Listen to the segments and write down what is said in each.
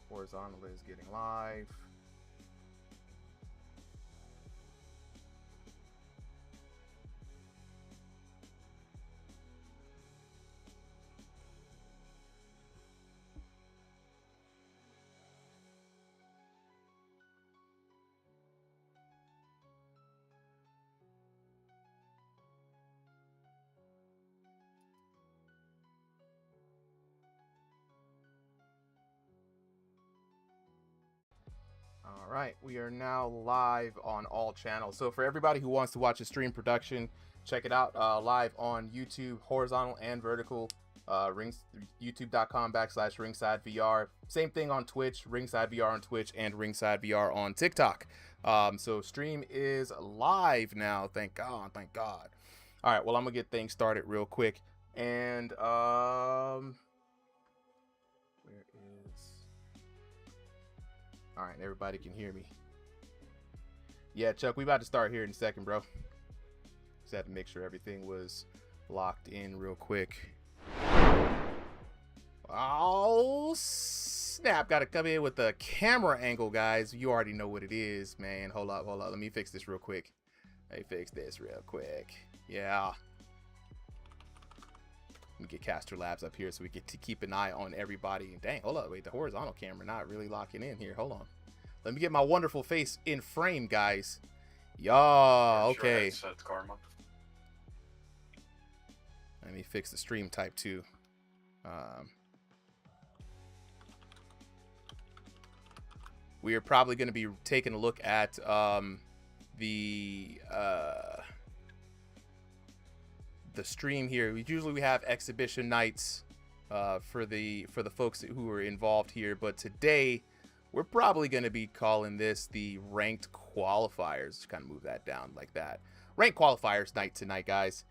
Horizontal is getting live. All right, we are now live on all channels. So for everybody who wants to watch a stream production, check it out live on YouTube, horizontal and vertical. YouTube.com/RingsideVR. Same thing on Twitch, RingsideVR on Twitch and RingsideVR on TikTok. So stream is live now. Thank God. Thank God. All right, well, I'm gonna get things started real quick. And where is? All right, everybody can hear me. Yeah, Chuck, we about to start here in a second, bro. Just had to make sure everything was locked in real quick. Oh, snap. Got to come in with the camera angle, guys. You already know what it is, man. Hold up. Let me fix this real quick. Let me fix this real quick. Yeah. Let me get Caster Labs up here so we get to keep an eye on everybody. Dang, hold up. Wait, the horizontal camera not really locking in here. Hold on. Let me get my wonderful face in frame, guys. Y'all, okay. Let me fix the stream type too. We are probably going to be taking a look at the stream here. Usually we have exhibition nights for the folks who are involved here, but today we're probably going to be calling this the ranked qualifiers. Just kind of move that down like that. Ranked qualifiers night tonight, guys.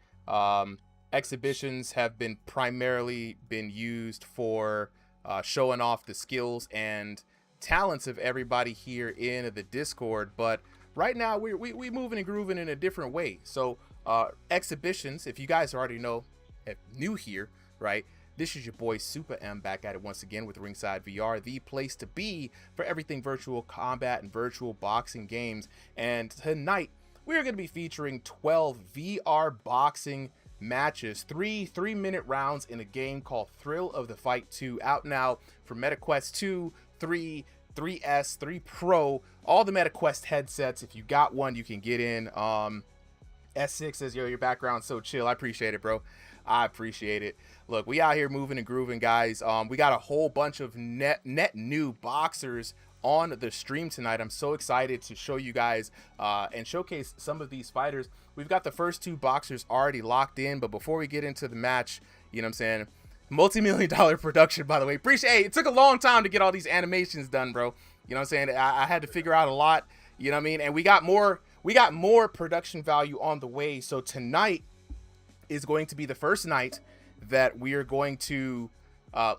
Exhibitions have been primarily been used for showing off the skills and talents of everybody here in the Discord, but right now we moving and grooving in a different way. So exhibitions, if you guys already know, if new here, right, this is your boy Super M back at it once again with Ringside VR, the place to be for everything virtual combat and virtual boxing games. And tonight we're going to be featuring 12 VR boxing matches, three 3-minute rounds in a game called Thrill of the Fight 2, out now for MetaQuest 2, 3, 3S, 3 Pro, all the MetaQuest headsets. If you got one, you can get in. S6 says, yo, your background's so chill. I appreciate it, bro. I appreciate it. Look, we out here moving and grooving, guys. We got a whole bunch of net new boxers on the stream tonight. I'm so excited to show you guys and showcase some of these fighters. We've got the first 2 boxers already locked in, but before we get into the match, you know what I'm saying, multi-million-dollar production, by the way. Hey, it took a long time to get all these animations done, bro. You know what I'm saying? I had to figure out a lot, you know what I mean? And we got more production value on the way. So tonight is going to be the first night that we are going to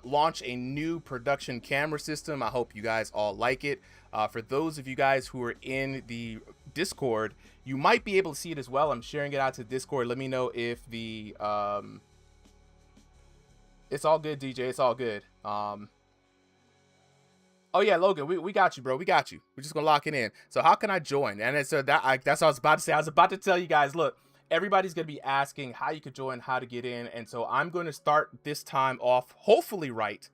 launch a new production camera system. I hope you guys all like it. For those of you guys who are in the Discord, you might be able to see it as well. I'm sharing it out to Discord. Let me know if the it's all good, DJ. It's all good. Oh yeah, Logan, we got you, bro. We got you. We're just gonna lock it in. So how can I join? And it's that's what I was about to say. I was about to tell you guys, look, everybody's gonna be asking how you could join, how to get in, and so I'm going to start this time off hopefully right.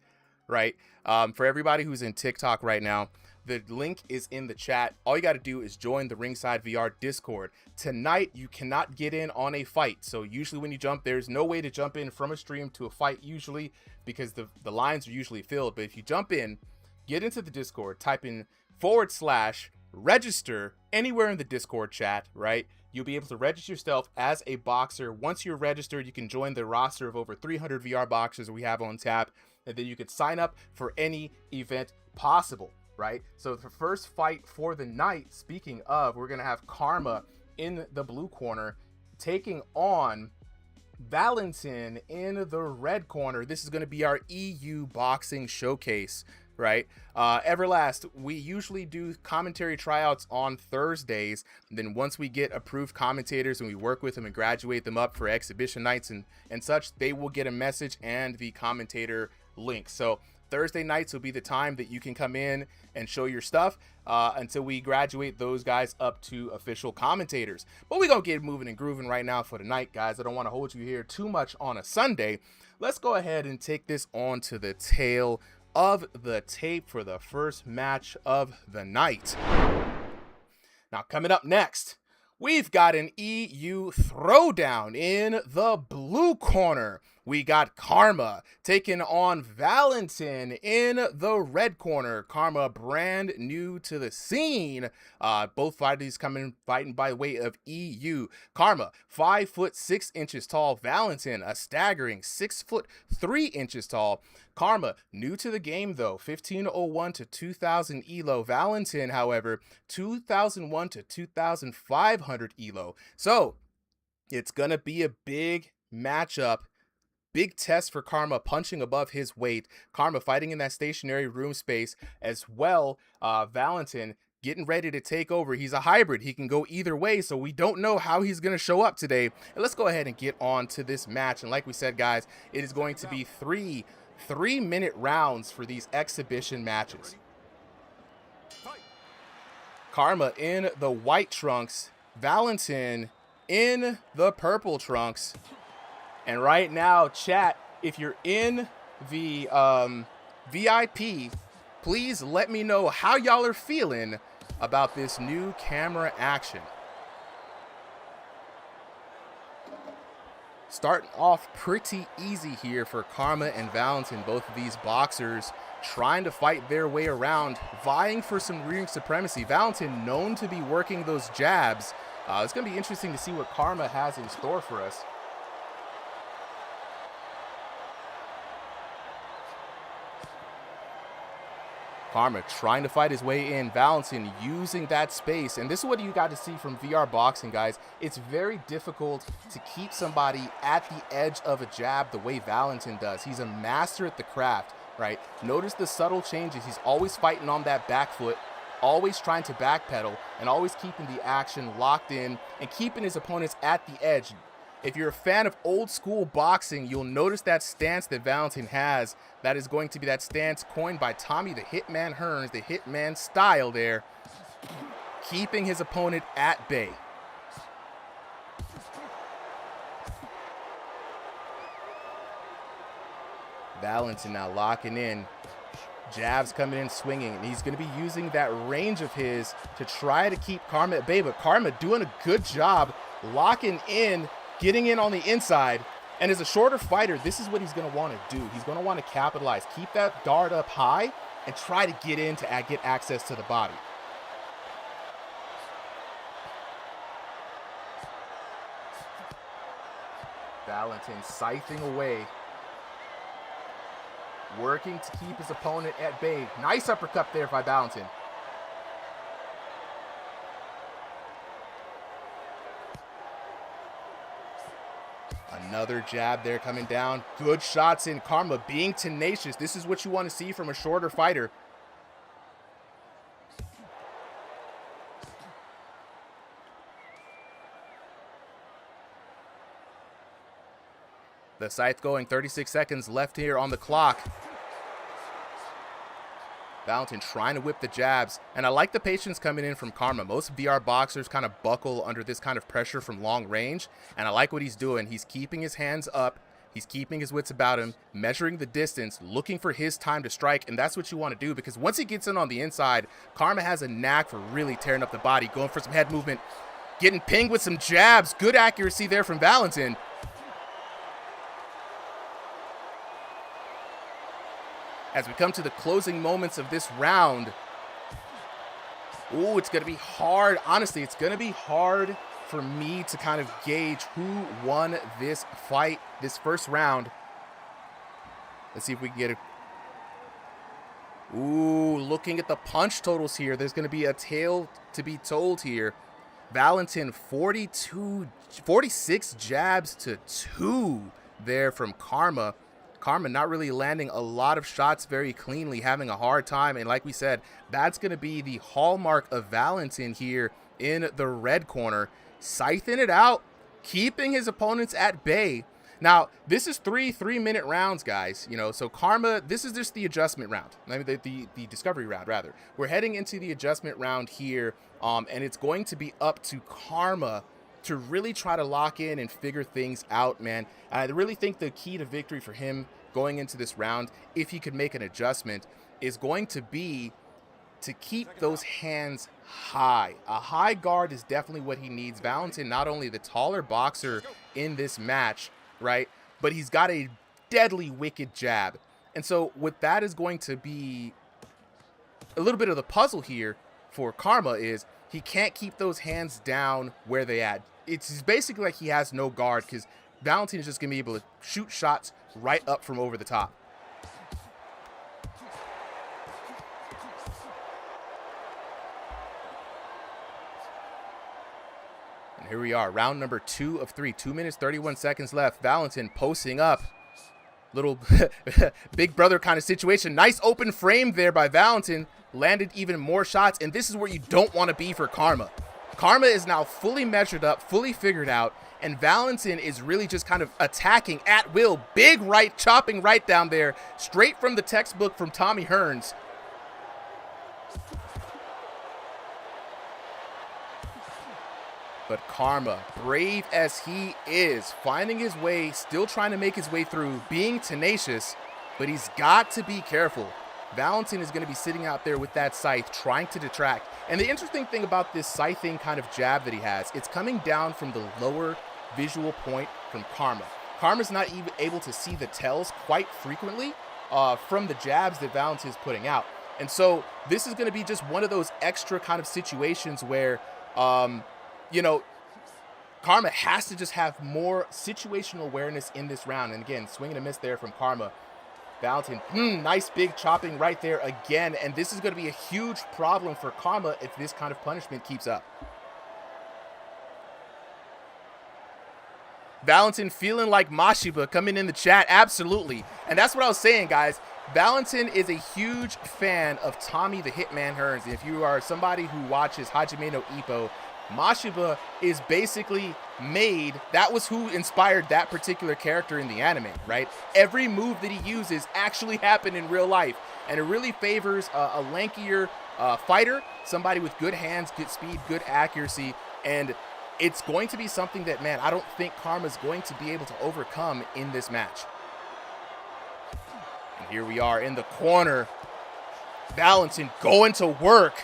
For everybody who's in TikTok right now, the link is in the chat. All you got to do is join the Ringside VR Discord. Tonight, you cannot get in on a fight. So usually when you jump, there's no way to jump in from a stream to a fight usually because the lines are usually filled. But if you jump in, get into the Discord, type in /register anywhere in the Discord chat, right? You'll be able to register yourself as a boxer. Once you're registered, you can join the roster of over 300 VR boxers we have on tap. And then you could sign up for any event possible, right? So the first fight for the night, speaking of, we're going to have Karma in the blue corner taking on Valentin in the red corner. This is going to be our EU boxing showcase, right? Everlast, we usually do commentary tryouts on Thursdays. And then once we get approved commentators and we work with them and graduate them up for exhibition nights and such, they will get a message and the commentator link. So Thursday nights will be the time that you can come in and show your stuff until we graduate those guys up to official commentators. But we're going to get moving and grooving right now for tonight, guys. I don't want to hold you here too much on a Sunday. Let's go ahead and take this on to the tail of the tape for the first match of the night. Now, coming up next, we've got an EU throwdown in the blue corner. We got Karma taking on Valentin in the red corner. Karma, brand new to the scene. Both fighters fighting by way of EU. Karma, 5'6" tall. Valentin, a staggering 6'3" tall. Karma, new to the game though, 1501 to 2000 elo. Valentin, however, 2001 to 2500 elo. So it's gonna be a big matchup. Big test for Karma, punching above his weight. Karma fighting in that stationary room space as well. Valentin getting ready to take over. He's a hybrid. He can go either way, so we don't know how he's going to show up today. And let's go ahead and get on to this match. And like we said, guys, it is going to be three-minute rounds for these exhibition matches. Karma in the white trunks. Valentin in the purple trunks. And right now, chat, if you're in the VIP, please let me know how y'all are feeling about this new camera action. Starting off pretty easy here for Karma and Valentin, both of these boxers trying to fight their way around, vying for some ring supremacy. Valentin known to be working those jabs. It's going to be interesting to see what Karma has in store for us. Karma trying to fight his way in. Valentin using that space. And this is what you got to see from VR boxing, guys. It's very difficult to keep somebody at the edge of a jab the way Valentin does. He's a master at the craft, right? Notice the subtle changes. He's always fighting on that back foot, always trying to backpedal, and always keeping the action locked in and keeping his opponents at the edge. If you're a fan of old school boxing, you'll notice that stance that Valentin has. That is going to be that stance coined by Tommy the Hitman Hearns, the Hitman style there, keeping his opponent at bay. Valentin now locking in. Jabs coming in swinging, and he's going to be using that range of his to try to keep Karma at bay, but Karma doing a good job locking in, getting in on the inside. And as a shorter fighter, this is what he's going to want to do. He's going to want to capitalize, keep that guard up high, and try to get in to get access to the body. Valentin scything away, working to keep his opponent at bay. Nice uppercut there by Valentin. Another jab there coming down. Good shots in. Karma being tenacious. This is what you want to see from a shorter fighter. The scythe going, 36 seconds left here on the clock. Valentin trying to whip the jabs, and I like the patience coming in from Karma. Most VR boxers kind of buckle under this kind of pressure from long range, and I like what he's doing. He's keeping his hands up, he's keeping his wits about him, measuring the distance, looking for his time to strike, and that's what you want to do, because once he gets in on the inside, Karma has a knack for really tearing up the body, going for some head movement, getting pinged with some jabs. Good accuracy there from Valentin. As we come to the closing moments of this round, ooh, it's going to be hard. Honestly, it's going to be hard for me to kind of gauge who won this fight, this first round. Let's see if we can get it. Ooh, looking at the punch totals here, there's going to be a tale to be told here. Valentin, 46 jabs to 2 there from Karma. Karma not really landing a lot of shots very cleanly, having a hard time. And like we said, that's going to be the hallmark of Valentin here in the red corner. Scything it out, keeping his opponents at bay. Now, this is three-minute rounds, guys. You know, so Karma, this is just the adjustment round. I mean, the discovery round, rather. We're heading into the adjustment round here, and it's going to be up to Karma to really try to lock in and figure things out, man. And I really think the key to victory for him going into this round, if he could make an adjustment, is going to be to keep those hands high. A high guard is definitely what he needs. Valentin, not only the taller boxer in this match, right, but he's got a deadly wicked jab. And so what that is going to be a little bit of the puzzle here for Karma is he can't keep those hands down where they at. It's basically like he has no guard, because Valentin is just going to be able to shoot shots right up from over the top. And here we are, round number 2 of 3. 2 minutes, 31 seconds left. Valentin posting up. Little big brother kind of situation. Nice open frame there by Valentin. Landed even more shots, and this is where you don't want to be for Karma. Karma is now fully measured up, fully figured out, and Valentin is really just kind of attacking at will. Big right, chopping right down there, straight from the textbook from Tommy Hearns. But Karma, brave as he is, finding his way, still trying to make his way through, being tenacious, but he's got to be careful. Valentin is going to be sitting out there with that scythe, trying to detract. And the interesting thing about this scything kind of jab that he has, it's coming down from the lower visual point from Karma. Karma's not even able to see the tells quite frequently from the jabs that Valentin is putting out. And so this is going to be just one of those extra kind of situations where, you know, Karma has to just have more situational awareness in this round. And again, swing and a miss there from Karma. Valentin, nice big chopping right there again. And this is going to be a huge problem for Karma if this kind of punishment keeps up. Valentin feeling like Mashiba coming in the chat. Absolutely. And that's what I was saying, guys. Valentin is a huge fan of Tommy the Hitman Hearns. And if you are somebody who watches Hajime no Ippo, Mashiba is basically made, that was who inspired that particular character in the anime, right? Every move that he uses actually happened in real life, and it really favors a lankier fighter, somebody with good hands, good speed, good accuracy, and it's going to be something that, man, I don't think Karma's going to be able to overcome in this match. And here we are in the corner. Valentin going to work,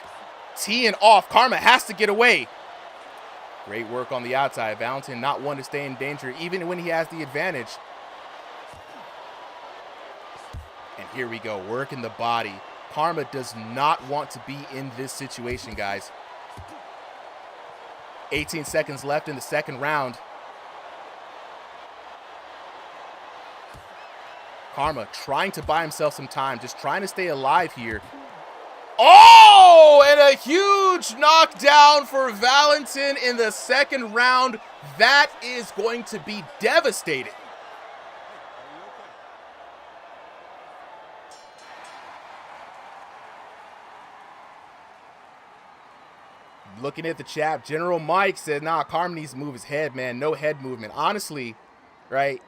teeing off. Karma has to get away. Great work on the outside. Valentin not one to stay in danger, even when he has the advantage. And here we go, working the body. Karma does not want to be in this situation, guys. 18 seconds left in the second round. Karma trying to buy himself some time, just trying to stay alive here. Oh, and a huge knockdown for Valentin in the second round. That is going to be devastating. Looking at the chat, General Mike said, nah, Karma needs to move his head, man. No head movement. Honestly, right?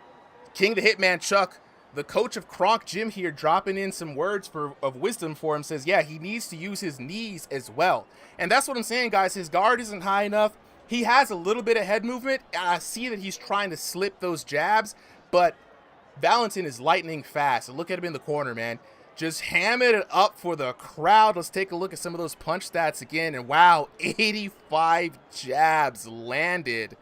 King the Hitman Chuck, the coach of Kronk Gym here, dropping in some words of wisdom for him, says, yeah, he needs to use his knees as well. And that's what I'm saying, guys. His guard isn't high enough. He has a little bit of head movement. I see that he's trying to slip those jabs, but Valentin is lightning fast. And look at him in the corner, man. Just hamming it up for the crowd. Let's take a look at some of those punch stats again. And wow, 85 jabs landed.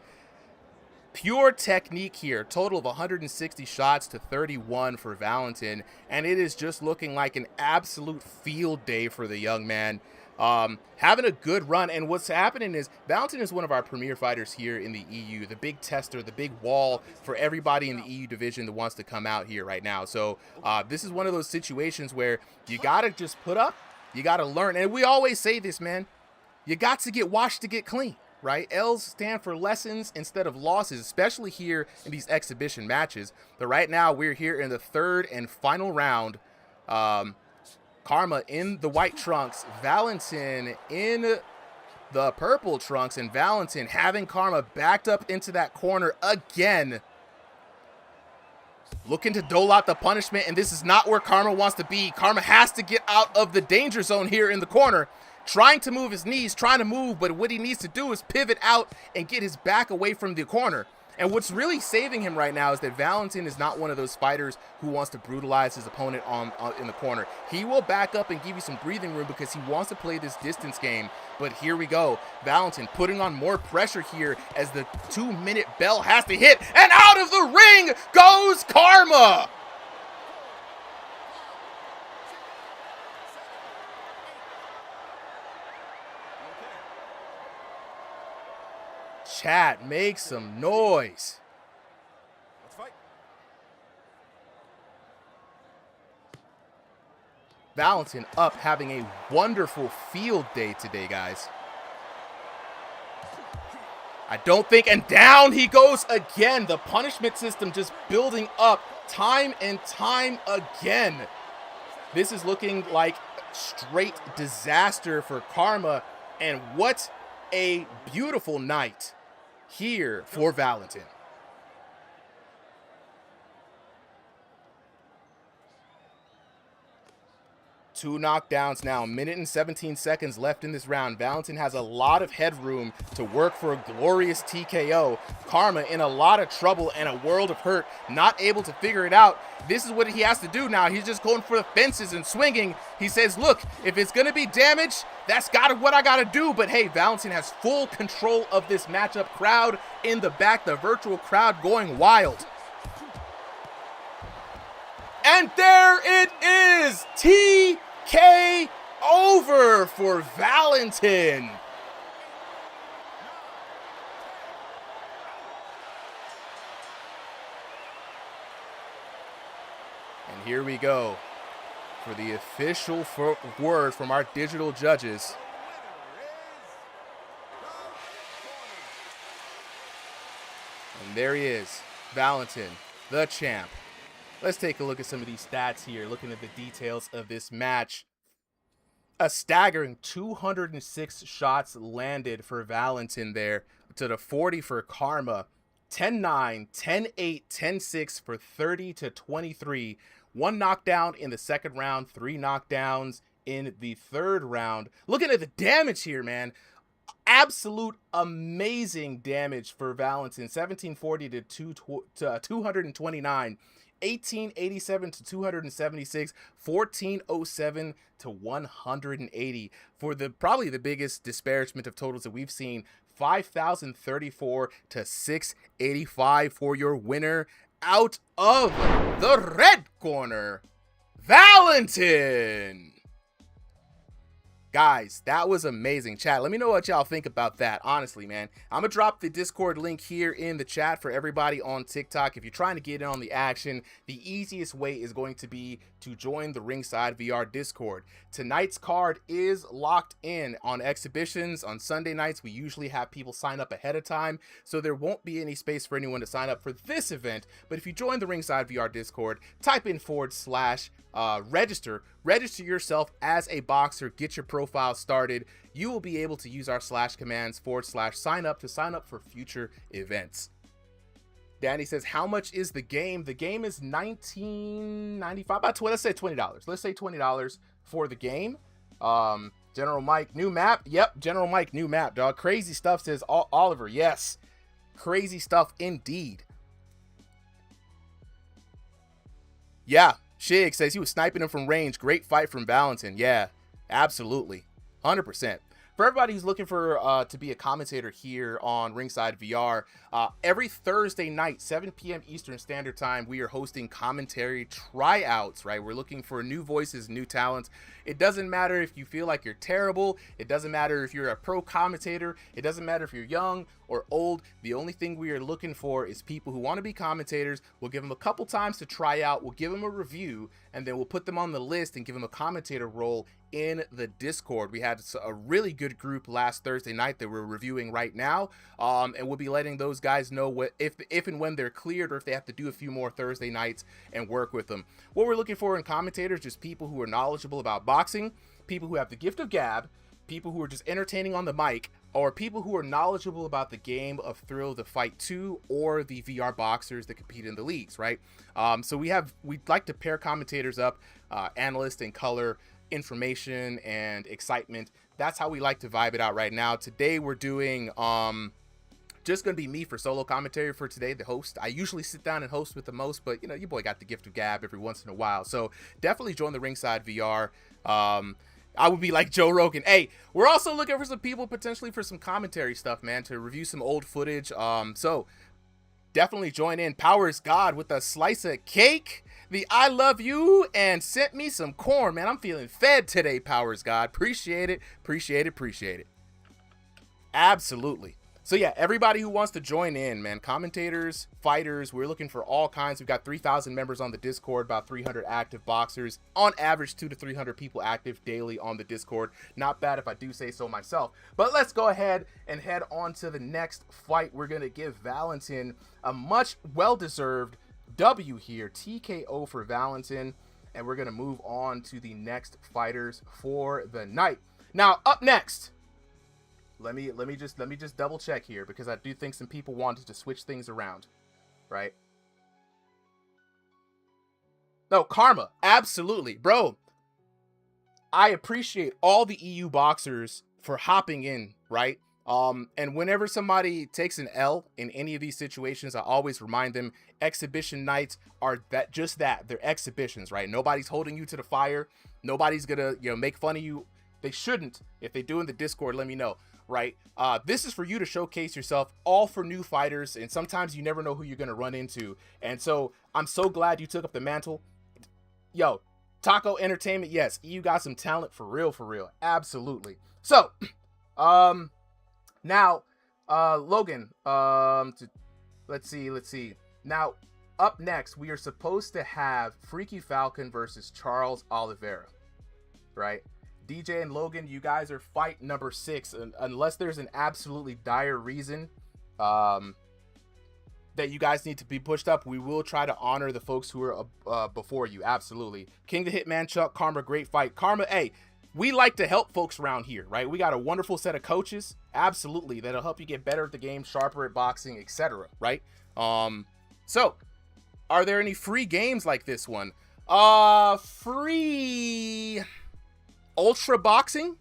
Pure technique here. Total of 160 shots to 31 for Valentin. And it is just looking like an absolute field day for the young man. Having a good run. And what's happening is Valentin is one of our premier fighters here in the EU. The big tester, the big wall for everybody in the EU division that wants to come out here right now. So this is one of those situations where you got to just put up. You got to learn. And we always say this, man. You got to get washed to get clean. Right? L's stand for lessons instead of losses, especially here in these exhibition matches. But right now, we're here in the third and final round. Karma in the white trunks, Valentin in the purple trunks, and Valentin having Karma backed up into that corner again. Looking to dole out the punishment, and this is not where Karma wants to be. Karma has to get out of the danger zone here in the corner. Trying to move his knees, trying to move, but what he needs to do is pivot out and get his back away from the corner. And what's really saving him right now is that Valentin is not one of those fighters who wants to brutalize his opponent in the corner. He will back up and give you some breathing room because he wants to play this distance game. But here we go. Valentin putting on more pressure here as the 2-minute bell has to hit. And out of the ring goes Karma. Chat, make some noise. Let's fight. Valentin up, having a wonderful field day today, guys. I don't think, and down he goes again. The punishment system just building up time and time again. This is looking like straight disaster for Karma, and what a beautiful night here for Valentin. Two knockdowns now, 1 minute and 17 seconds left in this round. Valentin has a lot of headroom to work for a glorious TKO. Karma in a lot of trouble and a world of hurt, not able to figure it out. This is what he has to do now. He's just going for the fences and swinging. He says, look, if it's going to be damage, that's what I got to do. But hey, Valentin has full control of this matchup. Crowd in the back, the virtual crowd going wild. And there it is, TK over for Valentin. And here we go for the official word from our digital judges. And there he is, Valentin, the champ. Let's take a look at some of these stats here, looking at the details of this match. A staggering 206 shots landed for Valentin there, to the 40 for Karma. 10-9, 10-8, 10-6 for 30-23. One knockdown in the second round, 3 knockdowns in the third round. Looking at the damage here, man. Absolute amazing damage for Valentin. 1740 to 229. 1887 to 276, 1407 to 180 for probably the biggest disparagement of totals that we've seen. 5,034 to 685 for your winner out of the red corner, Valentin. Guys, that was amazing. Chat, let me know what y'all think about that. Honestly, man, I'm gonna drop the Discord link here in the chat for everybody on TikTok. If you're trying to get in on the action, the easiest way is going to be to join the Ringside VR Discord. Tonight's card is locked in on exhibitions. On Sunday nights, we usually have people sign up ahead of time, so there won't be any space for anyone to sign up for this event. But if you join the Ringside VR Discord, type in / register yourself as a boxer, get your profile started. You will be able to use our / commands / sign up to sign up for future events. Danny says, how much is the game? The game is $19.95, about $20, let's say $20. Let's say $20 for the game. General Mike, new map. Yep, General Mike, new map, dog. Crazy stuff, says Oliver. Yes, crazy stuff indeed. Yeah, Shig says he was sniping him from range. Great fight from Valentin. Yeah, absolutely. 100%. For everybody who's looking for to be a commentator here on Ringside VR, every Thursday night, 7 p.m. Eastern Standard Time, we are hosting commentary tryouts, right? We're looking for new voices, new talents. It doesn't matter if you feel like you're terrible. It doesn't matter if you're a pro commentator. It doesn't matter if you're young or old. The only thing we are looking for is people who want to be commentators. We'll give them a couple times to try out. We'll give them a review, and then we'll put them on the list and give them a commentator role in the Discord. We had a really good group last Thursday night that we're reviewing right now, and we'll be letting those guys know what if and when they're cleared, or if they have to do a few more Thursday nights and work with them. What we're looking for in commentators is people who are knowledgeable about boxing, people who have the gift of gab, people who are just entertaining on the mic, or people who are knowledgeable about the game of Thrill of the Fight 2 or the VR boxers that compete in the leagues, right? So we'd like to pair commentators up, analyst and color, information and excitement. That's how we like to vibe it out right now. Today we're doing just gonna be me for solo commentary for today, the host. I usually sit down and host with the most, but you know, your boy got the gift of gab every once in a while. So definitely join the Ringside VR. I would be like Joe Rogan. Hey, we're also looking for some people potentially for some commentary stuff, man, to review some old footage. So definitely join in. Powers God with a slice of cake, the I love you, and sent me some corn, man. I'm feeling fed today, Powers God. Appreciate it. Absolutely. So yeah, everybody who wants to join in, man, commentators, fighters, we're looking for all kinds. We've got 3,000 members on the Discord, about 300 active boxers, on average 200 to 300 people active daily on the Discord. Not bad if I do say so myself. But let's go ahead and head on to the next fight. We're going to give Valentin a much well-deserved W here, TKO for Valentin, and we're going to move on to the next fighters for the night. Now, up next, let me just double check here, because I do think some people wanted to switch things around, right? No, Karma, absolutely, bro. I appreciate all the EU boxers for hopping in, right? And whenever somebody takes an L in any of these situations, I always remind them exhibition nights are just that. They're exhibitions, right? Nobody's holding you to the fire. Nobody's gonna, make fun of you. They shouldn't. If they do in the Discord, let me know. Right? This is for you to showcase yourself, all for new fighters, and sometimes you never know who you're going to run into. And so I'm so glad you took up the mantle. Yo, Taco Entertainment, yes, you got some talent for real. Absolutely. So, now, Logan, let's see. Now, up next, we are supposed to have Freaky Falcon versus Charles Oliveira, right? DJ and Logan, you guys are fight number 6, and unless there's an absolutely dire reason that you guys need to be pushed up, we will try to honor the folks who are before you. Absolutely. King the Hitman Chuck, Karma, great fight. Karma, hey, we like to help folks around here, right? We got a wonderful set of coaches, absolutely, that'll help you get better at the game, sharper at boxing, etc., right? So, are there any free games like this one? Free... Ultra Boxing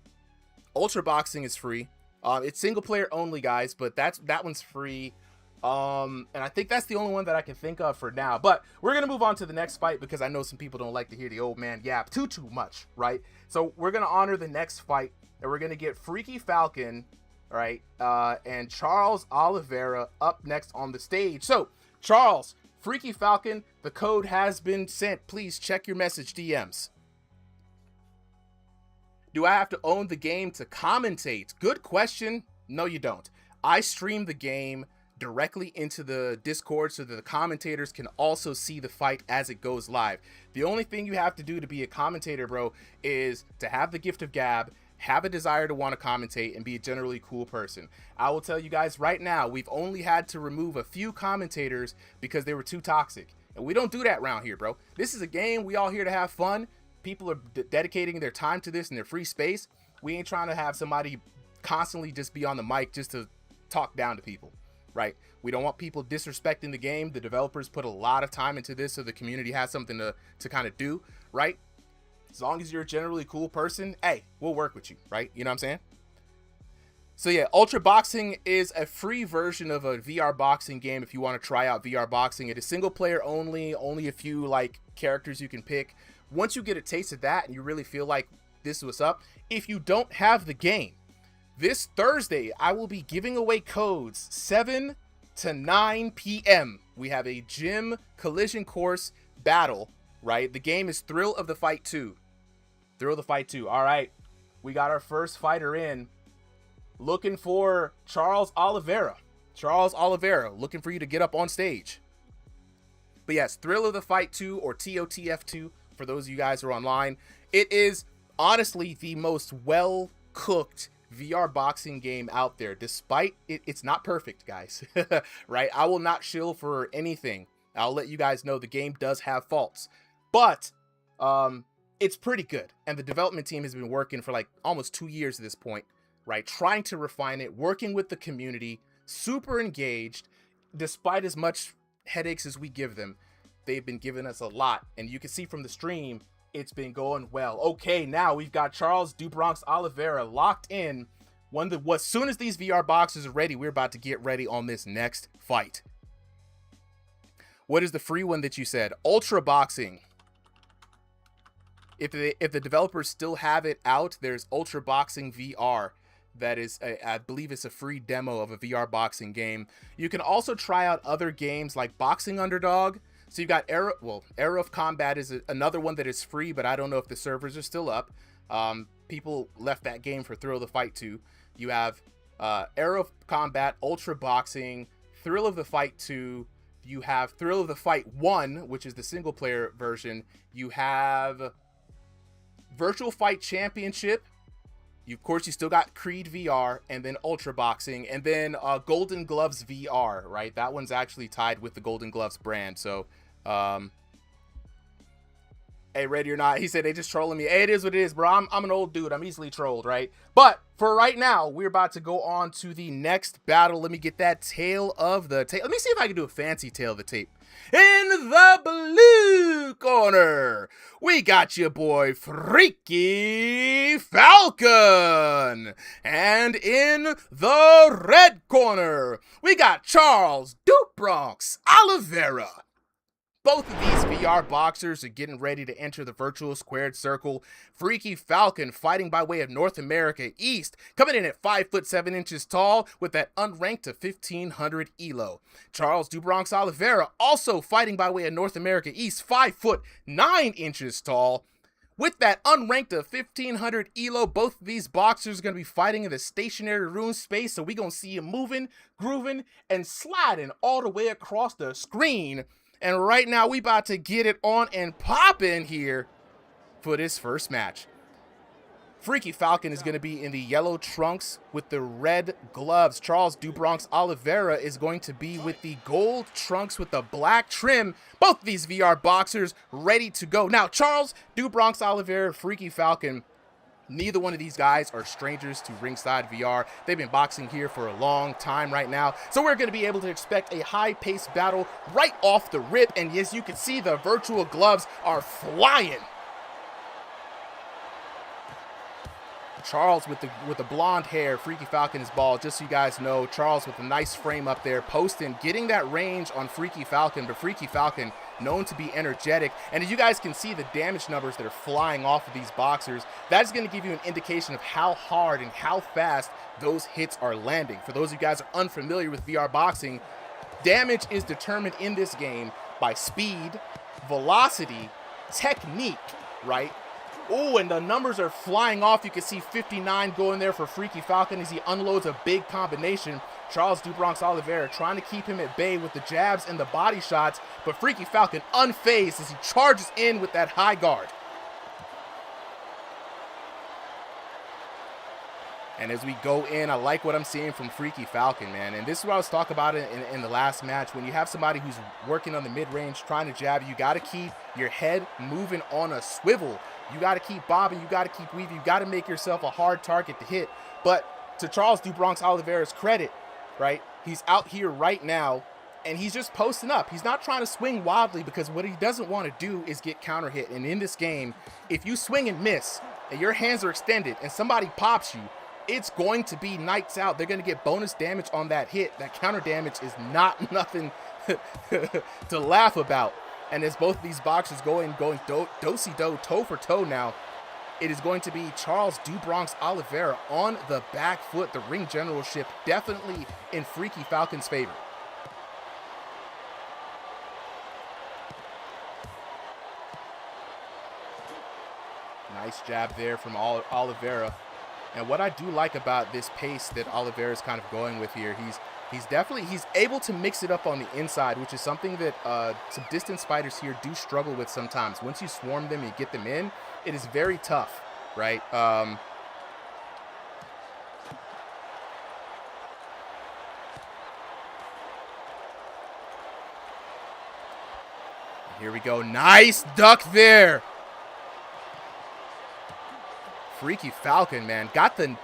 is free. It's single player only, guys, but that one's free. And I think that's the only one that I can think of for now. But we're gonna move on to the next fight, because I know some people don't like to hear the old man yap too much, right? So we're gonna honor the next fight, and we're gonna get Freaky Falcon, right, and Charles Oliveira up next on the stage. So Charles, Freaky Falcon, the code has been sent. Please check your message DMs. Do I have to own the game to commentate? Good question. No, you don't. I stream the game directly into the Discord so that the commentators can also see the fight as it goes live. The only thing you have to do to be a commentator, bro, is to have the gift of gab, have a desire to want to commentate, and be a generally cool person. I will tell you guys right now, we've only had to remove a few commentators because they were too toxic. And we don't do that around here, bro. This is a game. We all here to have fun. People are dedicating their time to this in their free space. We ain't trying to have somebody constantly just be on the mic just to talk down to people, right? We don't want people disrespecting the game. The developers put a lot of time into this so the community has something to kind of do, right? As long as you're a generally cool person, hey, we'll work with you, right? You know what I'm saying? So yeah, Ultra Boxing is a free version of a VR boxing game if you want to try out VR boxing. It is single player only a few characters you can pick. Once you get a taste of that and you really feel like this was up, if you don't have the game, this Thursday, I will be giving away codes 7 to 9 p.m. We have a gym collision course battle, right? The game is Thrill of the Fight 2. Thrill of the Fight 2. All right. We got our first fighter in. Looking for Charles Oliveira. Charles Oliveira, looking for you to get up on stage. But yes, Thrill of the Fight 2, or TOTF2, for those of you guys who are online. It is honestly the most well-cooked VR boxing game out there, despite it's not perfect, guys. Right? I will not shill for anything. I'll let you guys know the game does have faults, but it's pretty good. And the development team has been working for almost 2 years at this point right? Trying to refine it, working with the community, super engaged, despite as much headaches as we give them. They've been giving us a lot, and you can see from the stream, it's been going well. Okay, now we've got Charles Dubronx Oliveira locked in. As soon as these VR boxes are ready, we're about to get ready on this next fight. What is the free one that you said? Ultra Boxing. If the developers still have it out, there's Ultra Boxing VR. That is, I believe it's a free demo of a VR boxing game. You can also try out other games like Boxing Underdog. So you've got Era of Combat is another one that is free, but I don't know if the servers are still up. People left that game for Thrill of the Fight 2. You have Era of Combat, Ultra Boxing, Thrill of the Fight 2. You have Thrill of the Fight 1, which is the single player version. You have Virtual Fight Championship. Of course, you still got Creed VR, and then Ultra Boxing, and then Golden Gloves VR, right? That one's actually tied with the Golden Gloves brand. So, hey, ready or not? He said they just trolling me. Hey, it is what it is, bro. I'm an old dude. I'm easily trolled, right? But for right now, we're about to go on to the next battle. Let me get that tail of the tape. Let me see if I can do a fancy tail of the tape. In the blue corner, we got your boy Freaky Falcon. And in the red corner, we got Charles Dubronx Oliveira. Both of these VR boxers are getting ready to enter the virtual squared circle. Freaky Falcon fighting by way of North America East, coming in at 5'7" tall with that unranked to 1500 elo. Charles Dubronx Oliveira also fighting by way of North America East, 5'9" tall with that unranked to 1500 elo. Both of these boxers are going to be fighting in the stationary room space, so we're going to see you moving, grooving, and sliding all the way across the screen. And right now, we about to get it on and poppin' here for this first match. Freaky Falcon is going to be in the yellow trunks with the red gloves. Charles Dubronx Oliveira is going to be with the gold trunks with the black trim. Both of these VR boxers ready to go. Now, Charles Dubronx Oliveira, Freaky Falcon, neither one of these guys are strangers to Ringside VR. They've been boxing here for a long time right now. So we're going to be able to expect a high-paced battle right off the rip. And as you can see, the virtual gloves are flying. Charles with the blonde hair, Freaky Falcon is bald. Just so you guys know, Charles with a nice frame up there, posting, getting that range on Freaky Falcon. But Freaky Falcon known to be energetic. And as you guys can see, the damage numbers that are flying off of these boxers, that's going to give you an indication of how hard and how fast those hits are landing. For those of you guys who are unfamiliar with VR boxing, damage is determined in this game by speed, velocity, technique, right? Oh, and the numbers are flying off. You can see 59 going there for Freaky Falcon as he unloads a big combination. Charles Dubronx Oliveira trying to keep him at bay with the jabs and the body shots, but Freaky Falcon unfazed as he charges in with that high guard. And as we go in, I like what I'm seeing from Freaky Falcon, man. And this is what I was talking about in the last match. When you have somebody who's working on the mid-range, trying to jab, you got to keep your head moving on a swivel. You got to keep bobbing. You got to keep weaving. You got to make yourself a hard target to hit. But to Charles Dubronx Oliveira's credit, right, he's out here right now, and he's just posting up. He's not trying to swing wildly because what he doesn't want to do is get counter hit. And in this game, if you swing and miss and your hands are extended and somebody pops you, it's going to be nights out. They're going to get bonus damage on that hit. That counter damage is not nothing to laugh about. And as both of these boxers going do-si-do, toe for toe now, it is going to be Charles Dubronx Oliveira on the back foot. The ring generalship definitely in Freaky Falcon's favor. Nice jab there from Oliveira. And what I do like about this pace that Oliveira is kind of going with here, he's able to mix it up on the inside, which is something that some distance fighters here do struggle with sometimes. Once you swarm them and get them in, it is very tough, right? Here we go. Nice duck there. Freaky Falcon, man,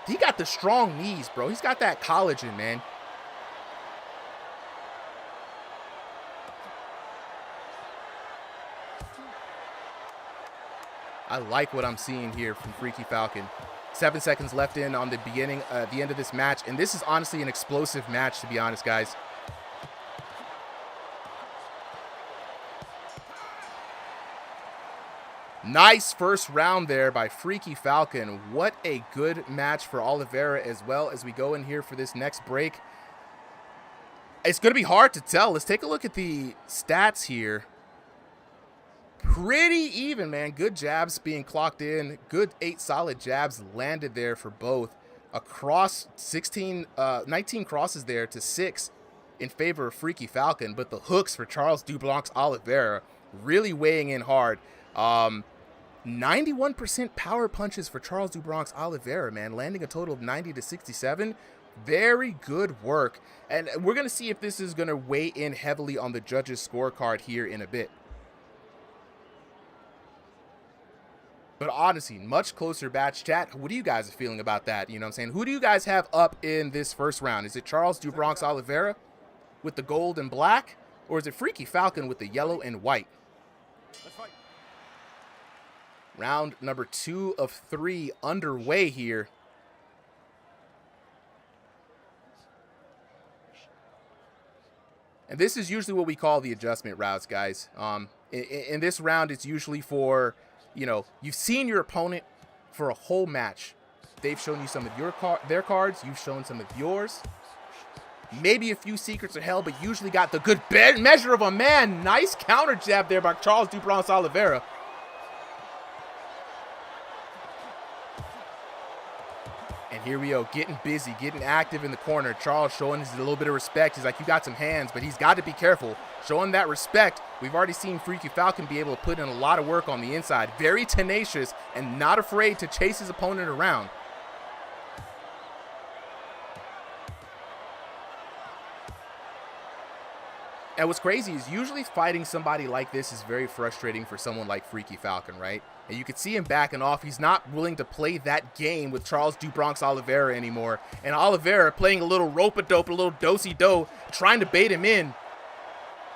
he got the strong knees, bro. He's got that collagen, man. I like what I'm seeing here from Freaky Falcon. 7 seconds left in on the end of this match, and this is honestly an explosive match, to be honest, guys. Nice first round there by Freaky Falcon. What a good match for Oliveira as well as we go in here for this next break. It's going to be hard to tell. Let's take a look at the stats here. Pretty even, man. Good jabs being clocked in. Good 8 solid jabs landed there for both. Across 19 crosses there to 6 in favor of Freaky Falcon. But the hooks for Charles do Bronx Oliveira really weighing in hard. 91% power punches for Charles do Bronx Oliveira, man. Landing a total of 90 to 67. Very good work. And we're going to see if this is going to weigh in heavily on the judges' scorecard here in a bit. But honestly, much closer match. Chat, what do you guys feeling about that? You know what I'm saying? Who do you guys have up in this first round? Is it Charles do Bronx Oliveira with the gold and black? Or is it Freaky Falcon with the yellow and white? Let's fight. Round number 2 of 3 underway here. And this is usually what we call the adjustment routes, guys. In this round, it's usually for, you know, you've seen your opponent for a whole match. They've shown you some of their cards. You've shown some of yours. Maybe a few secrets are held, but usually got the good measure of a man. Nice counter jab there by Charles do Bronx Oliveira. And here we go, getting busy, getting active in the corner. Charles showing us a little bit of respect. He's like, you got some hands, but he's got to be careful. Showing that respect. We've already seen Freaky Falcon be able to put in a lot of work on the inside. Very tenacious and not afraid to chase his opponent around. And what's crazy is usually fighting somebody like this is very frustrating for someone like Freaky Falcon, right? And you can see him backing off. He's not willing to play that game with Charles do Bronx Oliveira anymore. And Oliveira playing a little rope-a-dope, a little do-si-do, trying to bait him in.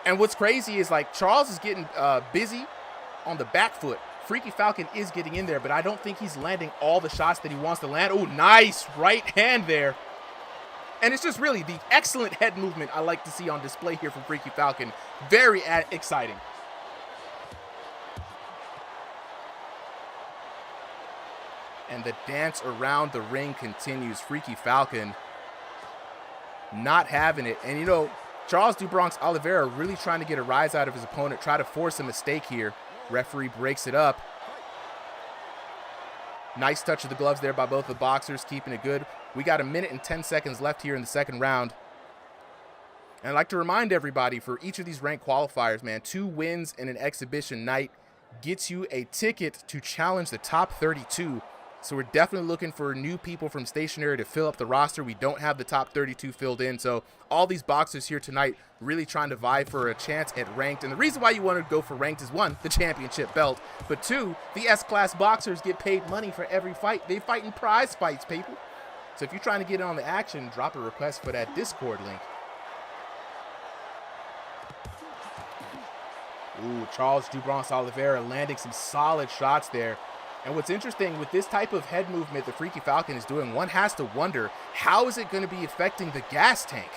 And what's crazy is, like, Charles is getting busy on the back foot. Freaky Falcon is getting in there, but I don't think he's landing all the shots that he wants to land. Oh, nice right hand there. And it's just really the excellent head movement I like to see on display here from Freaky Falcon. Very exciting. And the dance around the ring continues. Freaky Falcon not having it. And, you know, Charles do Bronx Oliveira really trying to get a rise out of his opponent, try to force a mistake here. Referee breaks it up. Nice touch of the gloves there by both the boxers, keeping it good. We got 1 minute and 10 seconds left here in the second round. And I'd like to remind everybody, for each of these ranked qualifiers, man, 2 wins in an exhibition night gets you a ticket to challenge the top 32. So we're definitely looking for new people from stationary to fill up the roster. We don't have the top 32 filled in. So all these boxers here tonight really trying to vie for a chance at ranked. And the reason why you want to go for ranked is, 1, the championship belt. But 2, the S-class boxers get paid money for every fight. They fight in prize fights, people. So if you're trying to get in on the action, drop a request for that Discord link. Ooh, Charles do Bronx Oliveira landing some solid shots there. And what's interesting with this type of head movement that Freaky Falcon is doing, one has to wonder, how is it going to be affecting the gas tank?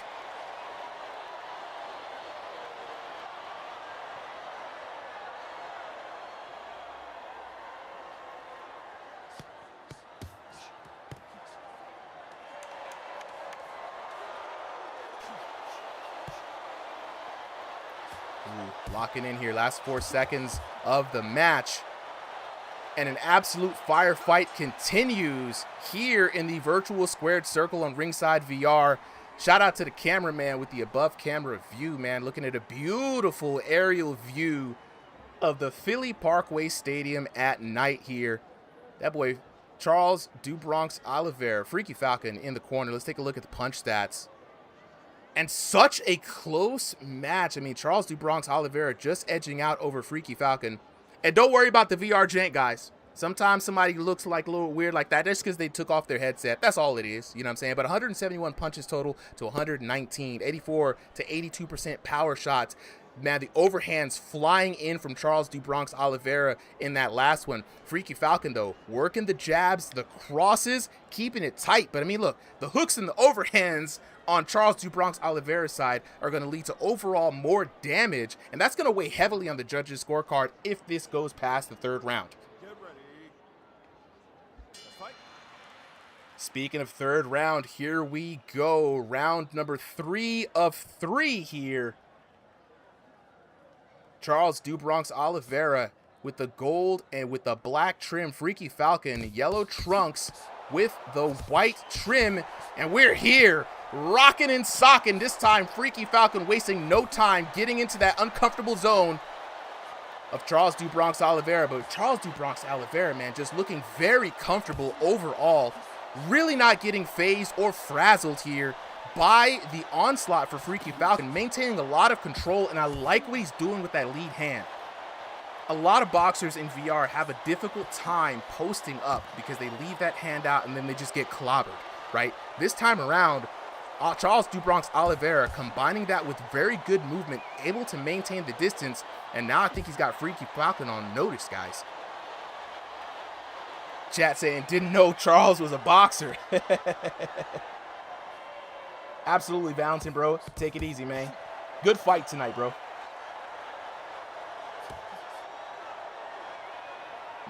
Ooh, locking in here, last 4 seconds of the match. And an absolute firefight continues here in the virtual squared circle on Ringside VR. Shout out to the cameraman with the above camera view, man. Looking at a beautiful aerial view of the Philly Parkway Stadium at night here. That boy, Charles do Bronx Oliveira, Freaky Falcon in the corner. Let's take a look at the punch stats. And such a close match. I mean, Charles do Bronx Oliveira just edging out over Freaky Falcon. And don't worry about the VR jank, guys. Sometimes somebody looks like a little weird like that just because they took off their headset. That's all it is. You know what I'm saying? But 171 punches total to 119, 84 to 82% power shots. Man, the overhands flying in from Charles do Bronx Oliveira in that last one. Freaky Falcon, though, working the jabs, the crosses, keeping it tight. But, I mean, look, the hooks and the overhands on Charles do Bronx Oliveira's side are going to lead to overall more damage, and that's going to weigh heavily on the judges' scorecard if this goes past the third round. Speaking of third round, here we go. Round number 3 of 3 here. Charles do Bronx Oliveira with the gold and with the black trim. Freaky Falcon, yellow trunks with the white trim. And we're here, rocking and socking. This time, Freaky Falcon wasting no time getting into that uncomfortable zone of Charles do Bronx Oliveira. But Charles do Bronx Oliveira, man, just looking very comfortable overall. Really not getting phased or frazzled here by the onslaught for Freaky Falcon, maintaining a lot of control, and I like what he's doing with that lead hand. A lot of boxers in VR have a difficult time posting up because they leave that hand out and then they just get clobbered, right? This time around, Charles do Bronx Oliveira combining that with very good movement, able to maintain the distance, and now I think he's got Freaky Falcon on notice, guys. Chat saying, didn't know Charles was a boxer. Absolutely, Valentin, bro. Take it easy, man. Good fight tonight, bro.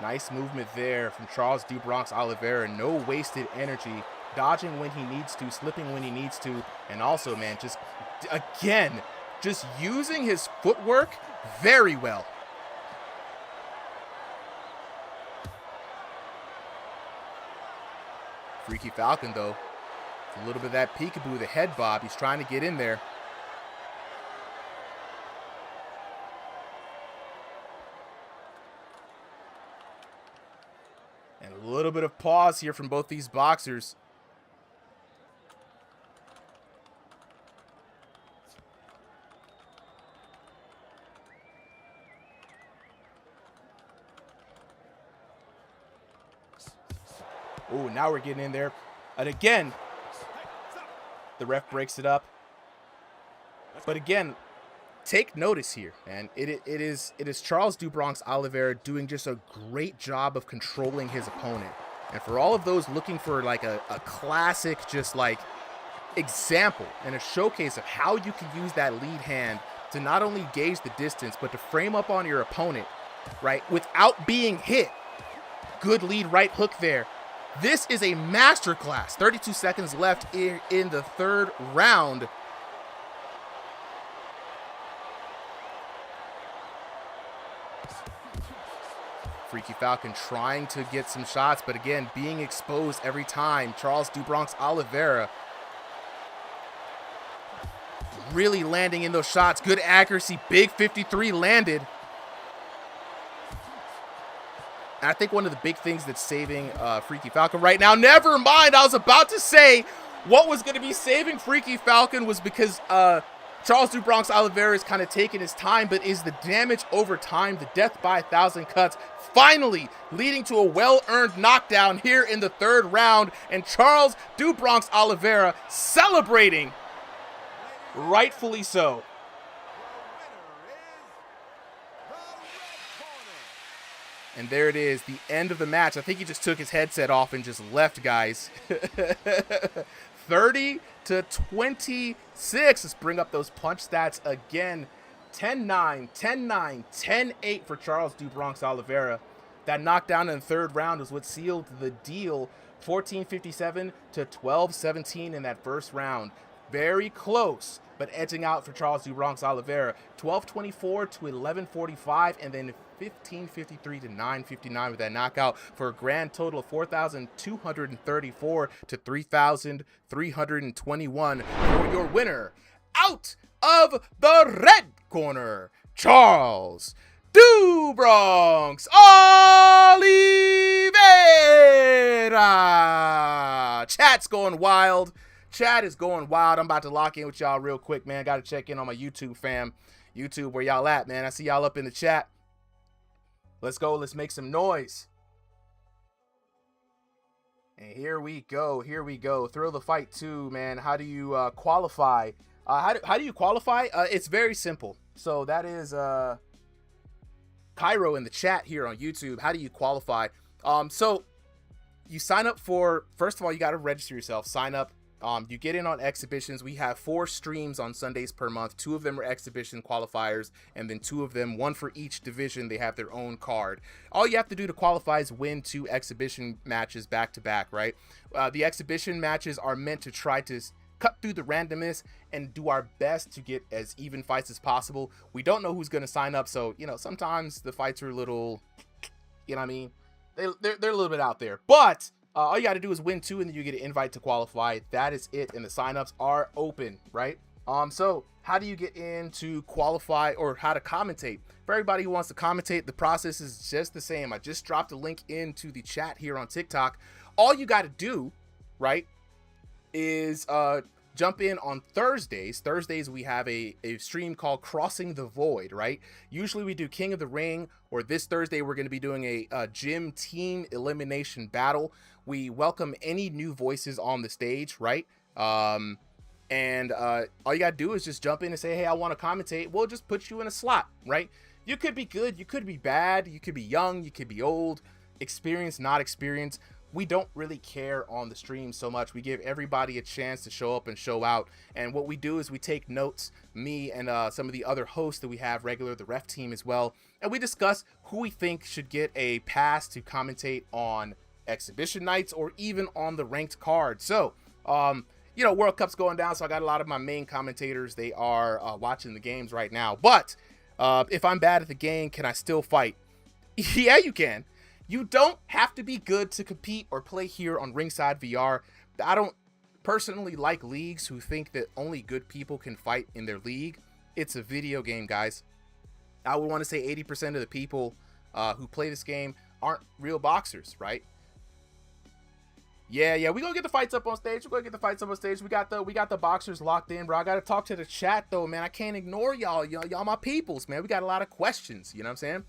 Nice movement there from Charles do Bronx Oliveira. No wasted energy. Dodging when he needs to, slipping when he needs to. And also, man, just, again, just using his footwork very well. Freaky Falcon, though. A little bit of that peekaboo, the head bob. He's trying to get in there. And a little bit of pause here from both these boxers. Oh, now we're getting in there. And again, the ref breaks it up. But again, take notice here, and it is Charles do Bronx Oliveira doing just a great job of controlling his opponent. And for all of those looking for like a classic just like example and a showcase of how you can use that lead hand to not only gauge the distance but to frame up on your opponent, right, without being hit. Good lead right hook there. This is a masterclass. 32 seconds left in the third round. Freaky Falcon trying to get some shots, but again, being exposed every time. Charles do Bronx Oliveira really landing in those shots. Good accuracy. Big 53 landed. And I think one of the big things that's saving Freaky Falcon right now, never mind, I was about to say what was going to be saving Freaky Falcon was because Charles do Bronx Oliveira is kind of taking his time, but is the damage over time, the death by 1,000 cuts, finally leading to a well-earned knockdown here in the third round, and Charles do Bronx Oliveira celebrating, rightfully so. And there it is, the end of the match. I think he just took his headset off and just left, guys. 30 to 26. Let's bring up those punch stats again. 10-9, 10-9, 10-8 for Charles do Bronx Oliveira. That knockdown in the third round was what sealed the deal. 14:57 to 12:17 in that first round. Very close, but edging out for Charles do Bronx Oliveira. 12:24 to 11:45, and then 15:53 to 9:59 with that knockout for a grand total of 4,234 to 3,321 for your winner. Out of the red corner, Charles do Bronx Oliveira. Chat's going wild. Chat is going wild. I'm about to lock in with y'all real quick, man. Got to check in on my YouTube fam. YouTube, where y'all at, man? I see y'all up in the chat. Let's go. Let's make some noise. And here we go. Here we go. Thrill of the Fight 2, man. How do you qualify? How do you qualify? It's very simple. So that is Cairo in the chat here on YouTube. How do you qualify? So you sign up for, first of all, you got to register yourself, sign up. You get in on exhibitions. We have 4 streams on Sundays per month. 2 of them are exhibition qualifiers, and then 2 of them, 1 for each division. They have their own card. All you have to do to qualify is win 2 exhibition matches back to back, right? The exhibition matches are meant to try to cut through the randomness and do our best to get as even fights as possible. We don't know who's going to sign up, so, you know, sometimes the fights are a little, you know what I mean? They're a little bit out there, but all you got to do is win 2 and then you get an invite to qualify. That is it, and the signups are open, right? So how do you get in to qualify, or how to commentate? For everybody who wants to commentate, the process is just the same. I just dropped a link into the chat here on TikTok. All you got to do, right, is jump in on Thursdays. Thursdays we have a stream called Crossing the Void, right? Usually we do King of the Ring, or this Thursday we're going to be doing a gym team elimination battle. We welcome any new voices on the stage, right? All you gotta do is just jump in and say, hey, I want to commentate. We'll just put you in a slot, right? You could be good, you could be bad, you could be young, you could be old, experienced, not experienced. We don't really care on the stream so much. We give everybody a chance to show up and show out. And what we do is we take notes, me and some of the other hosts that we have regular, the ref team as well, and we discuss who we think should get a pass to commentate on exhibition nights or even on the ranked card. So, you know, World Cup's going down, so I got a lot of my main commentators. They are watching the games right now. But if I'm bad at the game, can I still fight? Yeah, you can. You don't have to be good to compete or play here on Ringside VR. I don't personally like leagues who think that only good people can fight in their league. It's a video game, guys. I would want to say 80% of the people who play this game aren't real boxers, right? Yeah, we gonna get the fights up on stage. We're gonna get the fights up on stage. We got the boxers locked in, bro. I gotta talk to the chat though, man. I can't ignore y'all. Y'all my peoples, man. We got a lot of questions. You know what I'm saying?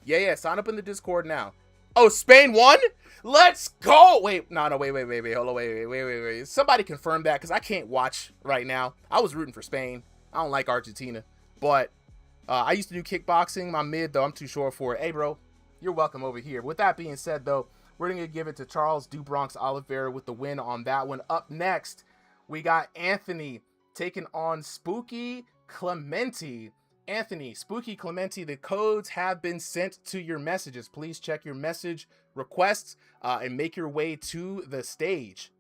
Yeah. Sign up in the Discord now. Oh, Spain won? Let's go. Wait, no, wait. Hold on, wait. Somebody confirm that, because I can't watch right now. I was rooting for Spain. I don't like Argentina, but I used to do kickboxing. My mid though, I'm too short for it. Hey, bro, you're welcome over here. With that being said, though, we're going to give it to Charles Dubronx Oliveira with the win on that one. Up next, we got Anthony taking on Spooky Clementi. Anthony, Spooky Clementi, the codes have been sent to your messages. Please check your message requests and make your way to the stage.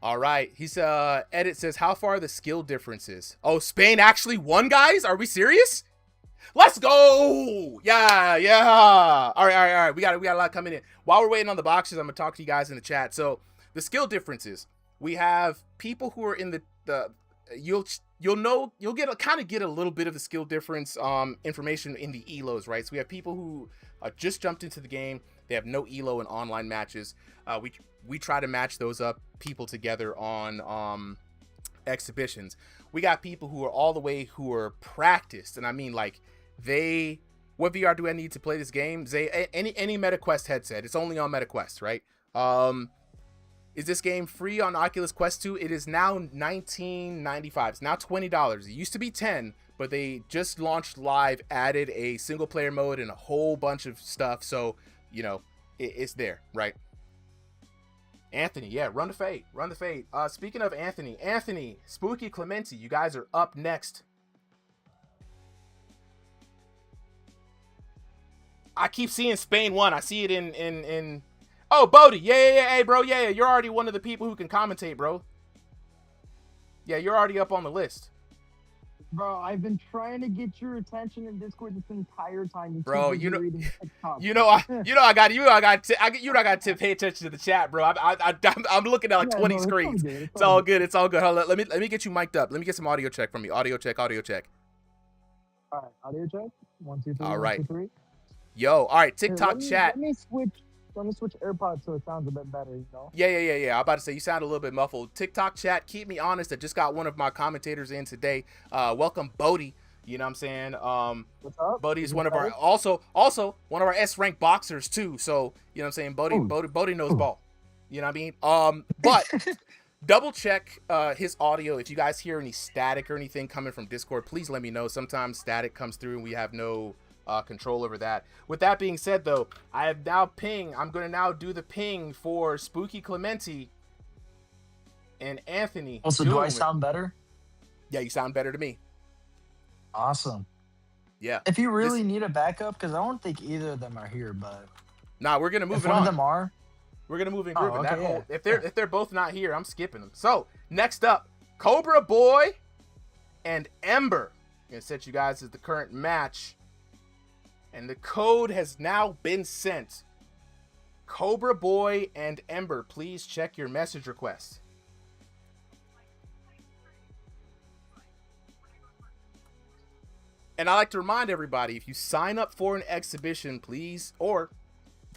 All right. He's edit says, how far are the skill differences? Oh, Spain actually won, guys? Are we serious? Let's go. Yeah. All right. We got a lot coming in. While we're waiting on the boxes, I'm gonna talk to you guys in the chat. So the skill differences, we have people who are in the you'll kind of get a little bit of the skill difference information in the elos, right? So we have people who just jumped into the game. They have no elo in online matches. We try to match those up, people together on exhibitions. We got people who are all the way who are practiced, and I mean, like, what VR do I need to play this game? Any MetaQuest headset. It's only on MetaQuest, right? Is this game free on Oculus Quest 2? It is now $19.95. It's now $20. It used to be $10, but they just launched live, added a single player mode and a whole bunch of stuff. So, you know, it's there, right? Anthony, yeah, run the fade. Speaking of Anthony, Spooky Clementi, you guys are up next. I keep seeing Spain won. I see it in oh, Bodie, yeah, hey, bro, yeah, you're already one of the people who can commentate, bro. Yeah, you're already up on the list. Bro, I've been trying to get your attention in Discord this entire time. Bro, you know, I got to pay attention to the chat, bro. I'm looking at like 20 screens. It's all good. Hold on, let me get you mic'd up. Let me get some audio check from you. Audio check. All right, audio check. 1, 2, 3. All right. 1, 2, 3. Yo, all right, TikTok chat. Let me switch AirPods so it sounds a bit better, you know? Yeah. I'm about to say, you sound a little bit muffled. TikTok chat, keep me honest. I just got one of my commentators in today. Welcome, Bodie. You know what I'm saying? What's up? Bodie's Is it one of our better? also one of our S rank boxers too. So you know what I'm saying? Ooh, Bodie knows ooh. ball. You know what I mean? But double check his audio. If you guys hear any static or anything coming from Discord, please let me know. Sometimes static comes through and we have no control over that. With that being said, though, I have now ping. I'm going to now do the ping for Spooky Clementi and Anthony Also, do I Doom. sound better? Yeah, you sound better to me. Awesome. Yeah. If you really need a backup, because I don't think either of them are here, but Nah, we're gonna move if it one on. of them are, We're gonna move in oh, grooving. That okay, whole yeah, if they're both not here, I'm skipping them. So next up, Cobra Boy and Ember. I'm gonna set you guys as the current match, and the code has now been sent. Cobra Boy and Ember, please check your message request. And I like to remind everybody, if you sign up for an exhibition, please, or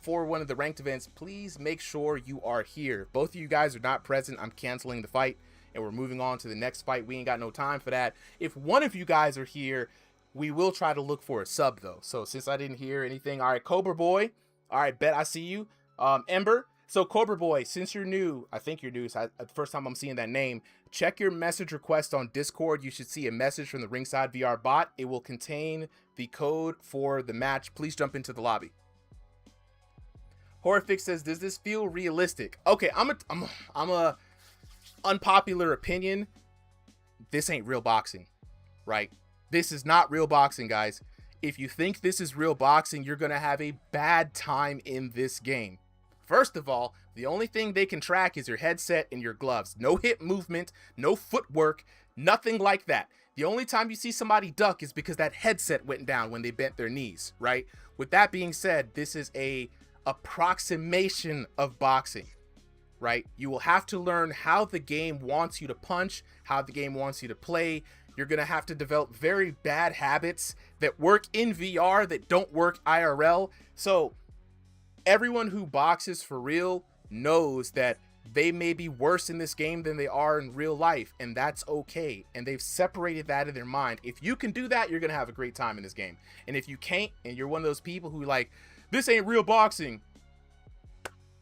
for one of the ranked events, please make sure you are here. If both of you guys are not present, I'm canceling the fight and we're moving on to the next fight. We ain't got no time for that. If one of you guys are here, we will try to look for a sub though. So since I didn't hear anything, all right, Cobra Boy, all right, bet I see you. Ember, so Cobra Boy, since you're new, I think you're new, so the first time I'm seeing that name, check your message request on Discord. You should see a message from the Ringside VR bot. It will contain the code for the match. Please jump into the lobby. Horrific says, "Does this feel realistic?" Okay, I'm a unpopular opinion. This ain't real boxing, right? This is not real boxing, guys. If you think this is real boxing, you're gonna have a bad time in this game. First of all, the only thing they can track is your headset and your gloves. No hip movement, no footwork, nothing like that. The only time you see somebody duck is because that headset went down when they bent their knees, right? With that being said, this is a approximation of boxing, right? You will have to learn how the game wants you to punch, how the game wants you to play. You're going to have to develop very bad habits that work in VR that don't work IRL. So everyone who boxes for real knows that they may be worse in this game than they are in real life, and that's okay. And they've separated that in their mind. If you can do that, you're going to have a great time in this game. And if you can't, and you're one of those people who like, this ain't real boxing,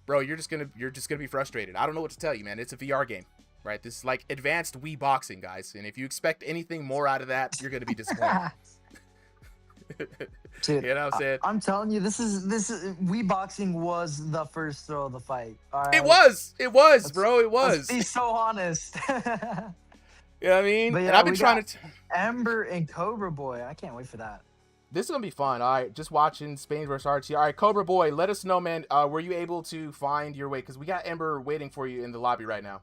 bro, you're just gonna be frustrated. I don't know what to tell you, man. It's a VR game, right? This is like advanced Wii boxing, guys. And if you expect anything more out of that, you're gonna be disappointed. dude. You know what I'm saying? I'm telling you, this is Wii boxing was the first throw of the fight. All right, It was, bro. It was. Let's be so honest. You know what I mean? But yeah, and I've been trying to. Ember and Cobra Boy. I can't wait for that. This is gonna be fun. All right, just watching Spain versus RT. All right, Cobra Boy, let us know, man. Were you able to find your way? Because we got Ember waiting for you in the lobby right now.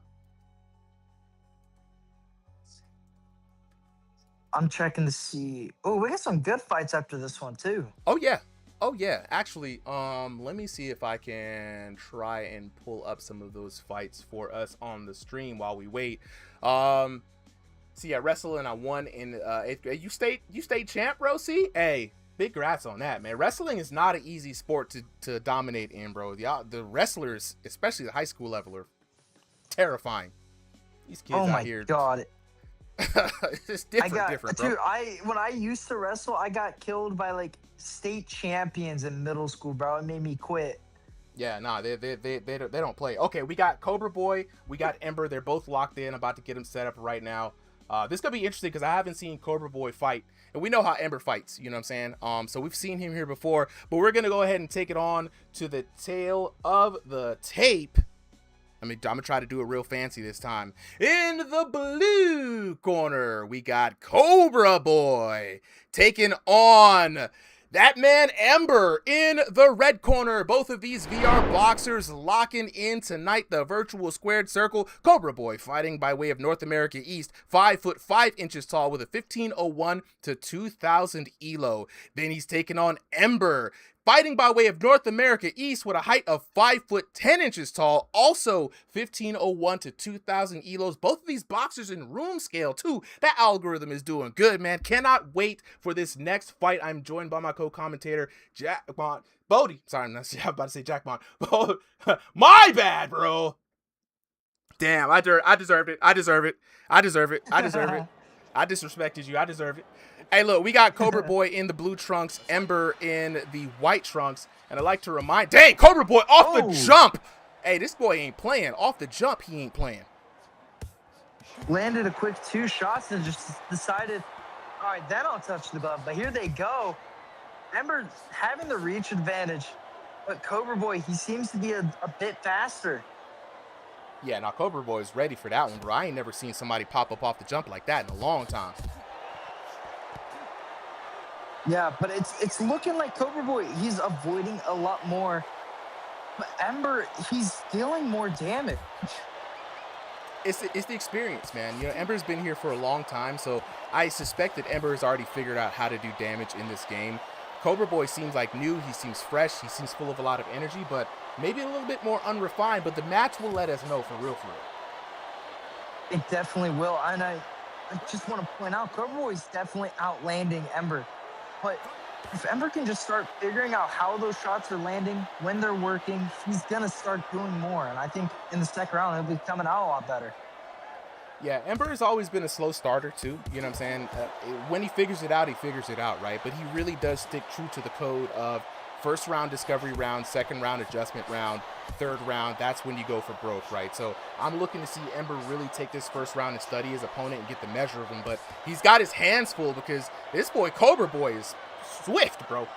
I'm checking to see. Oh, we got some good fights after this one too. Oh yeah. Oh yeah. Actually, let me see if I can try and pull up some of those fights for us on the stream while we wait. See, I wrestled and I won in you stayed champ, bro. See, hey, big grats on that, man. Wrestling is not an easy sport to dominate in, bro. The wrestlers, especially the high school level, are terrifying. These kids out here. Oh my god. It's different, bro. Dude, when I used to wrestle, I got killed by like state champions in middle school, bro. It made me quit. Yeah, nah, they don't play. Okay, we got Cobra Boy, we got Ember. They're both locked in. I'm about to get them set up right now. This is gonna be interesting because I haven't seen Cobra Boy fight, and we know how Ember fights. You know what I'm saying? So we've seen him here before, but we're gonna go ahead and take it on to the tail of the tape. I'm gonna try to do it real fancy this time. In the blue corner, we got Cobra Boy taking on that man Ember in the red corner. Both of these VR boxers locking in tonight. The virtual squared circle. Cobra Boy fighting by way of North America East. 5'5" tall with a 1501 to 2000 elo. Then he's taking on Ember, fighting by way of North America East with a height of 5'10" tall, also 1501 to 2000 elos. Both of these boxers in room scale too. That algorithm is doing good, man. Cannot wait for this next fight. I'm joined by my co-commentator, Jack Bond. Bodie. Sorry, I'm about to say Jack Bond. My bad, bro. Damn, I deserved it. I deserve it. I disrespected you. I deserve it. Hey, look, we got Cobra Boy in the blue trunks, Ember in the white trunks, and I'd like to remind, dang, Cobra Boy off the jump. Hey, this boy ain't playing. Off the jump, he ain't playing. Landed a quick 2 shots and just decided, all right, then I'll touch the glove. But here they go. Ember having the reach advantage, but Cobra Boy, he seems to be a bit faster. Yeah, now Cobra Boy is ready for that one, bro. I ain't never seen somebody pop up off the jump like that in a long time. Yeah, but it's looking like Cobra Boy, he's avoiding a lot more. But Ember, he's dealing more damage. It's the experience, man. You know, Ember's been here for a long time, so I suspect that Ember has already figured out how to do damage in this game. Cobra Boy seems like new. He seems fresh. He seems full of a lot of energy, but maybe a little bit more unrefined. But the match will let us know for real, for real. It definitely will. And I just want to point out, Cobra Boy is definitely outlanding Ember. But if Ember can just start figuring out how those shots are landing, when they're working, he's going to start doing more. And I think in the second round, he'll be coming out a lot better. Yeah, Ember has always been a slow starter, too. You know what I'm saying? When he figures it out, right? But he really does stick true to the code of first round discovery round, second round adjustment round, third round. That's when you go for broke, right? So I'm looking to see Ember really take this first round and study his opponent and get the measure of him. But he's got his hands full because this boy, Cobra Boy, is swift, bro.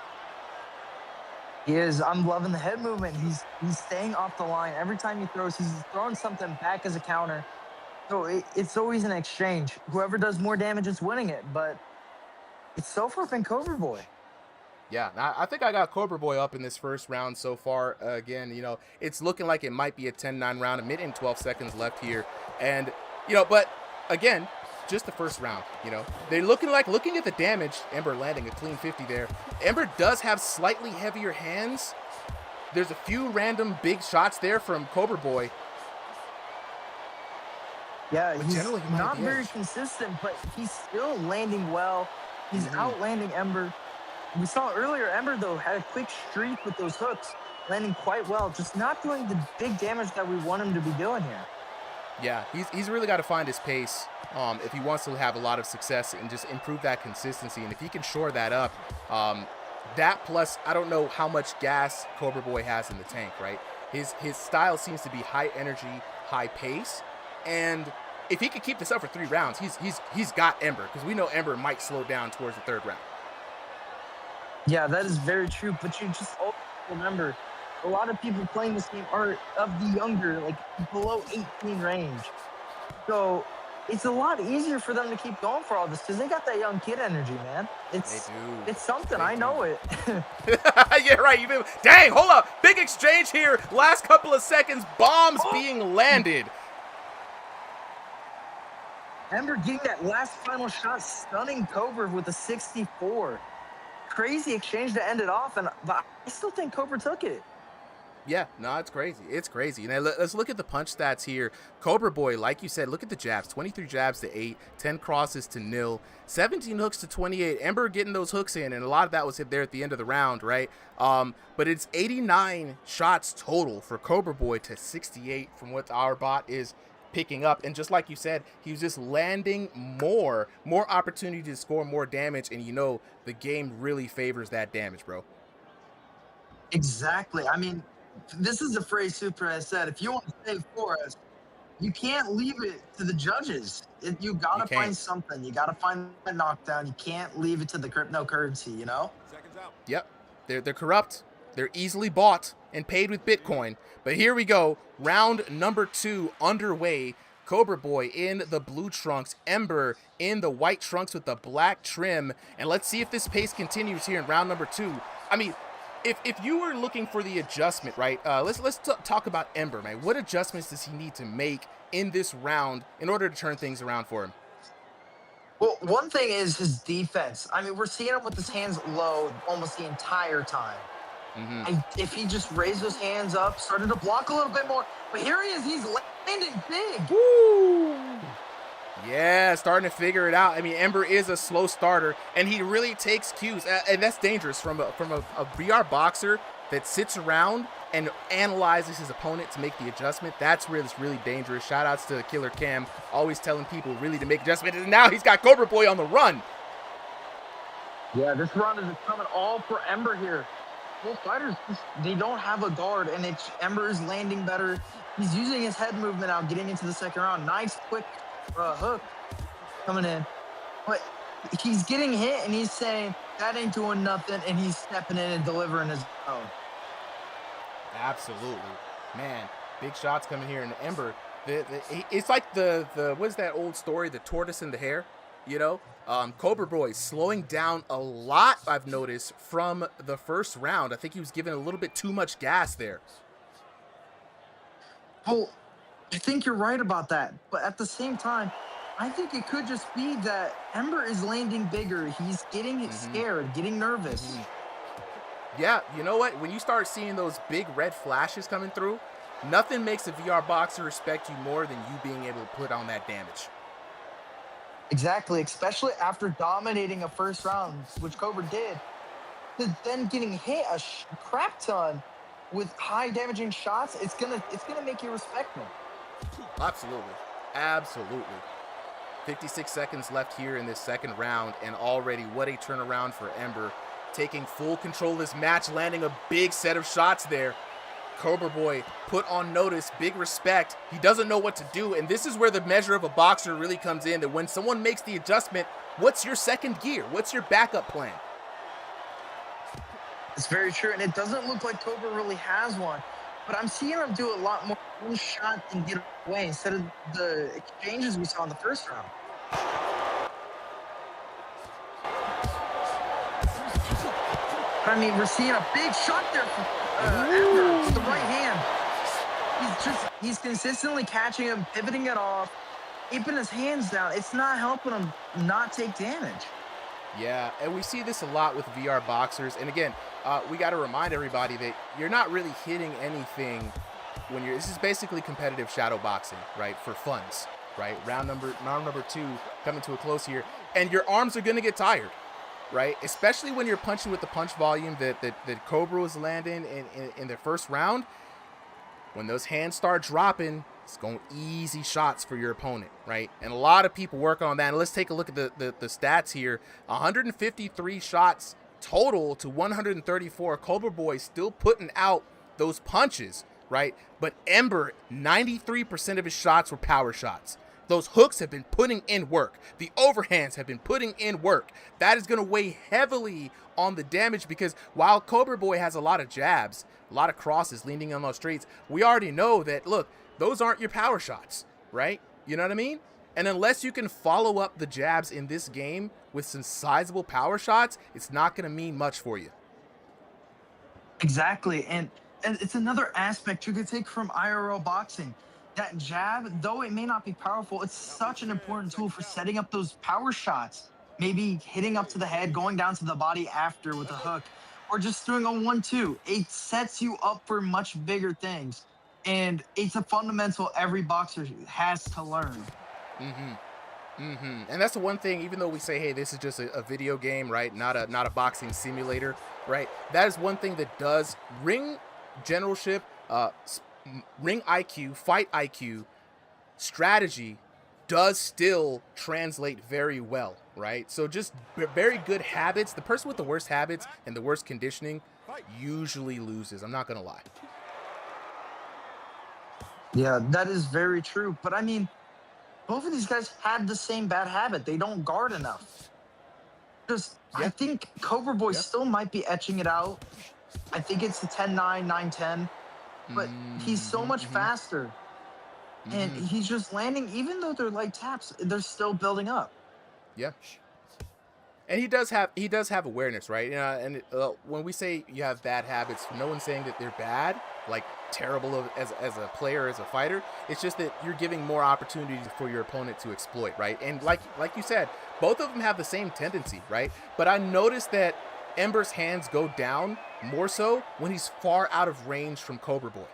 He is. I'm loving the head movement. He's staying off the line. Every time he throws, he's throwing something back as a counter. So it's always an exchange. Whoever does more damage is winning it. But it's so far been Cobra Boy. Yeah, I think I got Cobra Boy up in this first round so far. Again, you know, it's looking like it might be a 10-9 round, a minute and 12 seconds left here. And, you know, but again, just the first round, you know. They're looking at the damage, Ember landing a clean 50 there. Ember does have slightly heavier hands. There's a few random big shots there from Cobra Boy. Yeah, he's not very consistent, but he's still landing well. He's outlanding Ember. We saw earlier, Ember, though, had a quick streak with those hooks, landing quite well, just not doing the big damage that we want him to be doing here. Yeah, he's really got to find his pace if he wants to have a lot of success and just improve that consistency. And if he can shore that up, that plus, I don't know how much gas Cobra Boy has in the tank, right? His style seems to be high energy, high pace. And if he could keep this up for 3 rounds, he's got Ember, because we know Ember might slow down towards the 3rd round. Yeah, that is very true. But you just always remember, a lot of people playing this game are of the younger, like below 18 range. So it's a lot easier for them to keep going for all this because they got that young kid energy, man. It's something. I know it. Yeah, right. Dang, hold up. Big exchange here. Last couple of seconds, bombs being landed. Ember getting that last final shot, stunning Cobra with a 64. Crazy exchange to end it off, but I still think Cobra took it. Yeah, no, it's crazy. It's crazy. And let's look at the punch stats here. Cobra Boy, like you said, look at the jabs. 23 jabs to 8, 10 crosses to 0, 17 hooks to 28. Ember getting those hooks in, and a lot of that was hit there at the end of the round, right? But it's 89 shots total for Cobra Boy to 68 from what our bot is picking up. And just like you said, he was just landing more opportunity to score more damage, and you know the game really favors that damage, bro. Exactly. I mean, this is the phrase Super has said. If you want to save for us, you can't leave it to the judges. You gotta find something. You gotta find a knockdown. You can't leave it to the cryptocurrency, you know? Seconds out. Yep. They're corrupt. They're easily bought and paid with Bitcoin. But here we go. Round number 2 underway. Cobra Boy in the blue trunks, Ember in the white trunks with the black trim. And let's see if this pace continues here in round number 2. I mean, if you were looking for the adjustment, right? Let's talk about Ember, man. What adjustments does he need to make in this round in order to turn things around for him? Well, one thing is his defense. I mean, we're seeing him with his hands low almost the entire time. If he just raised those hands up, started to block a little bit more, but here he is, he's landing big. Woo! Yeah, starting to figure it out. I mean, Ember is a slow starter, and he really takes cues, and that's dangerous from a VR boxer that sits around and analyzes his opponent to make the adjustment. That's really dangerous. Shout outs to Killer Cam, always telling people really to make adjustments, and now he's got Cobra Boy on the run. Yeah, this round is coming all for Ember here. Both fighters, they don't have a guard, and it's Ember is landing better. He's using his head movement out, getting into the second round. Nice, quick hook coming in. But he's getting hit, and he's saying, that ain't doing nothing, and he's stepping in and delivering his own. Absolutely. Man, big shots coming here. And Ember, it's like the what is that old story, the tortoise and the hare? You know, Cobra Boy slowing down a lot, I've noticed, from the first round. I think he was giving a little bit too much gas there. Well, I think you're right about that. But at the same time, I think it could just be that Ember is landing bigger. He's getting scared, getting nervous. Yeah, you know what? When you start seeing those big red flashes coming through, nothing makes a VR boxer respect you more than you being able to put on that damage. Exactly, especially after dominating a first round, which Cobra did, to then getting hit a crap ton with high damaging shots. It's gonna make you respect him. Absolutely. 56 seconds left here in this second round, and already what a turnaround for Ember, taking full control of this match, landing a big set of shots there. Cobra Boy put on notice, big respect. He doesn't know what to do, and this is where the measure of a boxer really comes in, that when someone makes the adjustment, what's your second gear? What's your backup plan? It's very true, and it doesn't look like Cobra really has one, but I'm seeing him do a lot more one shot and get away instead of the exchanges we saw in the first round. I mean, we're seeing a big shot there from Ember with the right hand. He's consistently catching him, pivoting it off, keeping his hands down. It's not helping him not take damage. Yeah, and we see this a lot with VR boxers. And again, we got to remind everybody that you're not really hitting anything when you're. This is basically competitive shadow boxing, right? For funds, right? Round number 2 coming to a close here, and your arms are gonna get tired, right? Especially when you're punching with the punch volume that Cobra was landing in the first round. When those hands start dropping, it's going easy shots for your opponent, right? And a lot of people work on that. And let's take a look at the stats here. 153 shots total to 134. Cobra Boy still putting out those punches, right? But Ember, 93% of his shots were power shots. Those hooks have been putting in work. The overhands have been putting in work. That is going to weigh heavily on the damage, because while Cobra Boy has a lot of jabs, a lot of crosses leaning on those straights, we already know that, look, those aren't your power shots, right? You know what I mean? And unless you can follow up the jabs in this game with some sizable power shots, it's not going to mean much for you. Exactly. And it's another aspect you could take from IRL boxing. That jab, though it may not be powerful, it's such an important tool for setting up those power shots. Maybe hitting up to the head, going down to the body after with a hook, or just doing a 1-2. It sets you up for much bigger things. And it's a fundamental every boxer has to learn. And that's the one thing, even though we say, hey, this is just a video game, right? Not a boxing simulator, right? That is one thing that does ring generalship, ring IQ, fight IQ, strategy does still translate very well, right? So just very good habits. The person with the worst habits and the worst conditioning usually loses. I'm not going to lie. Yeah, that is very true. But I mean, both of these guys had the same bad habit. They don't guard enough. I think Cobra Boy still might be etching it out. I think it's the 10-9, 9-10. But he's so much faster. And he's just landing, even though they're light taps, they're still building up. Yeah. And he does have awareness, right? And when we say you have bad habits, no one's saying that they're bad, like terrible as a player, as a fighter. It's just that you're giving more opportunities for your opponent to exploit, right? And like you said, both of them have the same tendency, right? But I noticed that Ember's hands go down more so when he's far out of range from Cobra Boy,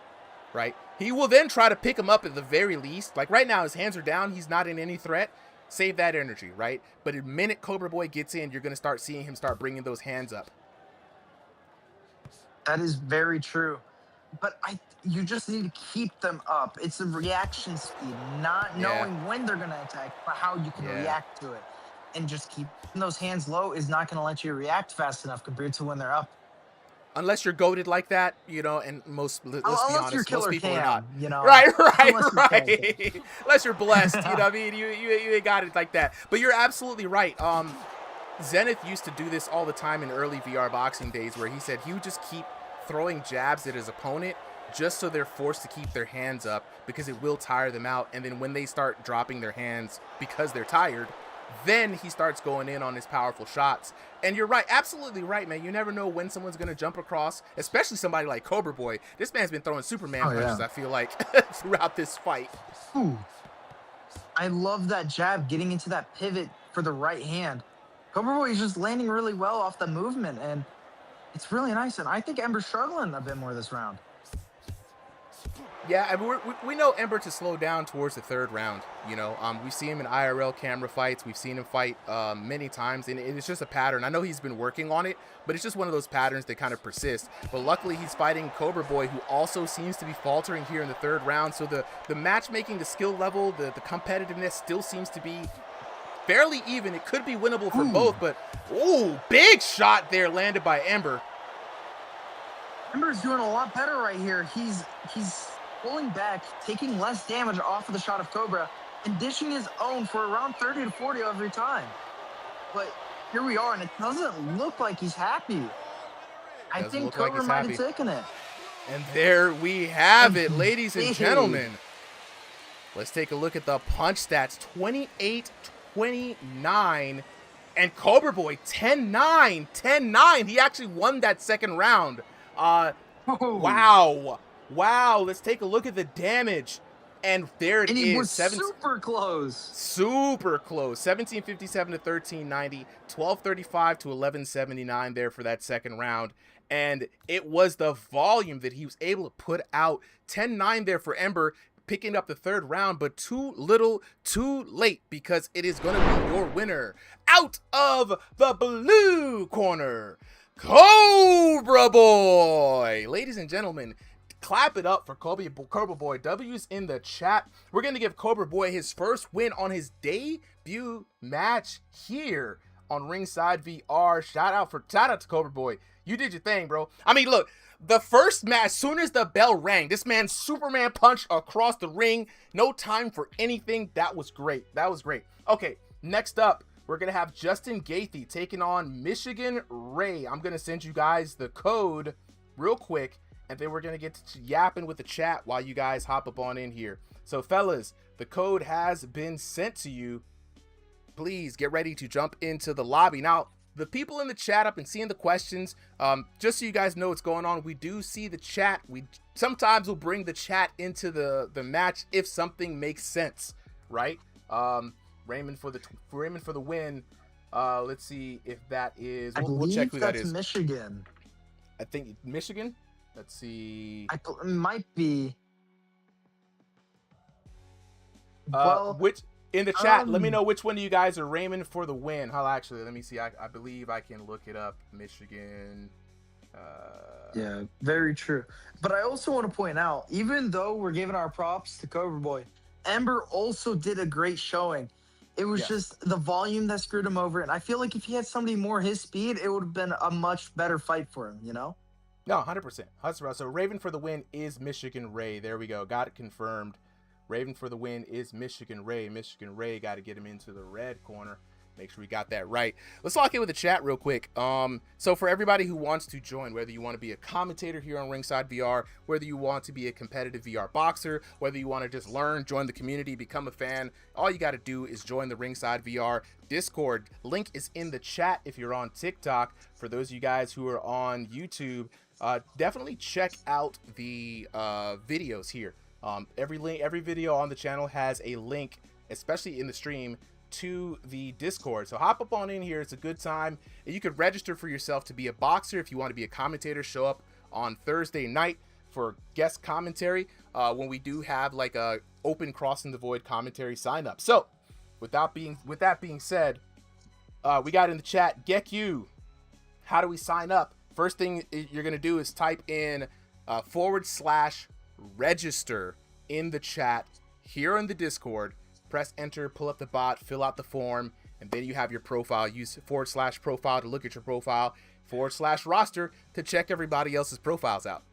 right? He will then try to pick him up at the very least. Like right now, his hands are down. He's not in any threat. Save that energy, right? But the minute Cobra Boy gets in, you're going to start seeing him start bringing those hands up. That is very true. But you just need to keep them up. It's a reaction speed, not knowing when they're going to attack, but how you can react to it. and just keeping those hands low is not going to let you react fast enough compared to when they're up. Unless you're goated like that, you know, and let's be Unless you're honest, most Killer people are Cam, not. you know. Right, Unless you're Killer right. Unless you're blessed, you know what I mean? You ain't got it like that. But you're absolutely right. Zenith used to do this all the time in early VR boxing days where he said he would just keep throwing jabs at his opponent just so they're forced to keep their hands up because it will tire them out. And then when they start dropping their hands because they're tired, then he starts going in on his powerful shots. And you're right, absolutely right, man. You never know when someone's going to jump across, especially somebody like Cobra Boy. This man's been throwing Superman punches, I feel like, throughout this fight. Ooh. I love that jab, getting into that pivot for the right hand. Cobra Boy is just landing really well off the movement, and it's really nice. And I think Ember's struggling a bit more this round. Yeah, I mean, we know Ember to slow down towards the third round. You know, we see him in IRL camera fights. We've seen him fight many times, and it's just a pattern. I know he's been working on it, but it's just one of those patterns that kind of persist. But luckily, he's fighting Cobra Boy, who also seems to be faltering here in the third round. So the matchmaking, the skill level, the competitiveness still seems to be fairly even. It could be winnable for both, but ooh, big shot there landed by Ember. Ember's doing a lot better right here. He's pulling back, taking less damage off of the shot of Cobra, and dishing his own for around 30 to 40 every time. But here we are, and it doesn't look like he's happy. I think Cobra might have taken it. And there we have it, ladies and gentlemen. Let's take a look at the punch stats. 28-29. And Cobra Boy, 10-9. 10-9. He actually won that second round. Wow. Wow, let's take a look at the damage. And there it is. And he was super close. Super close. 1757 to 1390, 1235 to 1179 there for that second round. And it was the volume that he was able to put out. 10-9 there for Ember, picking up the third round, but too little, too late, because it is going to be your winner. Out of the blue corner, Cobra Boy. Ladies and gentlemen, clap it up for Cobra Boy. W's in the chat. We're going to give Cobra Boy his first win on his debut match here on Ringside VR. Shout out to Cobra Boy. You did your thing, bro. I mean, look, the first match, as soon as the bell rang, this man Superman punched across the ring. No time for anything. That was great. That was great. Okay, next up, we're going to have Justin Gaethje taking on Michigan Ray. I'm going to send you guys the code real quick, and then we're going to get to yapping with the chat while you guys hop up on in here. So, fellas, the code has been sent to you. Please get ready to jump into the lobby. Now, the people in the chat, I've been seeing the questions. Just so you guys know what's going on, we do see the chat. We sometimes will bring the chat into the match if something makes sense, right? Raymond for the win. Let's see if that is. We'll check who that is. Michigan. I think Michigan. Let's see. It might be. Which in the chat, let me know which one of you guys are Raymond for the win. Actually, let me see. I believe I can look it up. Michigan. Yeah, very true. But I also want to point out, even though we're giving our props to Cobra Boy, Ember also did a great showing. It was just the volume that screwed him over. And I feel like if he had somebody more his speed, it would have been a much better fight for him, you know? No, 100%. So Raven for the win is Michigan Ray. There we go. Got it confirmed. Raven for the win is Michigan Ray. Michigan Ray, got to get him into the red corner. Make sure we got that right. Let's lock in with the chat real quick. So for everybody who wants to join, whether you want to be a commentator here on Ringside VR, whether you want to be a competitive VR boxer, whether you want to just learn, join the community, become a fan, all you got to do is join the Ringside VR Discord. Link is in the chat if you're on TikTok. For those of you guys who are on YouTube, definitely check out the videos here. Every video on the channel has a link, especially in the stream, to the Discord. So hop up on in here. It's a good time. You could register for yourself to be a boxer. If you want to be a commentator, show up on Thursday night for guest commentary when we do have like a open Crossing the Void commentary sign up. So with that being said, we got in the chat, Gekyu, how do we sign up? First thing you're gonna do is type in /register in the chat here in the Discord. Press enter, pull up the bot, fill out the form, And then you have your profile. Use /profile to look at your profile, /roster to check everybody else's profiles out.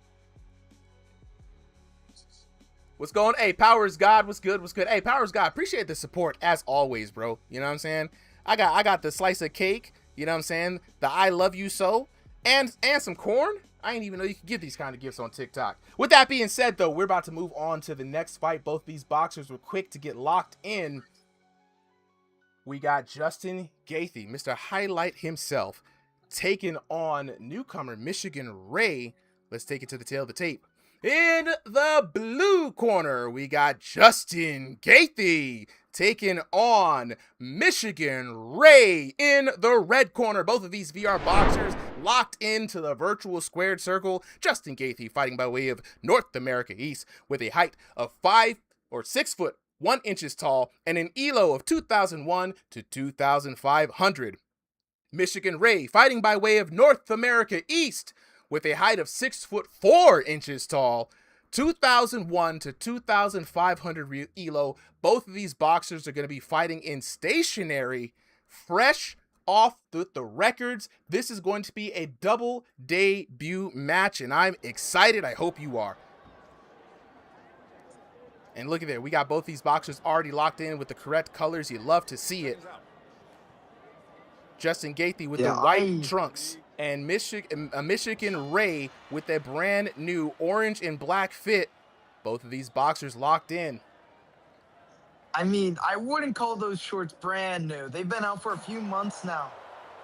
What's going? Hey, Powers God, what's good? What's good? Hey, Powers God, appreciate the support as always, bro. You know what I'm saying? I got the slice of cake. You know what I'm saying? The I love you so, and some corn. I didn't even know you could give these kind of gifts on TikTok. With that being said, though, we're about to move on to the next fight. Both these boxers were quick to get locked in. We got Justin Gaethje, Mr. Highlight himself, taking on newcomer Michigan Ray. Let's take it to the tail of the tape. In the blue corner, we got Justin Gaethje taking on Michigan Ray. In the red corner, both of these VR boxers locked into the virtual squared circle. Justin Gaethje fighting by way of North America East with a height of 6 foot 1 inches tall and an ELO of 2001 to 2,500. Michigan Ray fighting by way of North America East with a height of 6 foot 4 inches tall, 2001 to 2,500 ELO. Both of these boxers are going to be fighting in stationary, fresh off the records. This is going to be a double debut match, and I'm excited. I hope you are. And look at there. We got both these boxers already locked in with the correct colors. You love to see it. Justin Gaethje with the white trunks. And Michigan Ray with a brand new orange and black fit. Both of these boxers locked in. I mean, I wouldn't call those shorts brand new. They've been out for a few months now.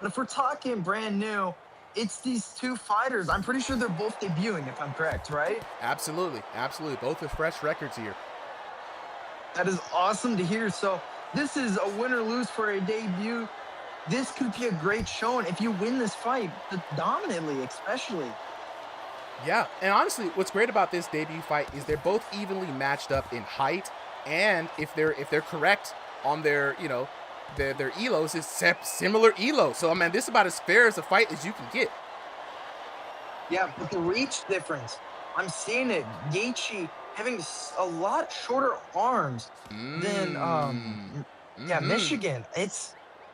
But if we're talking brand new, it's these two fighters. I'm pretty sure they're both debuting, if I'm correct, right? Absolutely. Absolutely. Both with fresh records here. That is awesome to hear. So this is a win or lose for a debut. This could be a great showing if you win this fight, dominantly, especially. Yeah, and honestly, what's great about this debut fight is they're both evenly matched up in height, and if they're correct on their their elos, is similar elo. So I mean, this is about as fair as a fight as you can get. Yeah, but the reach difference, I'm seeing it. Gaethje having a lot shorter arms than Michigan.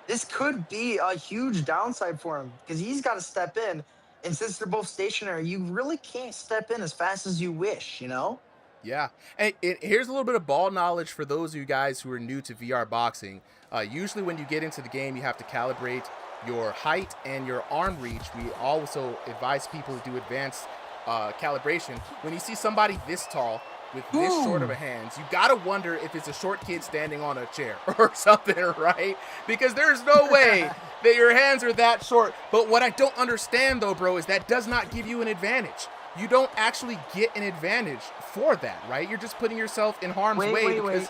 This could be a huge downside for him because he's got to step in. And since they're both stationary, you really can't step in as fast as you wish, you know? Yeah. And here's a little bit of ball knowledge for those of you guys who are new to VR boxing. Usually when you get into the game, you have to calibrate your height and your arm reach. We also advise people to do advanced calibration. When you see somebody this tall, with this short of a hands, you gotta wonder if it's a short kid standing on a chair or something, right? Because there's no way that your hands are that short. But what I don't understand though, bro, is that does not give you an advantage. You don't actually get an advantage for that, right? You're just putting yourself in harm's way. Wait,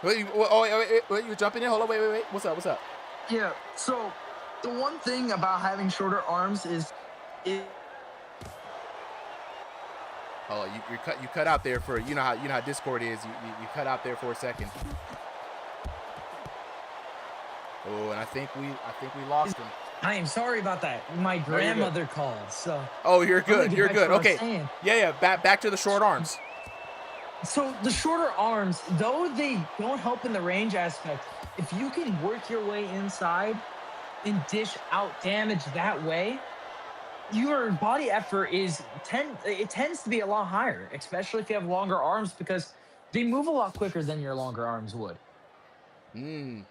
you're jumping in? Hold on, wait. What's up? Yeah, so the one thing about having shorter arms is Oh, you cut out there for you know how Discord is. You cut out there for a second. Oh, and I think we lost him. I am sorry about that. My grandmother called, so. Oh, you're good. You're good. Okay. Yeah. Back to the short arms. So the shorter arms, though they don't help in the range aspect, if you can work your way inside and dish out damage that way, your body effort tends to be a lot higher, especially if you have longer arms because they move a lot quicker than your longer arms would. So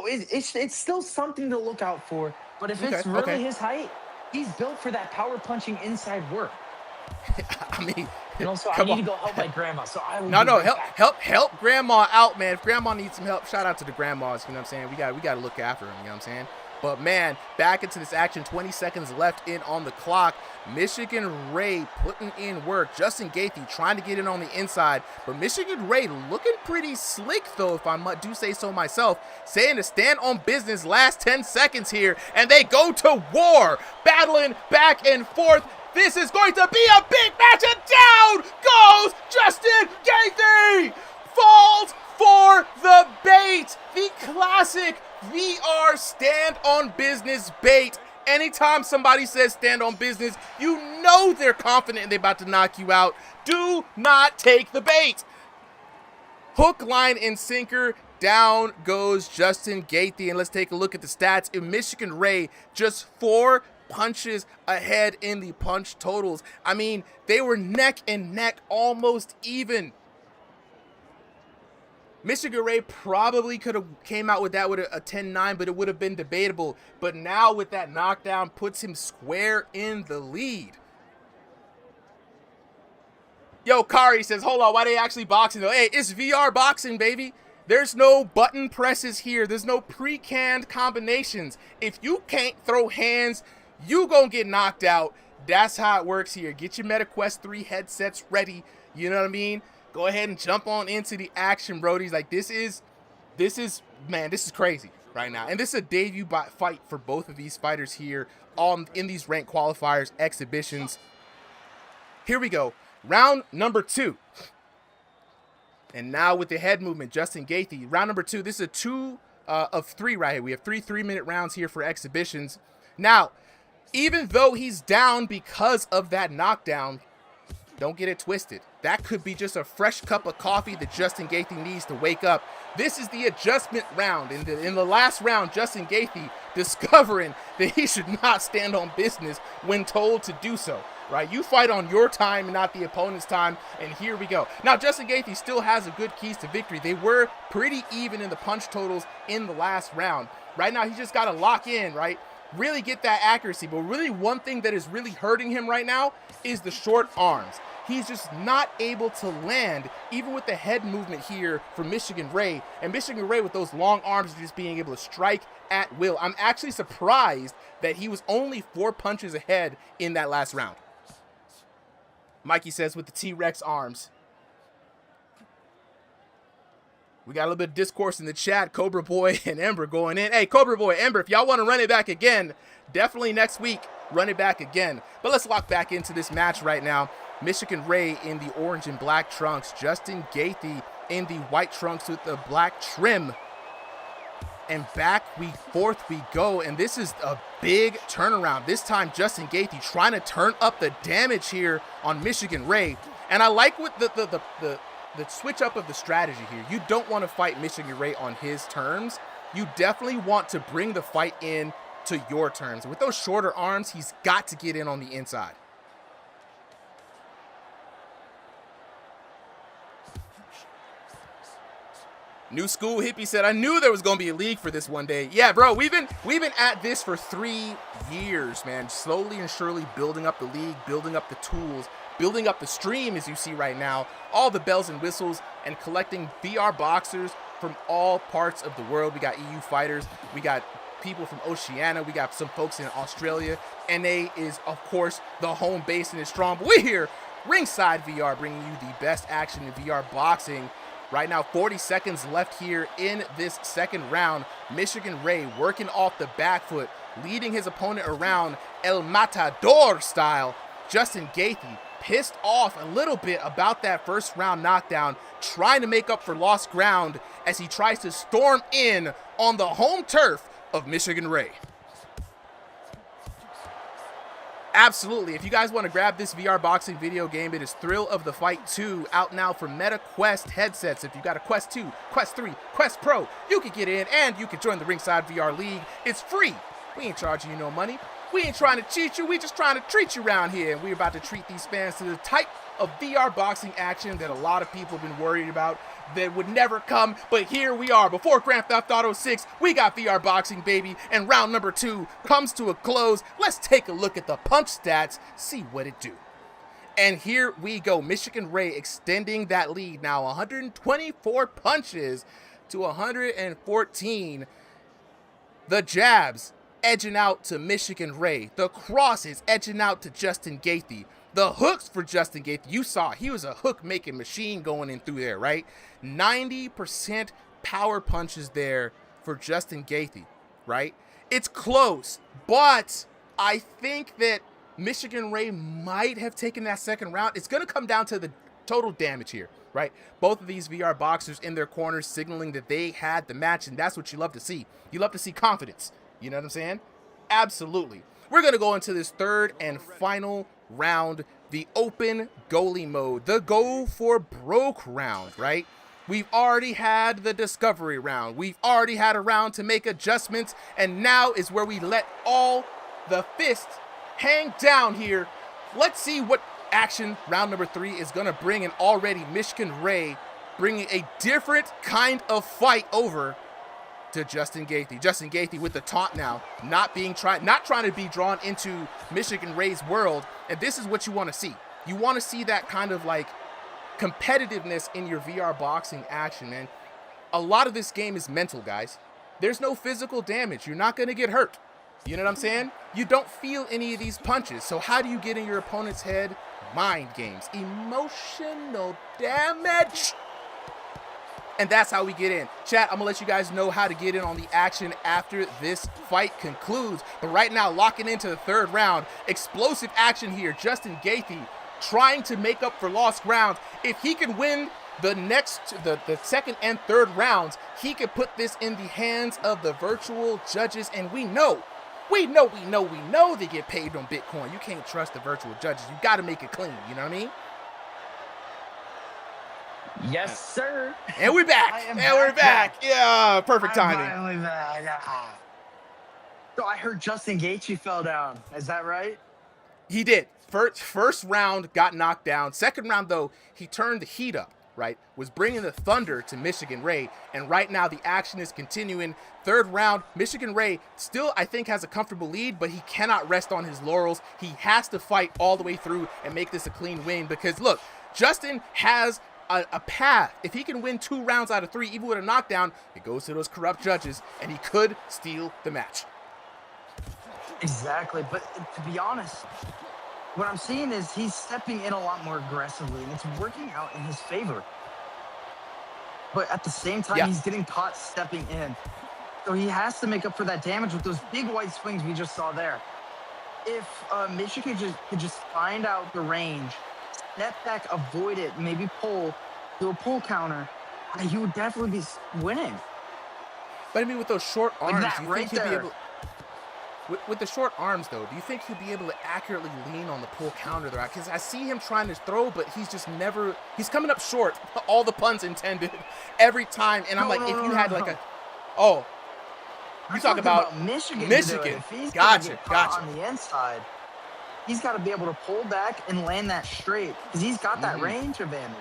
it's still something to look out for. But if it's really his height, he's built for that power punching inside work. I mean, and also I need to go help my grandma. So I will help grandma out, man. If grandma needs some help, shout out to the grandmas. You know what I'm saying? We got to look after them. You know what I'm saying? But man, back into this action, 20 seconds left in on the clock. Michigan Ray putting in work. Justin Gaethje trying to get in on the inside. But Michigan Ray looking pretty slick, though, if I do say so myself. Saying to stand on business last 10 seconds here. And they go to war. Battling back and forth. This is going to be a big match. And down goes Justin Gaethje. Falls for the bait. The classic VR stand on business bait. Anytime somebody says stand on business, you know they're confident and they're about to knock you out. Do not take the bait. Hook, line, and sinker. down goes Justin Gaethje, and let's take a look at the stats. In Michigan Ray, just 4 punches ahead in the punch totals. I mean, they were neck and neck, almost even. Michigan Ray probably could have came out with that with a 10-9, but it would have been debatable. But now with that knockdown, puts him square in the lead. Yo, Kari says, hold on, why they actually boxing though? Hey, it's VR boxing, baby. There's no button presses here. There's no pre-canned combinations. If you can't throw hands, you gonna get knocked out. That's how it works here. Get your MetaQuest 3 headsets ready. You know what I mean? Go ahead and jump on into the action, brodies. Like, this is crazy right now. And this is a debut fight for both of these fighters here in these ranked qualifiers, exhibitions. Here we go. Round number 2. And now with the head movement, Justin Gaethje. Round number 2. This is a 2 of 3 right here. We have 3 3-minute rounds here for exhibitions. Now, even though he's down because of that knockdown, don't get it twisted. That could be just a fresh cup of coffee that Justin Gaethje needs to wake up. This is the adjustment round. In the last round, Justin Gaethje discovering that he should not stand on business when told to do so. Right? You fight on your time and not the opponent's time, and here we go. Now, Justin Gaethje still has a good keys to victory. They were pretty even in the punch totals in the last round. Right now, he just got to lock in, right? Really get that accuracy. But really, one thing that is really hurting him right now is the short arms. He's just not able to land, even with the head movement here for Michigan Ray. And Michigan Ray with those long arms just being able to strike at will. I'm actually surprised that he was only 4 punches ahead in that last round. Mikey says with the T-Rex arms. We got a little bit of discourse in the chat. Cobra Boy and Ember going in. Hey, Cobra Boy, Ember, if y'all want to run it back again, definitely next week, run it back again. But let's lock back into this match right now. Michigan Ray in the orange and black trunks. Justin Gaethje in the white trunks with the black trim. And back forth we go. And this is a big turnaround. This time, Justin Gaethje trying to turn up the damage here on Michigan Ray. And I like what the switch up of the strategy here. You don't want to fight Michigan Ray on his terms. You definitely want to bring the fight in to your terms. With those shorter arms, he's got to get in on the inside. New School Hippie said, I knew there was going to be a league for this one day. Yeah, bro, we've been at this for 3 years, man. Slowly and surely building up the league, building up the tools, building up the stream, as you see right now, all the bells and whistles, and collecting VR boxers from all parts of the world. We got EU fighters, we got people from Oceania, we got some folks in Australia. NA is, of course, the home base and is strong. But we're here, Ringside VR, bringing you the best action in VR boxing. Right now, 40 seconds left here in this second round. Michigan Ray working off the back foot, leading his opponent around El Matador style. Justin Gaethje pissed off a little bit about that first round knockdown, trying to make up for lost ground as he tries to storm in on the home turf of Michigan Ray. Absolutely. If you guys want to grab this VR boxing video game, it is Thrill of the Fight 2, out now for MetaQuest headsets. If you got a Quest 2, Quest 3, Quest Pro, you can get in and you can join the Ringside VR League. It's free. We ain't charging you no money. We ain't trying to cheat you. We just trying to treat you around here. And we're about to treat these fans to the type of VR boxing action that a lot of people have been worried about that would never come, but here we are. Before Grand Theft Auto 6, we got VR boxing, baby, and round number 2 comes to a close. Let's take a look at the punch stats, see what it do. And here we go. Michigan Ray extending that lead now, 124 punches to 114. The jabs edging out to Michigan Ray. The crosses edging out to Justin Gaethje. The hooks for Justin Gaethje, you saw he was a hook-making machine going in through there, right? 90% power punches there for Justin Gaethje, right? It's close, but I think that Michigan Ray might have taken that second round. It's going to come down to the total damage here, right? Both of these VR boxers in their corners signaling that they had the match, and that's what you love to see. You love to see confidence. You know what I'm saying? Absolutely. We're going to go into this third and final round, the open goalie mode, the go for broke round, right? We've already had the discovery round. We've already had a round to make adjustments, and now is where we let all the fists hang down here. Let's see what action round number 3 is going to bring, and already Michigan Ray bringing a different kind of fight over to Justin Gaethje. Justin Gaethje with the taunt now, not trying to be drawn into Michigan Ray's world, and this is what you want to see. You want to see that kind of like competitiveness in your VR boxing action, man. A lot of this game is mental, guys. There's no physical damage. You're not going to get hurt. You know what I'm saying? You don't feel any of these punches. So how do you get in your opponent's head? Mind games, emotional damage. And that's how we get in. Chat, I'm gonna let you guys know how to get in on the action after this fight concludes. But right now, locking into the 3rd round, explosive action here. Justin Gaethje trying to make up for lost ground. If he can win the 2nd and 3rd rounds, he could put this in the hands of the virtual judges. And we know they get paid on Bitcoin. You can't trust the virtual judges. You got to make it clean. You know what I mean? Yes, sir. And we're back. We're back. Yeah, perfect timing. Finally back. So I heard Justin Gaethje fell down. Is that right? He did. First round got knocked down. 2nd round, though, he turned the heat up, right? Was bringing the thunder to Michigan Ray. And right now, the action is continuing. 3rd round, Michigan Ray still, I think, has a comfortable lead, but he cannot rest on his laurels. He has to fight all the way through and make this a clean win because, look, Justin has a path. If he can win 2 rounds out of 3, even with a knockdown, it goes to those corrupt judges, and he could steal the match. Exactly. But to be honest, what I'm seeing is he's stepping in a lot more aggressively, and it's working out in his favor. But at the same time, he's getting caught stepping in. So he has to make up for that damage with those big white swings we just saw there. If Michigan could just find out the range, step back, avoid it, maybe do a pull counter, he would definitely be winning. But I mean, with those short arms, like that, do you think he'll be able? With the short arms, though, do you think he'll be able to accurately lean on the pull counter there? Because I see him trying to throw, but he's coming up short. All the puns intended every time. And I'm like, if you had like a, you talk about Michigan. Michigan. If he's Gotcha. on the inside, he's got to be able to pull back and land that straight because he's got that range advantage.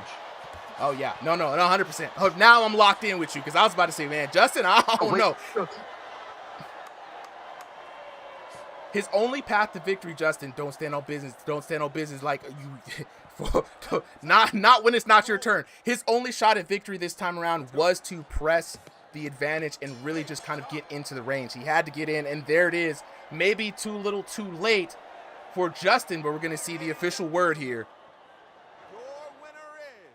Oh, yeah. No, 100%. Oh, now I'm locked in with you because I was about to say, man, Justin, I don't know. His only path to victory, Justin, don't stand on business. Don't stand on business like you. Not when it's not your turn. His only shot at victory this time around was to press the advantage and really just kind of get into the range. He had to get in, and there it is. Maybe too little too late for Justin, but we're going to see the official word here. Your winner is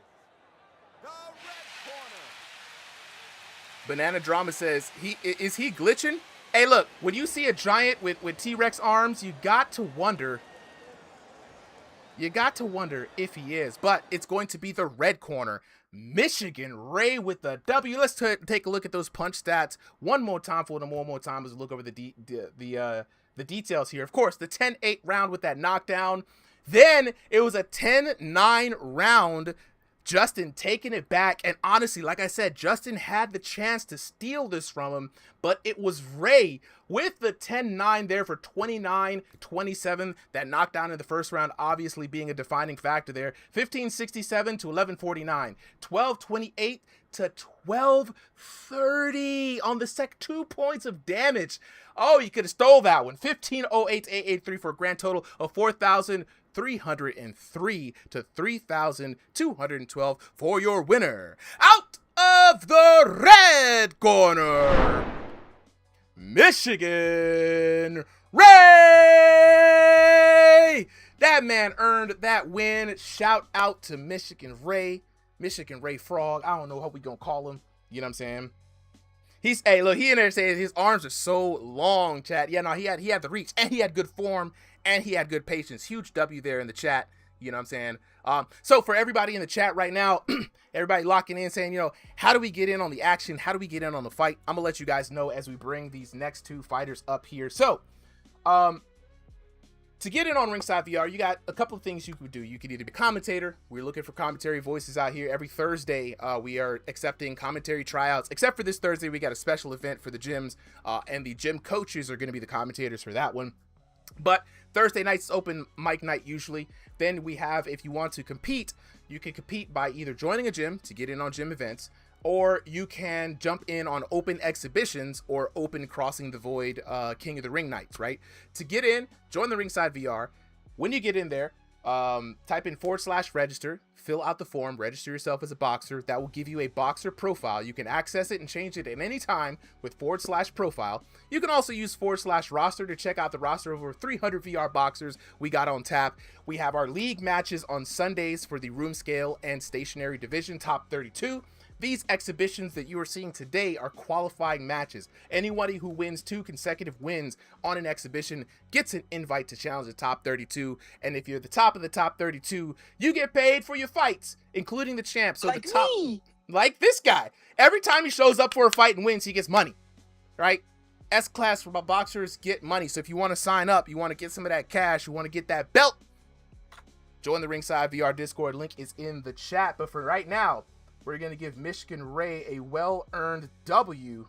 the red corner. Banana Drama says, is he glitching? Hey, look, when you see a giant with T-Rex arms, you got to wonder if he is. But it's going to be the red corner. Michigan Ray with the W. Let's take a look at those punch stats one more time as we look over the details here. Of course, the 10-8 round with that knockdown. Then it was a 10-9 round. Justin taking it back, and honestly, like I said, Justin had the chance to steal this from him, but it was Ray with the 10-9 there for 29-27. That knockdown in the first round obviously being a defining factor there. 15-67 to 11-49. 12-28 to 12-30 on the 2 points of damage. Oh, you could have stole that one. 15-08-883 for a grand total of 4,303 to 3,212 for your winner. Out of the red corner, Michigan Ray! That man earned that win. Shout out to Michigan Ray Frog. I don't know how we gonna call him. You know what I'm saying? Hey, look, he in there saying his arms are so long, chat. Yeah, no, he had the reach, and he had good form, and he had good patience. Huge W there in the chat. You know what I'm saying? So for everybody in the chat right now, everybody locking in saying, how do we get in on the action? How do we get in on the fight? I'm gonna let you guys know as we bring these next 2 fighters up here. So, To get in on Ringside VR, you got a couple of things you could do. You could either be a commentator. We're looking for commentary voices out here. Every Thursday, we are accepting commentary tryouts. Except for this Thursday, we got a special event for the gyms, and the gym coaches are going to be the commentators for that one. But Thursday night's open mic night usually. Then we have, if you want to compete, you can compete by either joining a gym to get in on gym events, or you can jump in on open exhibitions or open Crossing the Void King of the Ring nights, right? To get in, join the Ringside VR. When you get in there, type in /register, fill out the form, register yourself as a boxer. That will give you a boxer profile. You can access it and change it at any time with /profile. You can also use /roster to check out the roster of over 300 VR boxers we got on tap. We have our league matches on Sundays for the room scale and stationary division, top 32. These exhibitions that you are seeing today are qualifying matches. Anybody who wins 2 consecutive wins on an exhibition gets an invite to challenge the top 32. And if you're the top of the top 32, you get paid for your fights, including the champ. So Like the top, me. like this guy, every time he shows up for a fight and wins, he gets money, right? S-class for boxers get money. So if you want to sign up, you want to get some of that cash, you want to get that belt, join the Ringside VR Discord. Link is in the chat. But for right now, we're going to give Michigan Ray a well-earned W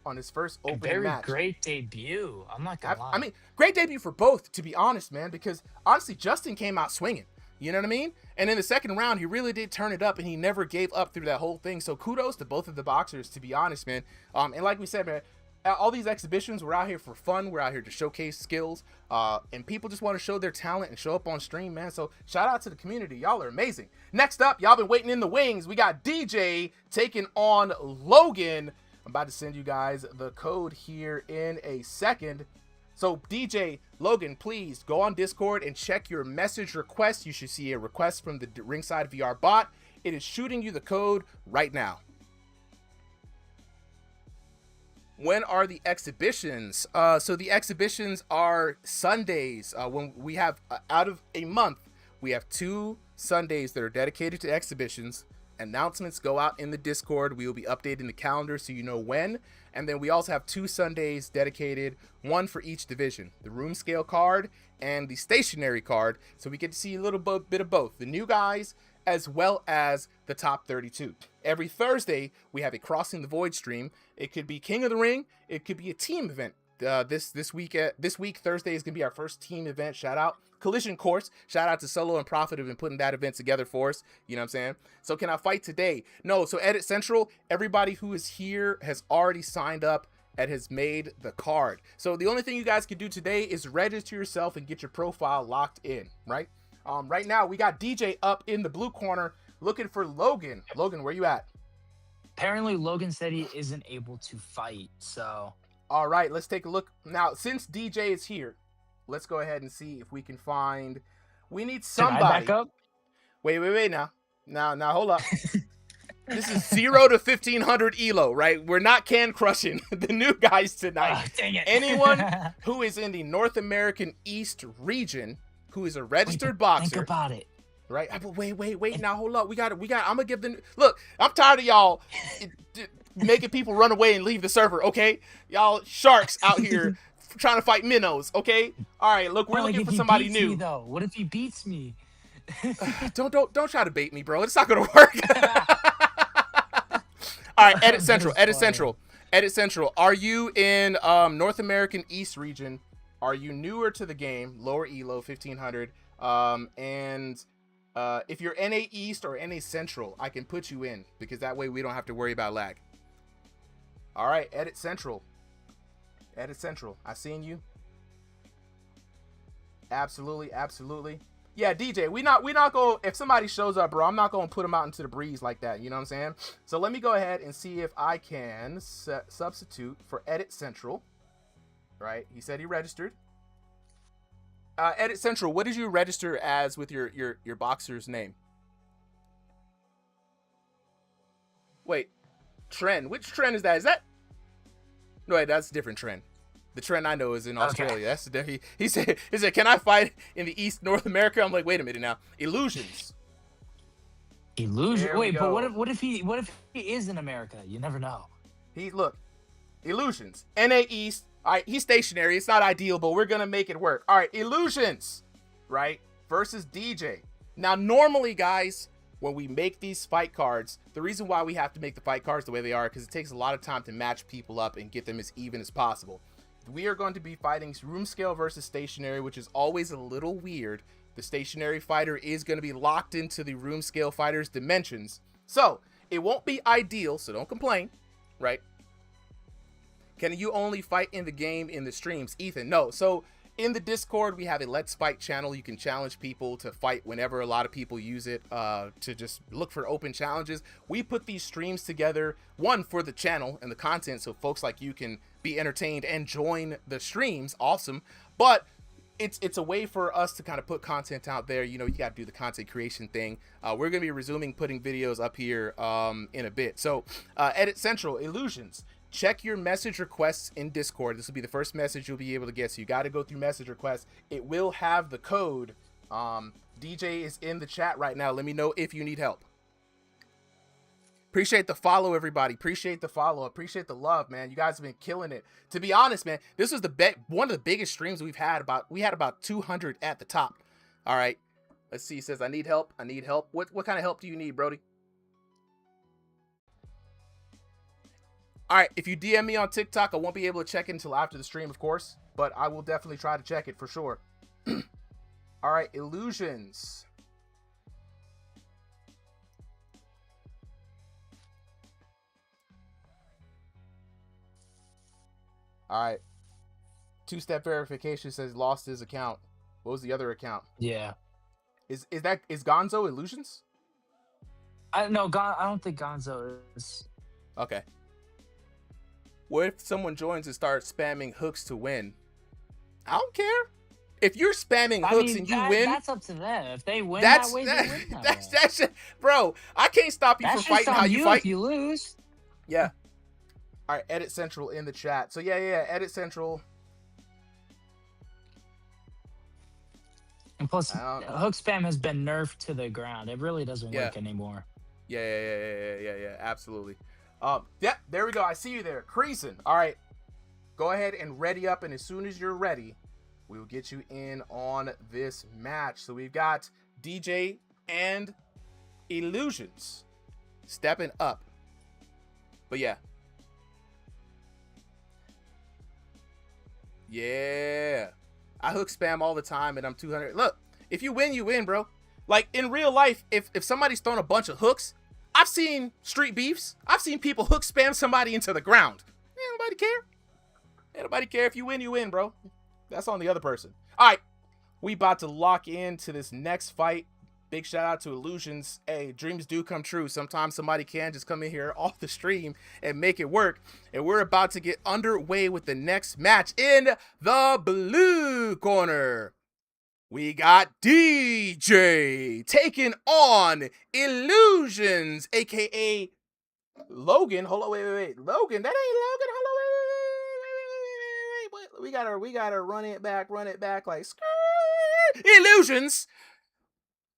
on his first opening match. Great debut. I'm not going to lie. I mean, great debut for both, to be honest, man, because honestly, Justin came out swinging. You know what I mean? And in the second round, he really did turn it up, and he never gave up through that whole thing. So kudos to both of the boxers, to be honest, man. And like we said, man, all these exhibitions, we're out here for fun. We're out here to showcase skills, and people just want to show their talent and show up on stream, man. So shout out to the community. Y'all are amazing. Next up, y'all been waiting in the wings. We got DJ taking on Logan. I'm about to send you guys the code here in a second. So DJ, Logan, please go on Discord and check your message request. You should see a request from the Ringside VR bot. It is shooting you the code right now. When are the exhibitions? So the exhibitions are Sundays. When we have, out of a month, we have 2 Sundays that are dedicated to exhibitions. Announcements go out in the Discord. We will be updating the calendar so you know when. And then we also have 2 Sundays dedicated, one for each division. The room scale card and the stationary card. So we get to see a little bit of both. The new guys as well as the top 32. Every Thursday, we have a Crossing the Void stream. It could be King of the Ring. It could be a team event. This week, Thursday is going to be our first team event. Shout out Collision Course. Shout out to Solo and Profit who have been putting that event together for us. You know what I'm saying? So can I fight today? No. So Edit Central, everybody who is here has already signed up and has made the card. So the only thing you guys can do today is register yourself and get your profile locked in, right? Right now, we got DJ up in the blue corner looking for Logan. Logan, where you at? Apparently, Logan said he isn't able to fight, so... All right, let's take a look. Now, since DJ is here, let's go ahead and see if we can find... We need somebody... Can I back up? Wait now. Now, hold up. This is 0 to 1500 ELO, right? We're not can crushing the new guys tonight. Oh, dang it. Anyone who is in the North American East region... who is a registered boxer. Think about it. Right? But wait. Now, hold up. We got. I'm going to give them. Look, I'm tired of y'all making people run away and leave the server, okay? Y'all sharks out here trying to fight minnows, okay? All right, look, we're looking for somebody new. Though. What if he beats me? Don't try to bait me, bro. It's not going to work. All right, Edit Central. Are you in North American East region? Are you newer to the game, lower ELO, 1500? And if you're NA East or NA Central, I can put you in because that way we don't have to worry about lag. All right, Edit Central. I seen you. Absolutely. Yeah, DJ, we not going. If somebody shows up, bro, I'm not going to put them out into the breeze like that. You know what I'm saying? So let me go ahead and see if I can substitute for Edit Central. Right, he said he registered. Edit Central, what did you register as with your boxer's name? Wait, Trend. Which Trend is that? No, wait, that's a different Trend. The Trend I know is in Australia. Okay. That's the he said, can I fight in the East North America? I'm like, wait a minute now. Illusions. Wait, but what if he is in America? You never know. Illusions. NA East, All right, he's stationary. It's not ideal, but we're going to make it work. All right, Illusions, right, versus DJ. Now, normally, guys, when we make these fight cards, the reason why we have to make the fight cards the way they are, because it takes a lot of time to match people up and get them as even as possible. We are going to be fighting room scale versus stationary, which is always a little weird. The stationary fighter is going to be locked into the room scale fighter's dimensions. So, it won't be ideal, so don't complain, right? Can you only fight in the game in the streams? Ethan, no. So in the Discord, we have a Let's Fight channel. You can challenge people to fight whenever a lot of people use it to just look for open challenges. We put these streams together, one, for the channel and the content, so folks like you can be entertained and join the streams. Awesome. But it's a way for us to kind of put content out there. You know, you got to do the content creation thing. We're going to be resuming putting videos up here in a bit. So Edit Central, Illusions. Check your message requests in Discord. This will be the first message you'll be able to get. So you got to go through message requests. It will have the code. DJ is in the chat right now. Let me know if you need help. Appreciate the follow, everybody. Appreciate the follow. Appreciate the love, man. You guys have been killing it. To be honest, man, this was one of the biggest streams we've had. We had about 200 at the top. All right. Let's see. He says, I need help. I need help. What kind of help do you need, Brody? All right, if you DM me on TikTok, I won't be able to check it until after the stream, of course, but I will definitely try to check it for sure. All right, Illusions. All right. Two-step verification says lost his account. What was the other account? Yeah. Is Gonzo Illusions? I don't think Gonzo is. Okay. What if someone joins and starts spamming hooks to win? I don't care. If you're spamming hooks and you win, that's up to them. If they win that way, they win that way. That's bro. I can't stop you from fighting how you fight. If you lose. Yeah. All right, Edit Central in the chat. So yeah, Edit Central. And plus, hook spam has been nerfed to the ground. It really doesn't work anymore. Yeah. Absolutely. Yeah, there we go. I see you there. Creasing. All right. Go ahead and ready up, and as soon as you're ready, we will get you in on this match. So we've got DJ and Illusions stepping up. But yeah. Yeah. I hook spam all the time, and I'm 200. Look, if you win, you win, bro. Like, in real life, if somebody's thrown a bunch of hooks, I've seen street beefs. I've seen people hook spam somebody into the ground. Ain't nobody care. Ain't nobody care. If you win, bro. That's on the other person. All right. We about to lock into this next fight. Big shout out to Illusions. Hey, dreams do come true. Sometimes somebody can just come in here off the stream and make it work. And we're about to get underway with the next match in the blue corner. We got DJ taking on Illusions, aka Logan. Hold on, wait. Logan, that ain't Logan. Hold on, wait. We gotta run it back like skirt. Illusions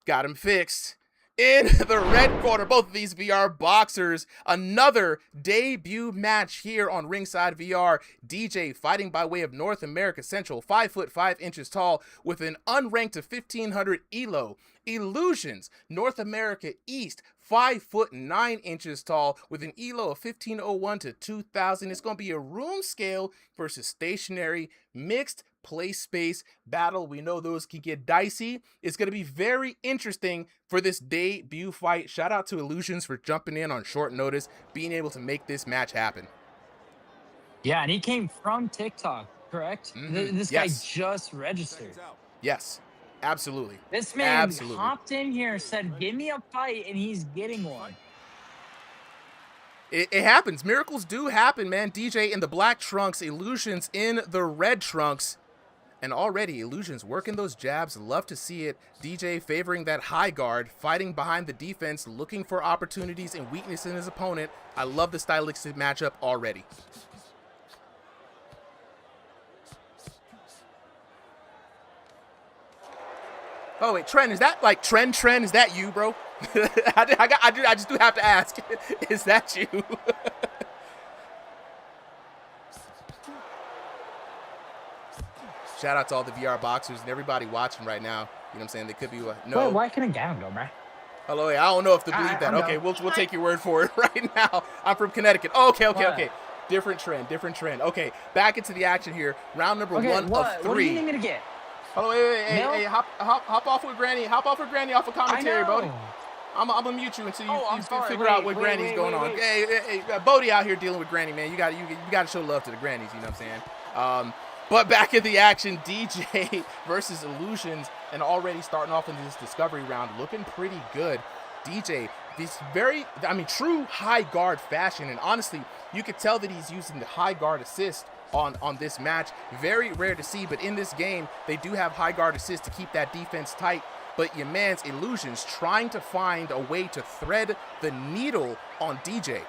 got him fixed. In the red corner, both of these VR boxers, another debut match here on Ringside VR. DJ fighting by way of North America Central, 5'5" tall, with an unranked to 1500 elo. Illusions, North America East, 5'9" tall, with an elo of 1501 to 2000. It's going to be a room scale versus stationary mixed play space battle. We know those can get dicey. It's going to be very interesting for this debut fight. Shout out to Illusions for jumping in on short notice, being able to make this match happen. Yeah, and he came from TikTok, correct? This guy just registered. Yes, absolutely. This man hopped in here, said, give me a fight, and he's getting one. It happens. Miracles do happen, man. DJ in the black trunks, Illusions in the red trunks. And already, Illusions working those jabs. Love to see it. DJ favoring that high guard, fighting behind the defense, looking for opportunities and weakness in his opponent. I love the stylistic matchup already. Oh, wait, Trent, is that like Trent, is that you, bro? I just do have to ask. Is that you? Shout out to all the VR boxers and everybody watching right now. You know what I'm saying? They could be no. Wait, why couldn't Gavin go, bro? Hello, I don't know if to believe that. I'm Okay, down. we'll take your word for it right now. I'm from Connecticut. Oh, okay. What? Different trend. Okay, back into the action here. Round number Okay, one of what do you three. need me to get? Hello, hey, Milk? hop off with Granny. Hop off with Granny off of commentary, Bodie. I'm gonna mute you until you, Oh, I'm you sorry. figure out Wait, what Granny's going on. wait. Hey, Bodie out here dealing with Granny, man. You got to show love to the Grannies. You know what I'm saying? But back in the action, DJ versus Illusions, and already starting off in this discovery round, looking pretty good. DJ, this true high guard fashion, and honestly, you could tell that he's using the high guard assist on this match. Very rare to see, but in this game, they do have high guard assist to keep that defense tight. But your man's Illusions trying to find a way to thread the needle on DJ.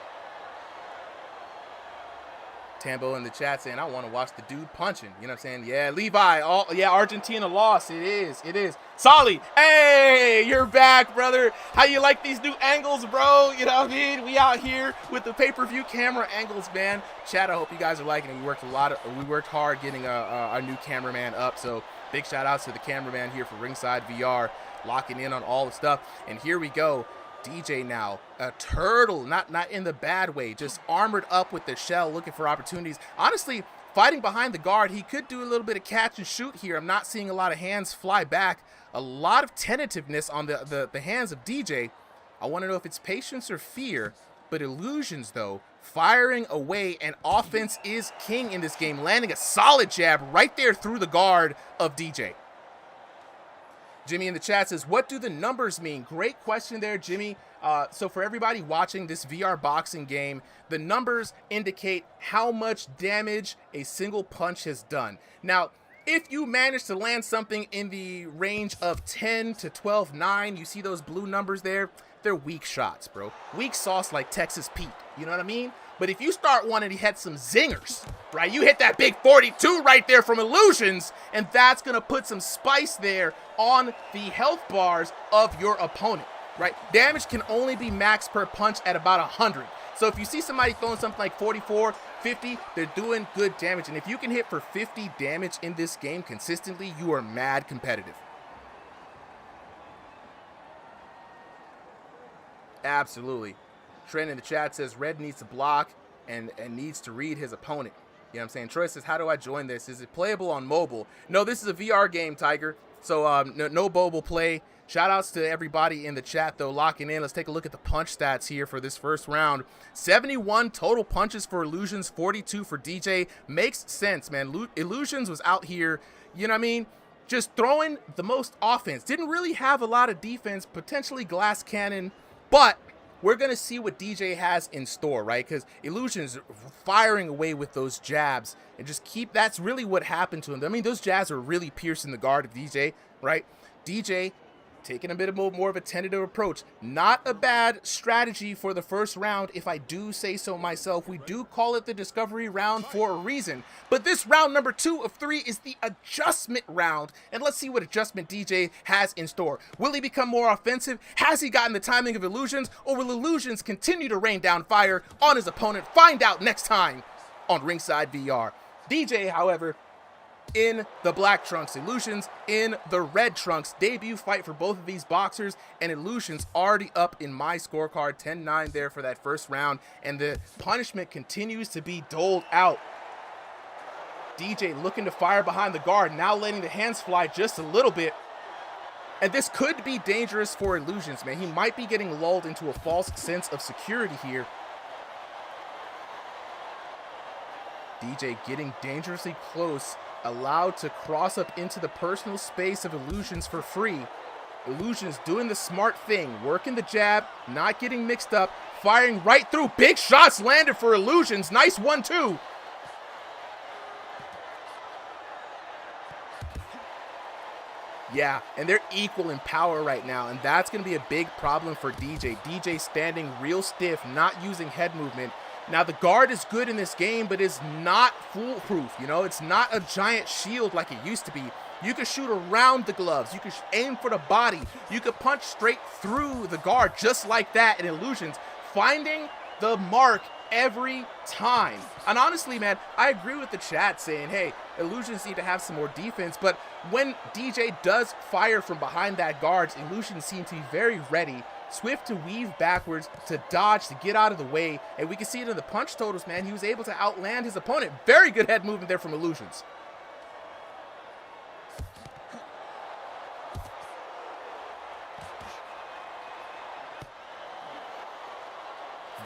Tambo in the chat saying, I want to watch the dude punching. You know what I'm saying? Yeah, Levi. Argentina lost. It is. Solly, hey, you're back, brother. How you like these new angles, bro? You know what I mean? We out here with the pay-per-view camera angles, man. Chat, I hope you guys are liking it. We worked hard getting a new cameraman up. So big shout outs to the cameraman here for Ringside VR, locking in on all the stuff. And here we go. DJ now, a turtle, not in the bad way, just armored up with the shell, looking for opportunities. Honestly, fighting behind the guard, he could do a little bit of catch and shoot here. I'm not seeing a lot of hands fly back. A lot of tentativeness on the hands of DJ. I want to know if it's patience or fear, but Illusions, though, firing away, and offense is king in this game, landing a solid jab right there through the guard of DJ. Jimmy in the chat says, what do the numbers mean? Great question there, Jimmy. So for everybody watching this VR boxing game, the numbers indicate how much damage a single punch has done. Now, if you manage to land something in the range of 10 to 12, 9, you see those blue numbers there? They're weak shots, bro. Weak sauce like Texas Pete. You know what I mean? But if you start wanting to hit some zingers, right? You hit that big 42 right there from Illusions, and that's going to put some spice there on the health bars of your opponent, right? Damage can only be max per punch at about 100. So if you see somebody throwing something like 44, 50, they're doing good damage. And if you can hit for 50 damage in this game consistently, you are mad competitive. Absolutely. Trent in the chat says Red needs to block and needs to read his opponent. You know what I'm saying? Troy says, how do I join this? Is it playable on mobile? No, this is a VR game, Tiger. So no mobile play. Shout outs to everybody in the chat, though, locking in. Let's take a look at the punch stats here for this first round. 71 total punches for Illusions, 42 for DJ. Makes sense, man. Illusions was out here, you know what I mean? Just throwing the most offense. Didn't really have a lot of defense, potentially glass cannon, but we're going to see what DJ has in store, right? Because Illusion's firing away with those jabs and just that's really what happened to him. I mean, those jabs are really piercing the guard of DJ, right? DJ taking a bit more of a tentative approach. Not a bad strategy for the first round, if I do say so myself. We do call it the discovery round for a reason. But this round number 2 of 3 is the adjustment round. And let's see what adjustment DJ has in store. Will he become more offensive? Has he gotten the timing of Illusions? Or will Illusions continue to rain down fire on his opponent? Find out next time on Ringside VR. DJ, however, in the black trunks, Illusions in the red trunks. Debut fight for both of these boxers, and Illusions already up in my scorecard, 10-9 there for that first round, and the punishment continues to be doled out. DJ looking to fire behind the guard, now letting the hands fly just a little bit, and this could be dangerous for Illusions, man. He might be getting lulled into a false sense of security here. DJ getting dangerously close, allowed to cross up into the personal space of Illusions for free. Illusions doing the smart thing, working the jab, not getting mixed up, firing right through. Big shots landed for Illusions. Nice 1-2. Yeah, and they're equal in power right now, and that's going to be a big problem for DJ. DJ standing real stiff, not using head movement. Now, the guard is good in this game, but it's not foolproof, you know? It's not a giant shield like it used to be. You can shoot around the gloves. You can aim for the body. You can punch straight through the guard just like that in Illusions. Finding the mark every time. And honestly, man, I agree with the chat saying, hey, Illusions need to have some more defense, but when DJ does fire from behind that guard, Illusions seem to be very ready, swift to weave backwards, to dodge, to get out of the way, and we can see it in the punch totals, man. He was able to outland his opponent. Very good head movement there from Illusions.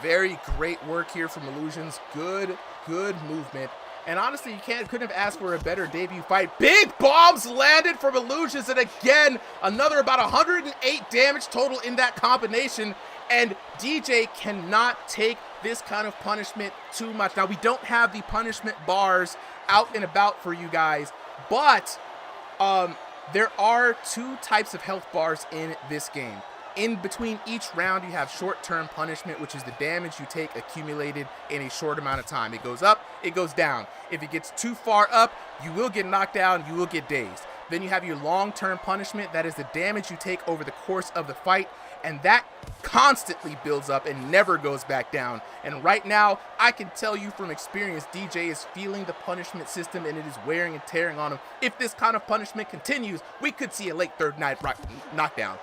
Very great work here from Illusions. Good movement. And honestly, you couldn't have asked for a better debut fight. Big bombs landed from Illusions, and again, another about 108 damage total in that combination. And DJ cannot take this kind of punishment too much. Now, we don't have the punishment bars out and about for you guys, but there are two types of health bars in this game. In between each round, you have short-term punishment, which is the damage you take accumulated in a short amount of time. It goes up, it goes down. If it gets too far up, you will get knocked down, you will get dazed. Then you have your long-term punishment. That is the damage you take over the course of the fight, and that constantly builds up and never goes back down. And right now, I can tell you from experience, DJ is feeling the punishment system, and it is wearing and tearing on him. If this kind of punishment continues, we could see a late third night knockdown.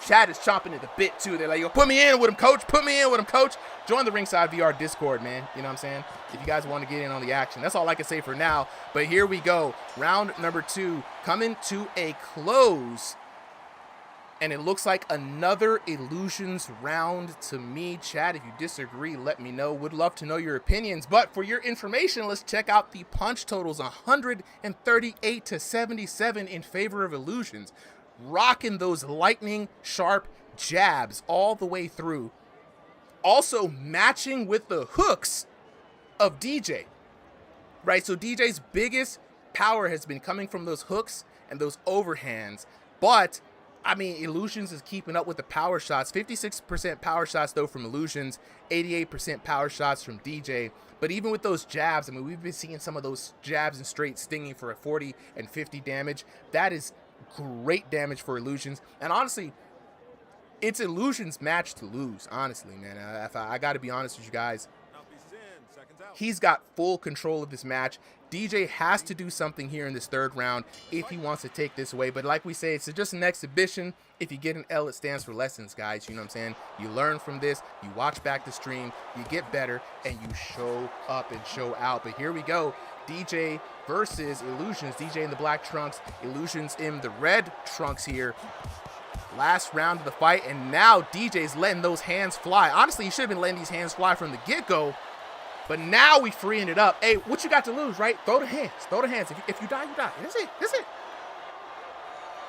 Chat is chomping at the bit too. They're like, yo, put me in with him, coach. Put me in with him, coach. Join the Ringside VR Discord, man. You know what I'm saying? If you guys want to get in on the action. That's all I can say for now. But here we go. Round number 2 coming to a close. And it looks like another Illusions round to me. Chat, if you disagree, let me know. Would love to know your opinions. But for your information, let's check out the punch totals. 138 to 77 in favor of Illusions. Rocking those lightning sharp jabs all the way through. Also matching with the hooks of DJ, right? So DJ's biggest power has been coming from those hooks and those overhands. But, I mean, Illusions is keeping up with the power shots. 56% power shots, though, from Illusions. 88% power shots from DJ. But even with those jabs, I mean, we've been seeing some of those jabs and straight stinging for a 40 and 50 damage. That is great damage for Illusions. And honestly, it's Illusions' match to lose, honestly, man. I got to be honest with you guys. He's got full control of this match. DJ has to do something here in this third round if he wants to take this away. But like we say, it's just an exhibition. If you get an L, it stands for lessons, guys. You know what I'm saying? You learn from this. You watch back the stream. You get better, and you show up and show out. But here we go. DJ versus Illusions. DJ in the black trunks. Illusions in the red trunks here. Last round of the fight, and now DJ's letting those hands fly. Honestly, he should have been letting these hands fly from the get-go. But now we freeing it up. Hey, what you got to lose, right? Throw the hands. Throw the hands. If you die, you die. That's it. That's it.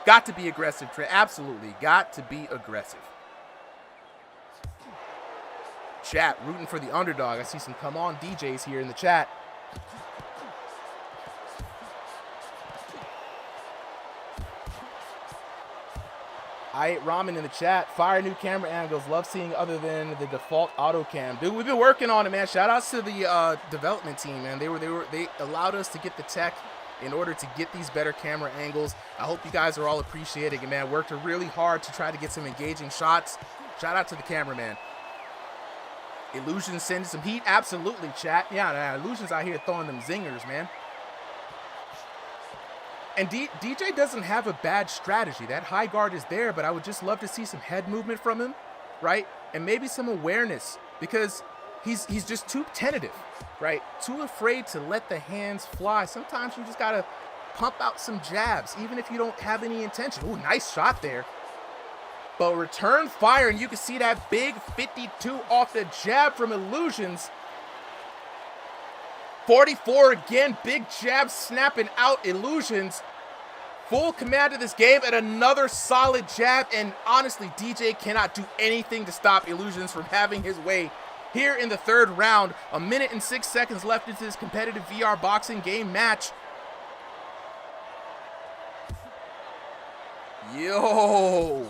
Got to be aggressive, Trey. Absolutely. Got to be aggressive. Chat, rooting for the underdog. I see some come on DJs here in the chat. I ate ramen in the chat. Fire new camera angles. Love seeing other than the default auto cam. Dude, we've been working on it, man. Shout outs to the development team, man. They allowed us to get the tech in order to get these better camera angles. I hope you guys are all appreciating it, man. Worked really hard to try to get some engaging shots. Shout out to the cameraman. Illusions sending some heat. Absolutely, chat. Yeah, Illusions out here throwing them zingers, man. And DJ doesn't have a bad strategy. That high guard is there, but I would just love to see some head movement from him, right? And maybe some awareness, because he's just too tentative, right? Too afraid to let the hands fly. Sometimes you just got to pump out some jabs, even if you don't have any intention. Ooh, nice shot there. But return fire, and you can see that big 52 off the jab from Illusions. 44 again, big jab snapping out Illusions. Full command of this game, and another solid jab. And honestly, DJ cannot do anything to stop Illusions from having his way here in the third round. 1 minute and 6 seconds left into this competitive VR boxing game match. Yo.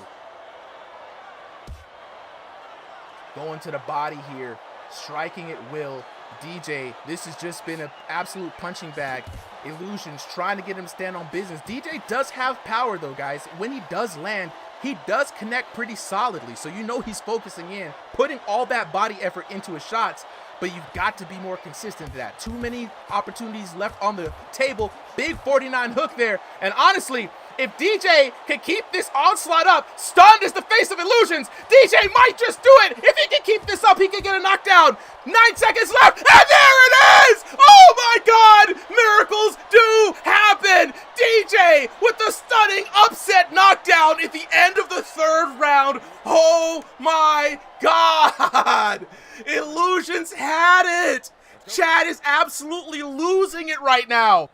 Going to the body here, striking at will. DJ, this has just been an absolute punching bag. Illusions trying to get him to stand on business. DJ does have power, though, guys. When he does land, he does connect pretty solidly. So you know he's focusing in, putting all that body effort into his shots, but you've got to be more consistent than that. Too many opportunities left on the table. Big 49 hook there. And honestly, if DJ can keep this onslaught up, stunned is the face of illusions. DJ might just do it. If he can keep this up, he can get a knockdown. 9 seconds left, and there it is! Oh my God! Miracles do happen! DJ with the stunning upset knockdown at the end of the 3rd round. Oh my God! Illusions had it! Chad is absolutely losing it right now.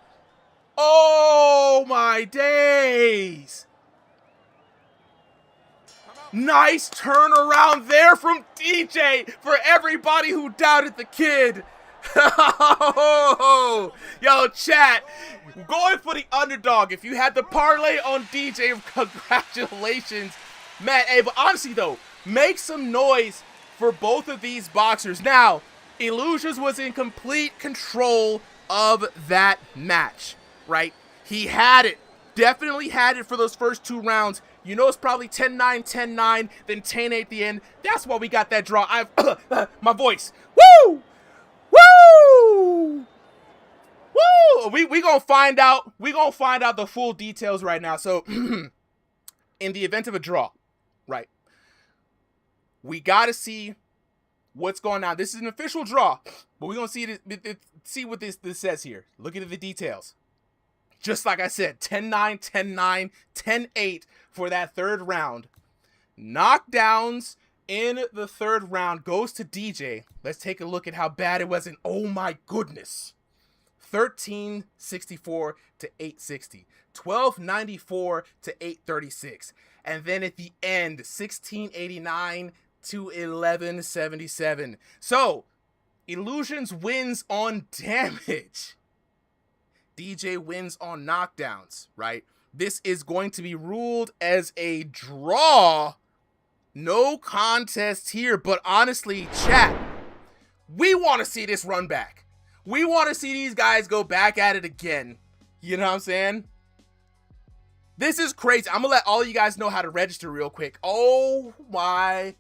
Oh my days! Nice turnaround there from DJ for everybody who doubted the kid. Yo, chat, going for the underdog. If you had the parlay on DJ, congratulations. Man, hey, but honestly though, make some noise for both of these boxers. Now, Illusions was in complete control of that match, right? He had it. Definitely had it for those first 2 rounds. You know it's probably 10-9, 10-9, then 10-8 at the end. That's why we got that draw. My voice. Woo! Woo! Woo! We gonna find out. We gonna find out the full details right now. So, in the event of a draw, right? We gotta see what's going on. This is an official draw, but we're gonna see what this says here. Look at the details. Just like I said, 10-9, 10-9, 10-8 for that 3rd round. Knockdowns in the 3rd round goes to DJ. Let's take a look at how bad it was. And oh my goodness. 1364 to 860. 1294 to 836. And then at the end, 1689 to 1177. So, Illusions wins on damage. DJ wins on knockdowns, right? This is going to be ruled as a draw. No contest here, but honestly, chat, we want to see this run back. We want to see these guys go back at it again. You know what I'm saying? This is crazy. I'm going to let all you guys know how to register real quick. Oh my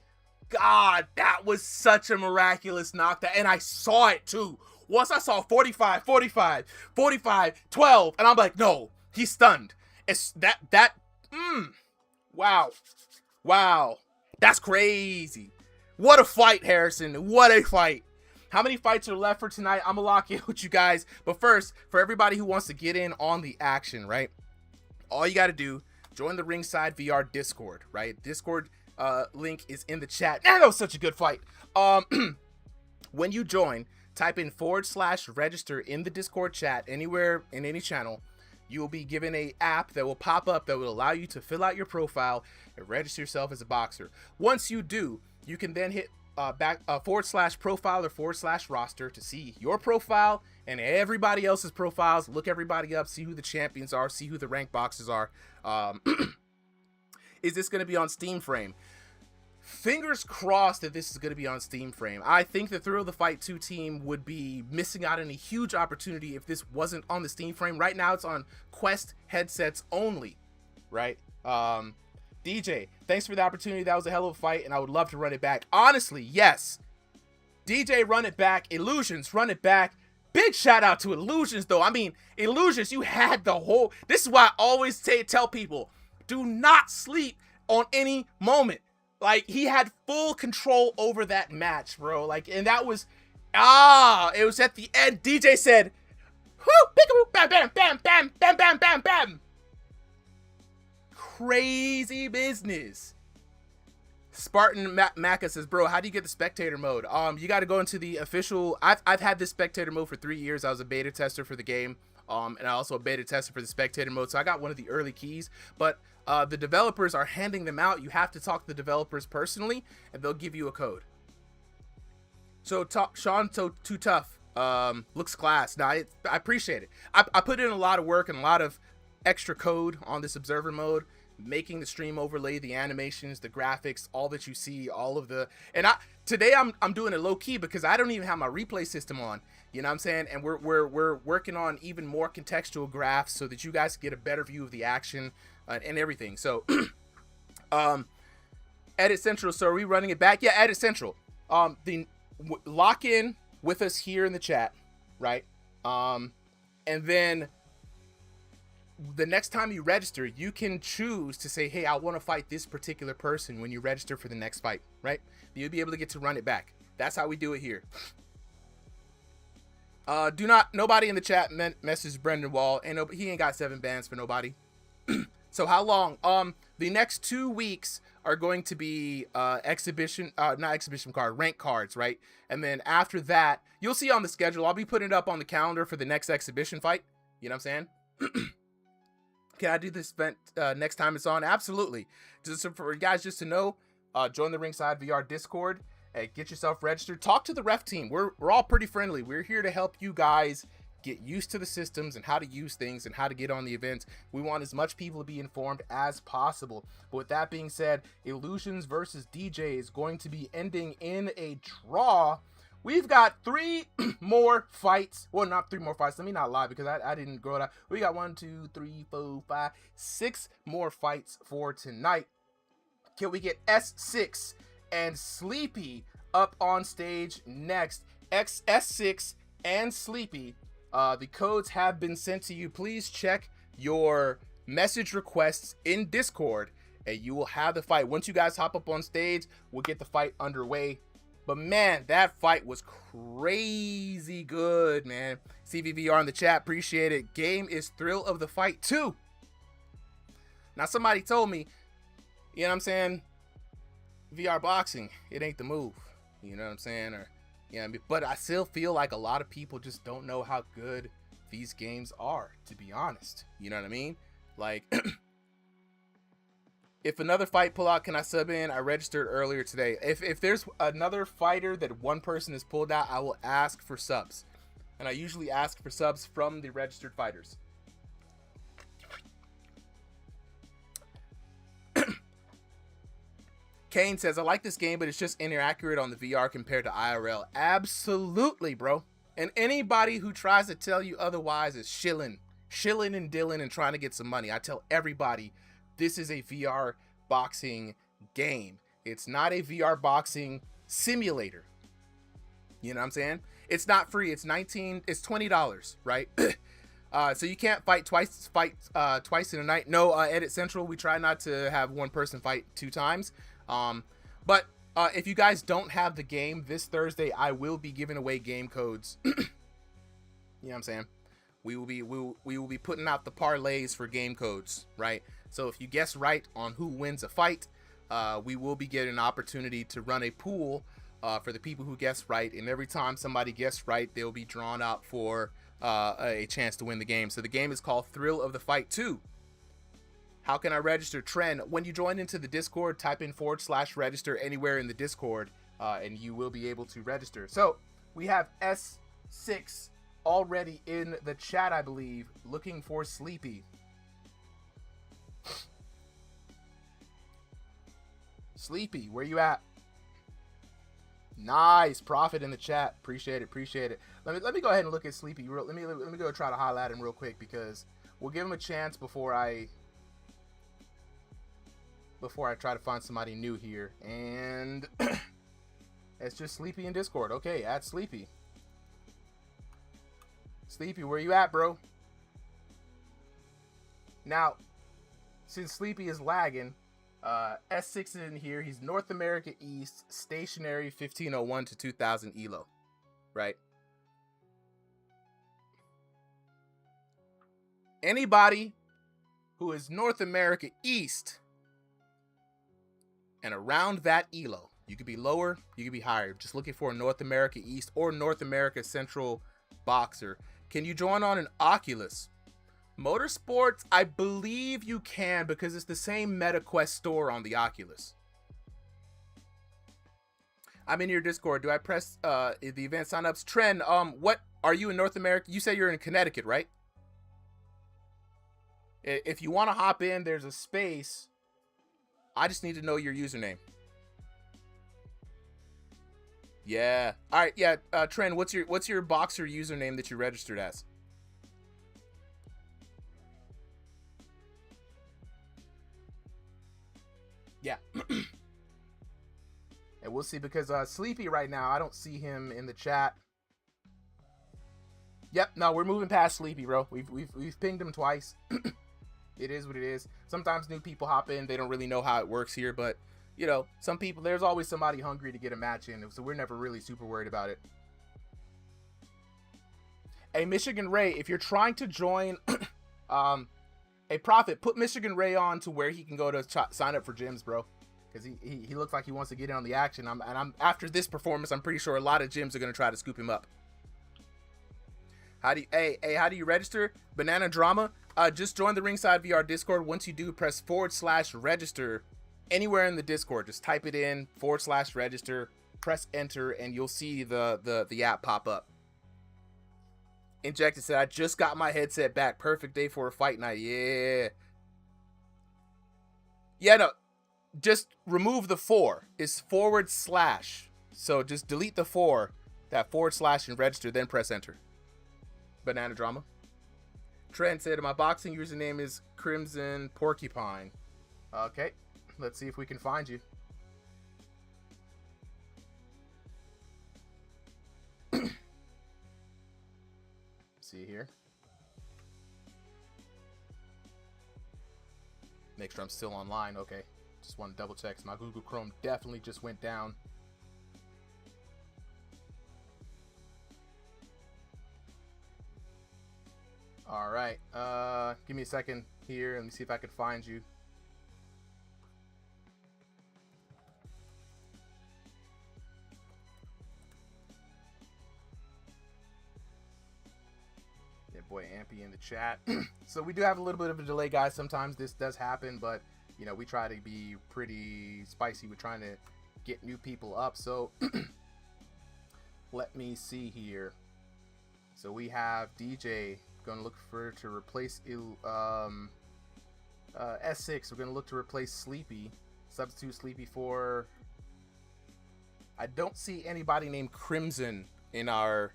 God, that was such a miraculous knockdown. And I saw it too. Once I saw 45, 45, 45, 12, and I'm like, no, he's stunned. It's wow. Wow. That's crazy. What a fight, Harrison. What a fight. How many fights are left for tonight? I'm gonna lock in with you guys. But first, for everybody who wants to get in on the action, right? All you gotta do, join the RingsideVR Discord, right? Discord link is in the chat. That was such a good fight. When you join, type in /register in the Discord chat anywhere in any channel. You will be given a app that will pop up that will allow you to fill out your profile and register yourself as a boxer. Once you do, you can then hit /profile or /roster to see your profile and everybody else's profiles. Look everybody up, see who the champions are, see who the ranked boxers are. Is this going to be on Steam Frame? Fingers crossed that this is going to be on Steam Frame. I think the Thrill of the Fight 2 team would be missing out on a huge opportunity if this wasn't on the Steam Frame. Right now it's on Quest headsets only, right? DJ, thanks for the opportunity. That was a hell of a fight, and I would love to run it back. Honestly, yes. DJ, run it back. Illusions, run it back. Big shout out to Illusions, though. I mean, Illusions, you had the whole... This is why I always tell people, do not sleep on any moment. Like, he had full control over that match, bro. Like, and that was, it was at the end. DJ said, whoo, peekaboo, bam, bam, bam, bam, bam, bam, bam, bam. Crazy business. Spartan Maka says, bro, how do you get the spectator mode? You got to go into the official, I've had this spectator mode for 3 years. I was a beta tester for the game. And I also a beta tester for the spectator mode. So I got one of the early keys, but the developers are handing them out. You have to talk to the developers personally, and they'll give you a code. So Sean, so too tough. Looks class. Now I appreciate it. I put in a lot of work and a lot of extra code on this observer mode, making the stream overlay, the animations, the graphics, all that you see, all of the. And today I'm doing it low key because I don't even have my replay system on. You know what I'm saying? And we're working on even more contextual graphs so that you guys get a better view of the action and everything. So Edit Central. So are we running it back? Yeah, Edit Central. Lock in with us here in the chat, right? And then the next time you register, you can choose to say, hey, I want to fight this particular person when you register for the next fight, right? You'll be able to get to run it back. That's how we do it here. Nobody in the chat message Brendan Wall, and he ain't got 7 bans for nobody. So how long? The next 2 weeks are going to be not exhibition card, rank cards, right? And then after that, you'll see on the schedule, I'll be putting it up on the calendar for the next exhibition fight. You know what I'm saying? Can I do this event next time it's on? Absolutely. Just for you guys just to know, join the Ringside VR Discord. Get yourself registered. Talk to the ref team. We're all pretty friendly. We're here to help you guys get used to the systems and how to use things and how to get on the events. We want as much people to be informed as possible. But with that being said, Illusions versus DJ is going to be ending in a draw. We've got 3 more fights. Well, not 3 more fights. Let me not lie because I didn't grow it up. We got 1, 2, 3, 4, 5, 6 more fights for tonight. Can we get S6 and Sleepy up on stage next? S6 and Sleepy. The codes have been sent to you. Please check your message requests in Discord and you will have the fight. Once you guys hop up on stage, we'll get the fight underway. But man, that fight was crazy good, man. CVVR in the chat, appreciate it. Game is Thrill of the Fight 2. Now somebody told me, you know what I'm saying, VR boxing, it ain't the move. You know what I'm saying? Or yeah, but I still feel like a lot of people just don't know how good these games are, to be honest. You know what I mean? Like, if another fight pull out, can I sub in? I registered earlier today. If there's another fighter that one person has pulled out, I will ask for subs. And I usually ask for subs from the registered fighters. Kane says, I like this game, but it's just inaccurate on the VR compared to IRL. Absolutely, bro. And anybody who tries to tell you otherwise is shilling and dilling and trying to get some money. I tell everybody, this is a VR boxing game. It's not a VR boxing simulator. You know what I'm saying? It's not free. It's $20, right? So you can't fight twice in a night. No, Edit Central, we try not to have one person fight 2 times. But if you guys don't have the game this Thursday, I will be giving away game codes. You know what I'm saying? We will be putting out the parlays for game codes, right? So if you guess right on who wins a fight, we will be getting an opportunity to run a pool for the people who guess right. And every time somebody guess right, they'll be drawn out for a chance to win the game. So the game is called Thrill of the Fight 2. How can I register? Trend, when you join into the Discord, type in /register anywhere in the Discord, and you will be able to register. So we have S6 already in the chat, I believe, looking for Sleepy. Sleepy, where you at? Nice, Profit in the chat. Appreciate it. Let me go ahead and look at Sleepy. Let me go try to highlight him real quick because we'll give him a chance before I try to find somebody new here. And it's just Sleepy in Discord. Okay, add Sleepy. Sleepy, where you at, bro? Now, since Sleepy is lagging, S6 is in here. He's North America East, stationary 1501 to 2000 ELO, right? Anybody who is North America East and around that ELO, you could be lower, you could be higher. Just looking for a North America East or North America Central boxer. Can you join on an Oculus? Motorsports, I believe you can because it's the same MetaQuest store on the Oculus. I'm in your Discord. Do I press the event signups? Trend, what are you in North America? You say you're in Connecticut, right? If you want to hop in, there's a space. I just need to know your username. Yeah. All right. Yeah. Trend, what's your boxer username that you registered as? Yeah. And we'll see, because Sleepy right now, I don't see him in the chat. Yep, no, we're moving past Sleepy, bro. We've pinged him twice. It is what it is. Sometimes new people hop in, they don't really know how it works here, but you know, some people, there's always somebody hungry to get a match in, so we're never really super worried about it. Hey, Michigan Ray, if you're trying to join a Prophet, put Michigan Ray on to where he can go to sign up for gyms, bro. Because he looks like he wants to get in on the action. I'm after this performance, I'm pretty sure a lot of gyms are gonna try to scoop him up. How do you register? Banana Drama. Just join the Ringside VR Discord. Once you do, press /register anywhere in the Discord. Just type it in /register, press enter, and you'll see the app pop up. Injected said, I just got my headset back. Perfect day for a fight night. Yeah. Yeah, no. Just remove the 4. It's /. So just delete the 4, that / and register, then press enter. Banana Drama. Trent said, my boxing username is Crimson Porcupine. Okay. Let's see if we can find you. See here. Make sure I'm still online. Okay. Just want to double check. My Google Chrome definitely just went down. All right. Give me a second here. Let me see if I can find you. Yeah, boy, Ampy in the chat. So we do have a little bit of a delay, guys. Sometimes this does happen, but you know, we try to be pretty spicy. We're trying to get new people up. So let me see here. So we have DJ going to look to replace S6. We're going to look to replace Sleepy. Substitute Sleepy for... I don't see anybody named Crimson in our...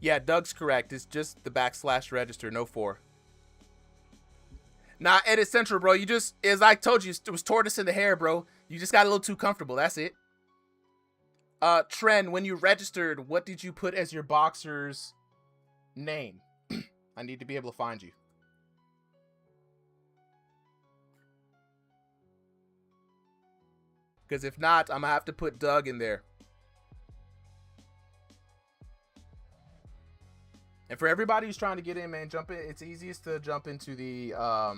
Yeah, Doug's correct. It's just the /register, no 4. Nah, Edit Central, bro. You just, as I told you, it was tortoise in the hair, bro. You just got a little too comfortable. That's it. Trend, when you registered, what did you put as your boxer's name? I need to be able to find you. Because if not, I'm going to have to put Doug in there. And for everybody who's trying to get in, man, jump in. It's easiest to jump into the... All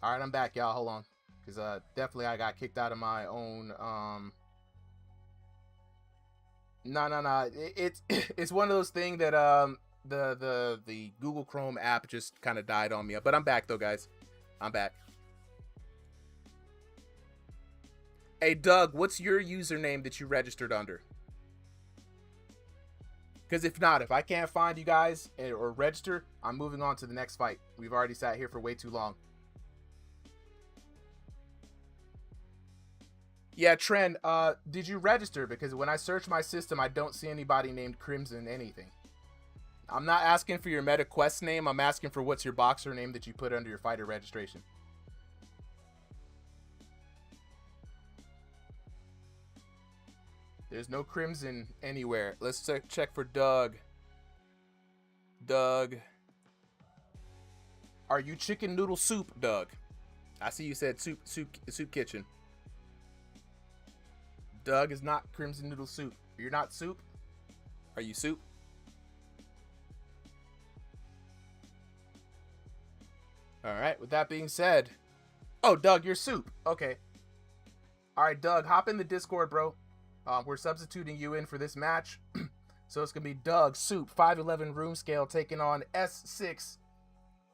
right, I'm back, y'all. Hold on. Because definitely I got kicked out of my own... No. It's one of those things that the Google Chrome app just kind of died on me. But I'm back, though, guys. I'm back. Hey, Doug, what's your username that you registered under? Because if not, if I can't find you guys or register, I'm moving on to the next fight. We've already sat here for way too long. Yeah, Trent, did you register? Because when I search my system, I don't see anybody named Crimson anything. I'm not asking for your Meta Quest name. I'm asking for what's your boxer name that you put under your fighter registration. There's no Crimson anywhere. Let's check for Doug. Doug. Are you Chicken Noodle Soup, Doug? I see you said soup kitchen. Doug is not Crimson Noodle Soup. You're not Soup? Are you Soup? All right, with that being said. Oh, Doug, you're Soup. Okay. All right, Doug, hop in the Discord, bro. We're substituting you in for this match. So it's going to be Doug, Soup, 5'11 room scale, taking on S6,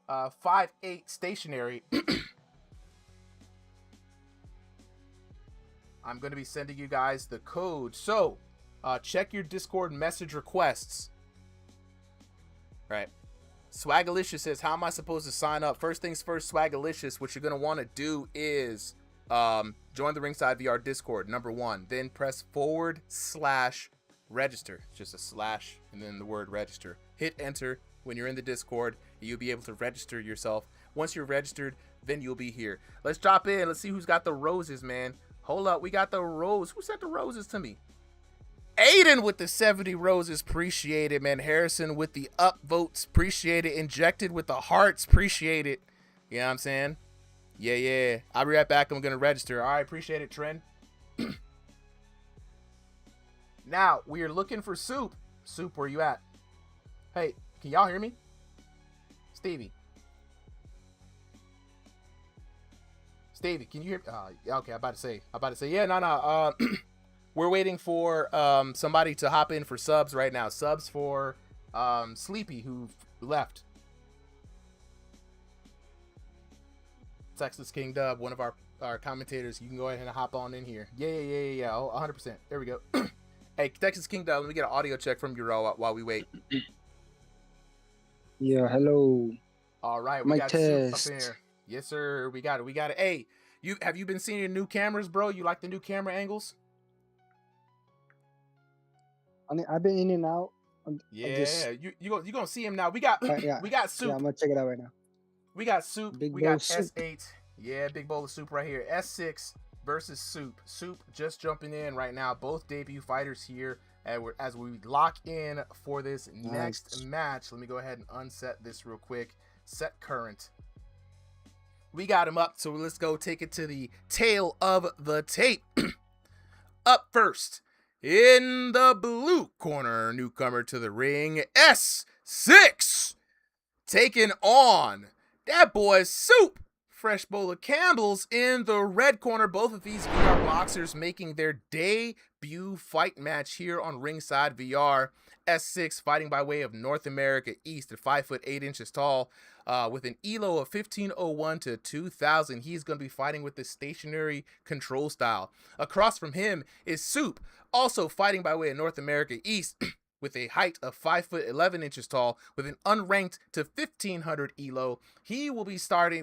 5'8 stationary. I'm going to be sending you guys the code. So, check your Discord message requests. All right. Swagalicious says, how am I supposed to sign up? First things first, Swagalicious, what you're going to want to do is join the Ringside VR Discord, number 1. Then press /register. Just a slash and then the word register. Hit enter when you're in the Discord. You'll be able to register yourself. Once you're registered, then you'll be here. Let's drop in. Let's see who's got the roses, man. Hold up. We got the rose. Who sent the roses to me? Aiden with the 70 roses. Appreciate it, man. Harrison with the upvotes. Appreciate it. Injected with the hearts. Appreciate it. You know what I'm saying? Yeah. I'll be right back. I'm going to register. All right. Appreciate it, Trend. Now, we are looking for Soup. Soup, where you at? Hey, can y'all hear me? Stevie, can you hear me? Okay, I'm about to say, yeah, no. We're waiting for somebody to hop in for subs right now. Subs for Sleepy, who left. Texas King Dub, one of our commentators. You can go ahead and hop on in here. Yeah. Oh, 100%. There we go. Hey, Texas King Dub, let me get an audio check from you while we wait. Yeah, hello. All right, we Mic got test. Soup up in here. Yes, sir. We got it. Hey, have you been seeing your new cameras, bro? You like the new camera angles? I mean, I've been in and out. Yeah, you gonna see him now. We got yeah. we got Soup. Yeah, I'm gonna check it out right now. We got Soup. Big We bowl got of soup. S8. Yeah, big bowl of soup right here. S6 versus Soup. Soup just jumping in right now. Both debut fighters here. As we lock in for this next match, let me go ahead and unset this real quick. Set current. We got him up, so let's go take it to the tail of the tape. Up first, in the blue corner, newcomer to the ring, S6. Taking on that boy Soup. Fresh bowl of Campbell's in the red corner. Both of these VR boxers making their debut fight match here on Ringside VR. S6 fighting by way of North America East at 5 foot 8 inches tall, with an ELO of 1501 to 2000. He's going to be fighting with the stationary control style. Across from him is Soup, also fighting by way of North America East. With a height of 5 foot 11 inches tall, with an unranked to 1500 ELO. He will be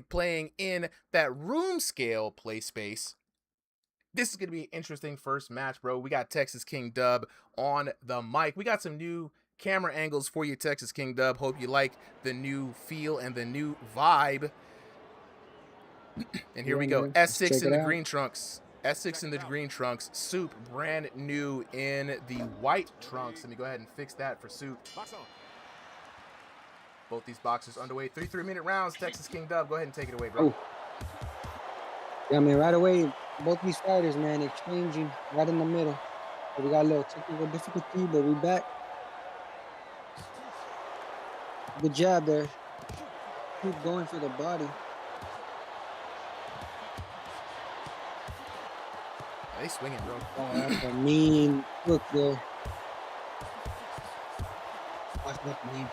playing in that room scale play space. This is going to be an interesting first match, bro. We got Texas King Dub on the mic. We got some new camera angles for you, Texas King Dub. Hope you like the new feel and the new vibe. And here we go. S6 in the green trunks. S6 in the green trunks. Soup brand new in the white trunks. Let me go ahead and fix that for Soup. Both these boxers underway. 3-minute rounds. Texas King Dub, go ahead and take it away, bro. Yeah, I mean, right away, both these fighters, man, exchanging right in the middle. So we got a little technical difficulty, but we back. Good jab there. Keep going for the body. They swinging, bro. Oh, that's a mean look there. Watch that mean.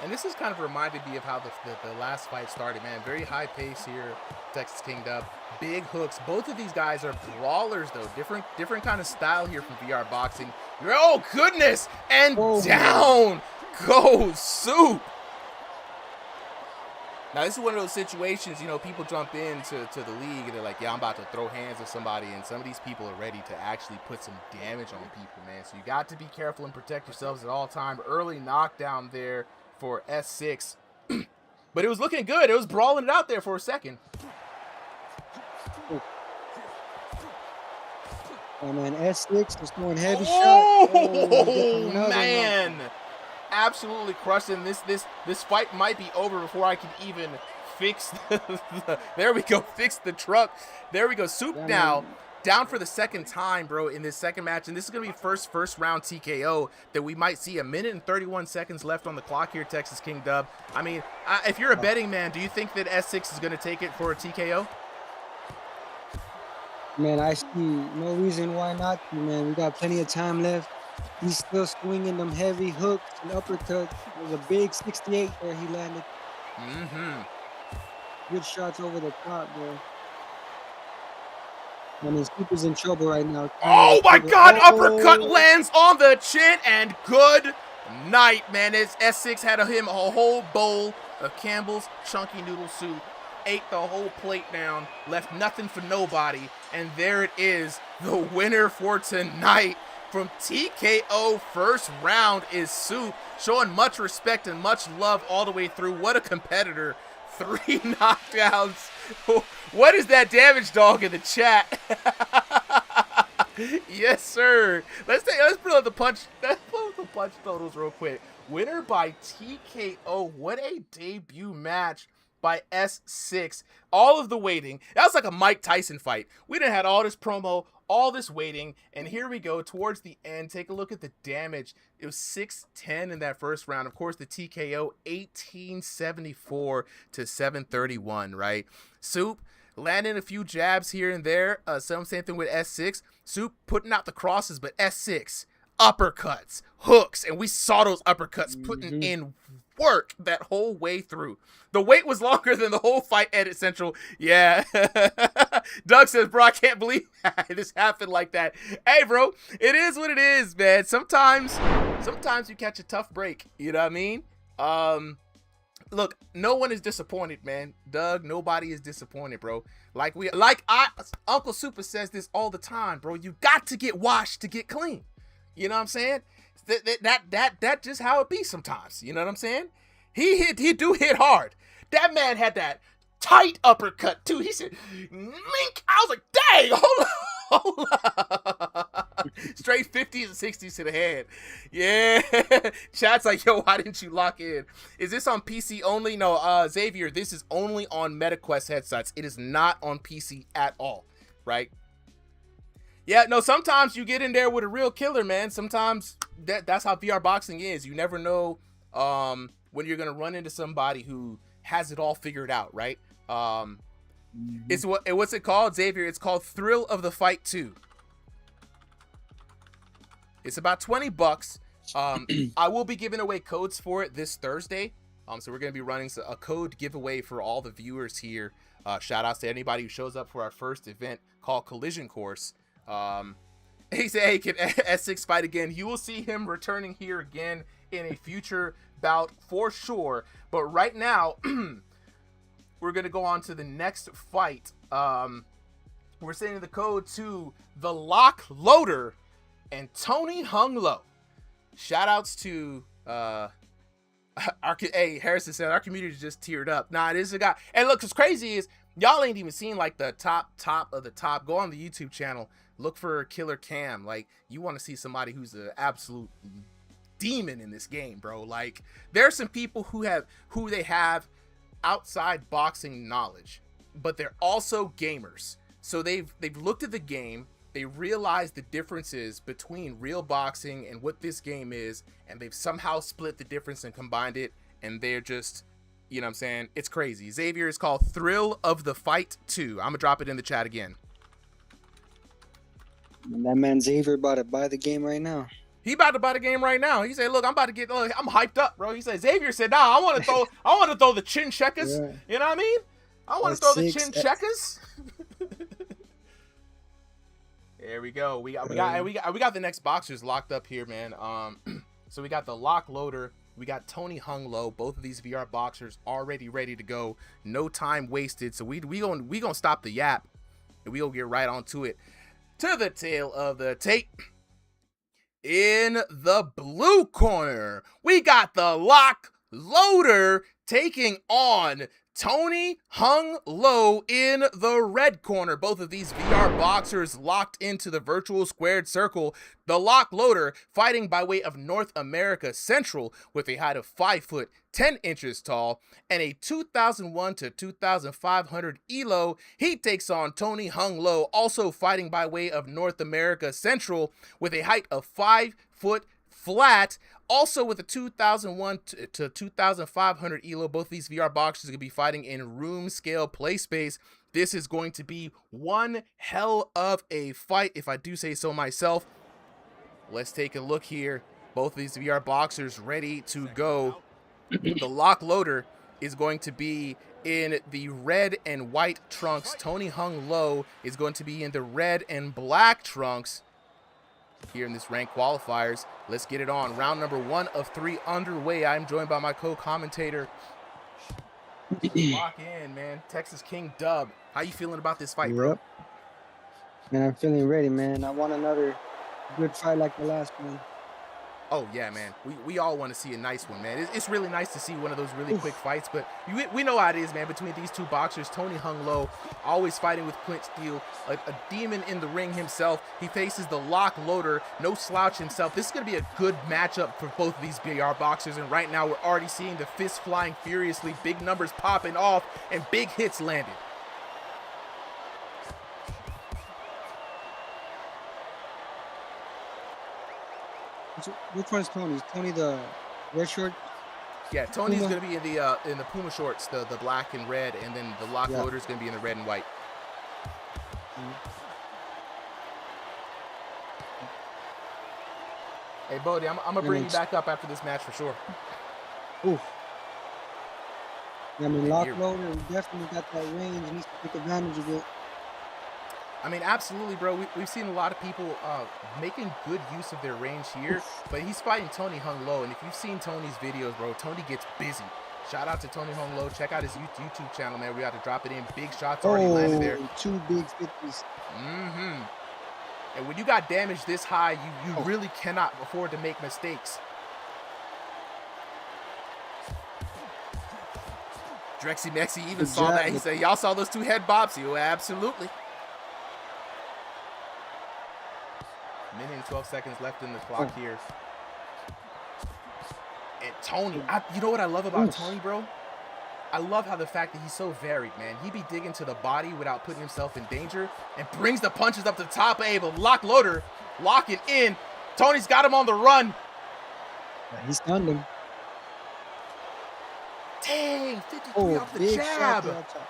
And this has kind of reminded me of how the last fight started, man. Very high pace here, Texas King Dub. Big hooks. Both of these guys are brawlers, though. Different kind of style here from VR boxing. Oh, goodness! And down goes Soup. Now, this is one of those situations, you know, people jump into the league and they're like, yeah, I'm about to throw hands with somebody, and some of these people are ready to actually put some damage on people, man. So you got to be careful and protect yourselves at all time. Early knockdown there for S6. But it was looking good. It was brawling it out there for a second. Oh, man, S6 is throwing heavy shot. Oh, man. Absolutely crushing. This fight might be over before I can even fix there we go, fix the truck. There we go. Soup now down for the second time, bro, in this second match, and this is gonna be first round TKO that we might see. 1 minute and 31 seconds left on the clock here, Texas King Dub. I mean, if you're a betting man, do you think that S6 is gonna take it for a TKO? Man, I see no reason why not to, man. We got plenty of time left. He's still swinging them heavy hooks and uppercuts. There's a big 68 there he landed. Good shots over the top, bro. I mean, Soup is in trouble right now. Oh, my God! Uppercut lands on the chin, and good night, man. S6 had him a whole bowl of Campbell's chunky noodle soup. Ate the whole plate down, left nothing for nobody, and there it is, the winner for tonight. from TKO first round is Soup, showing much respect and much love all the way through. What a competitor. 3 knockdowns. What is that damage dog in the chat? Yes, sir. Let's put up the punch. Let's put up the punch totals real quick. Winner by TKO. What a debut match by S6. All of the waiting. That was like a Mike Tyson fight. We done had all this promo, all this waiting, and here we go towards the end. Take a look at the damage. It was 610 in that first round. Of course, the TKO 1874 to 731, right? Soup landing a few jabs here and there. Same thing with S6. Soup putting out the crosses, but S6 uppercuts, hooks, and we saw those uppercuts putting in work that whole way through. The wait was longer than the whole fight. Edit Central. Yeah. Doug says, bro, I can't believe this happened like that. Hey, bro, it is what it is, man. Sometimes you catch a tough break. You know what I mean? Look, no one is disappointed, man. Doug, nobody is disappointed, bro. Uncle Super says this all the time, bro. You got to get washed to get clean. You know what I'm saying? That just how it be sometimes. You know what I'm saying? He do hit hard. That man had that tight uppercut too. He said, "Mink." I was like, "Dang, hold on." Straight 50s and 60s to the head. Yeah. Chat's like, yo, why didn't you lock in? Is this on PC only? No, Xavier, this is only on MetaQuest headsets. It is not on PC at all, right? Yeah, no, sometimes you get in there with a real killer, man. Sometimes that's how VR boxing is. You never know when you're going to run into somebody who has it all figured out, right? What's it called, Xavier? It's called Thrill of the Fight 2. It's about $20. I will be giving away codes for it this Thursday. So we're going to be running a code giveaway for all the viewers here. Shout outs to anybody who shows up for our first event called Collision Course. He said, hey, can S6 fight again? You will see him returning here again in a future bout for sure. But right now, we're going to go on to the next fight. We're sending the code to the Lock Loader and Tony Hung Low. Shout outs to hey, Harrison said our community just teared up. Nah, it is a guy. And look, what's crazy is y'all ain't even seen like the top of the top. Go on the YouTube channel, look for Killer Cam. Like, you want to see somebody who's an absolute demon in this game, bro. Like, there's some people who they have outside boxing knowledge, but they're also gamers. So they've looked at the game. They realize the differences between real boxing and what this game is, and they've somehow split the difference and combined it, and they're just, you know what I'm saying? It's crazy. Xavier is called Thrill of the Fight 2. I'm going to drop it in the chat again. And that man Xavier about to buy the game right now. He about to buy the game right now. He said, look, I'm hyped up, bro. He said, Xavier said, nah, I want to throw the chin checkers. Yeah. You know what I mean? I want to throw the chin checkers. There we go. We got the next boxers locked up here, man. So we got the Lock Loader. We got Tony Hung Low. Both of these VR boxers already ready to go. No time wasted. So we gonna stop the yap, and we gonna get right onto it. To the tail of the tape. In the blue corner, we got the Lock Loader taking on Tony Hung Low in the red corner. Both of these VR boxers locked into the virtual squared circle. The Lock Loader fighting by way of North America Central with a height of 5 foot 10 inches tall and a 2001 to 2500 elo. He takes on Tony Hung Low, also fighting by way of North America Central with a height of 5 foot flat, also with a 2001 to 2500 elo. Both these VR boxers are going to be fighting in room scale play space. This is going to be one hell of a fight, if I do say so myself. Let's take a look here. Both of these VR boxers ready to go. The Lock Loader is going to be in the red and white trunks. Tony Hung Low is going to be in the red and black trunks here in this ranked qualifiers. Let's get it on. Round number 1 of 3 underway. I'm joined by my co-commentator. Lock in, man. Texas King Dub. How you feeling about this fight, bro? Man, I'm feeling ready, man. I want another good fight like the last one. Oh, yeah, man. We all want to see a nice one, man. It's really nice to see one of those really quick fights, but we know how it is, man, between these two boxers. Tony hung low, always fighting with Clint Steele, a demon in the ring himself. He faces the lock loader, no slouch himself. This is going to be a good matchup for both of these BR boxers, and right now we're already seeing the fists flying furiously, big numbers popping off, and big hits landed. Which one's Tony? Is Tony the red short? Yeah, Tony's Puma? going to be in the Puma shorts, the black and red, and then the lock Yeah. loader's going to be in the red and white. Hey, Bodie, I'm going to bring you back up after this match for sure. Oof. I mean, Yeah, lock you're- loader definitely got that range. He needs to take advantage of it. I mean, absolutely, bro. We've seen a lot of people making good use of their range here, but he's fighting Tony hung low, and if you've seen Tony's videos, bro, Tony gets busy. Shout out to Tony hung low. Check out his YouTube channel, man. We got to drop it in. Big shots already landed there. Oh, 2 big 50s. Mm-hmm. And when you got damage this high, you really cannot afford to make mistakes. Drexy Mexi even Good saw jab, that. He but- said, y'all saw those 2 head bobs? Oh, absolutely. Minute and 12 seconds left in the clock here. And Tony, you know what I love about Tony, bro? I love how the fact that he's so varied, man. He be digging to the body without putting himself in danger and brings the punches up to the top. Able lock loader, locking in. Tony's got him on the run. Yeah, he stunned him. Dang, 53 Oh, off the big jab. shot there up top.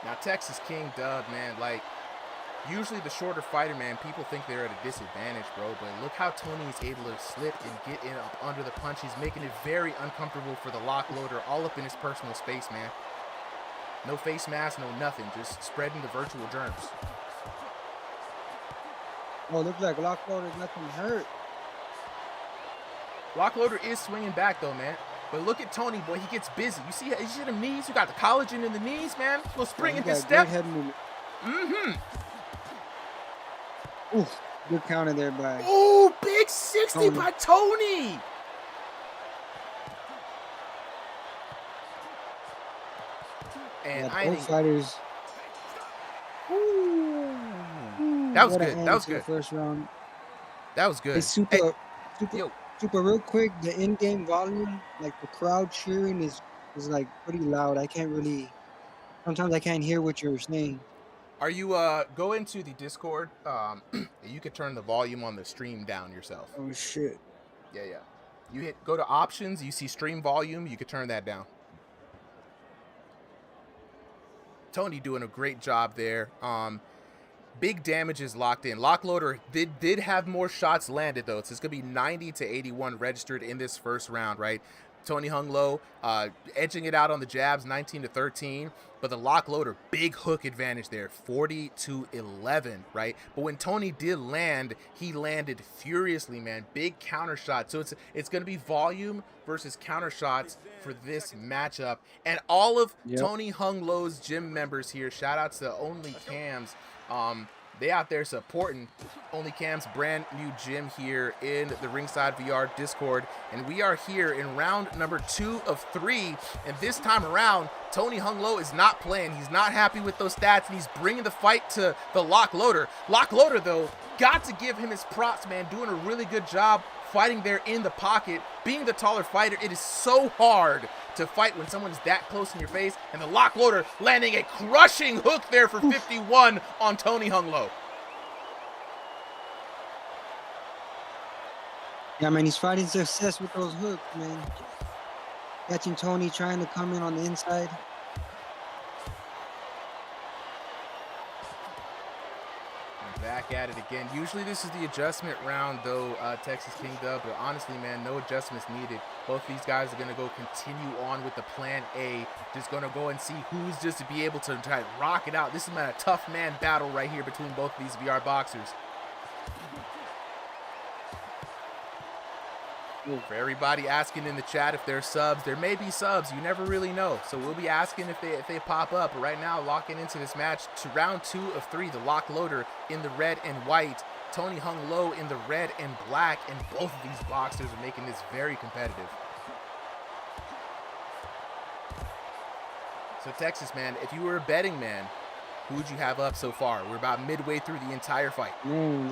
Now, Texas King dub, man. Like, usually the shorter fighter, man, people think they're at a disadvantage, bro. But look how Tony is able to slip and get in up under the punch. He's making it very uncomfortable for the lock loader, all up in his personal space, man. No face mask, no nothing. Just spreading the virtual germs. Oh, looks like lock loader got him hurt. Lock loader is swinging back, though, man. But look at Tony, boy. He gets busy. You see them knees? You got the collagen in the knees, man. Little spring in He his got great step. head movement. Mm-hmm. Oof, good counter there by. Oh, big 60 Tony. by Tony. And Yeah, I both think fighters. that was What a good. end That was to the good. First round. That was good. It's super, Hey, super, yo, super real quick. The in-game volume, like the crowd cheering, is like pretty loud. I can't really. Sometimes I can't hear what you're saying. are you go into the Discord? You could turn the volume on the stream down yourself. Oh shit. Yeah. You go to options. You see stream volume. You could turn that down. Tony doing a great job there. Big damage is locked in. Lock loader did have more shots landed though. So it's gonna be 90 to 81 registered in this first round, right? Tony hung low, edging it out on the jabs, 19 to 13. But the lock loader, big hook advantage there, 40 to 11, right? But when Tony did land, he landed furiously, man. Big counter shot. So it's going to be volume versus counter shots for this matchup. And all of Tony hung low's gym members here, shout outs to Only Cams. They out there supporting Only Cam's brand new gym here in the Ringside VR Discord. And we are here in round number 2 of 3. And this time around, Tony hung low is not playing. He's not happy with those stats, and he's bringing the fight to the lock loader. Lock loader, though, got to give him his props, man. Doing a really good job fighting there in the pocket. Being the taller fighter, it is so hard to fight when someone's that close in your face, and the lock loader landing a crushing hook there for 51 on Tony hung low. Yeah, man, he's finding success with those hooks, man. Catching Tony trying to come in on the inside. Back at it again. Usually this is the adjustment round, though, Texas King Dub, but honestly, man, no adjustments needed. Both these guys are going to go continue on with the plan A. Just going to go and see who's just to be able to try to rock it out. This is a tough man battle right here between both of these VR boxers. For everybody asking in the chat if there's subs, there may be subs. You never really know. So we'll be asking if they pop up. But right now, locking into this match to round 2 of 3, the lock loader in the red and white, Tony hung low in the red and black, and both of these boxers are making this very competitive. So Texas, man, if you were a betting man, who would you have up so far? We're about midway through the entire fight. Man,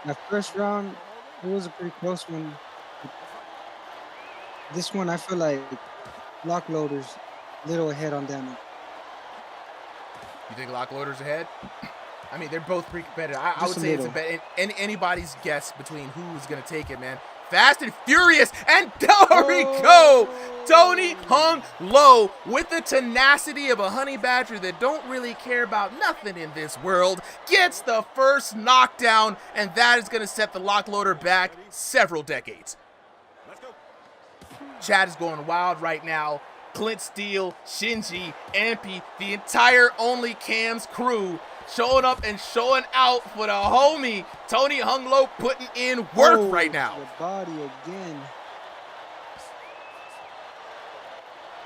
that first round, it was a pretty close one. This one, I feel like lock loaders little ahead on damage. You think lock loaders ahead? I mean, they're both pretty competitive. I would Just a say it's a little. bet. Anybody's guess between who's going to take it, man. Fast and Furious, and there we go. Tony hung low with the tenacity of a honey badger that don't really care about nothing in this world. Gets the first knockdown, and that is going to set the lock loader back several decades. Let's go. Chat is going wild right now. Clint Steele, Shinji, Ampy, the entire Only Cams crew showing up and showing out for the homie. Tony hung low, putting in work right now. The body again.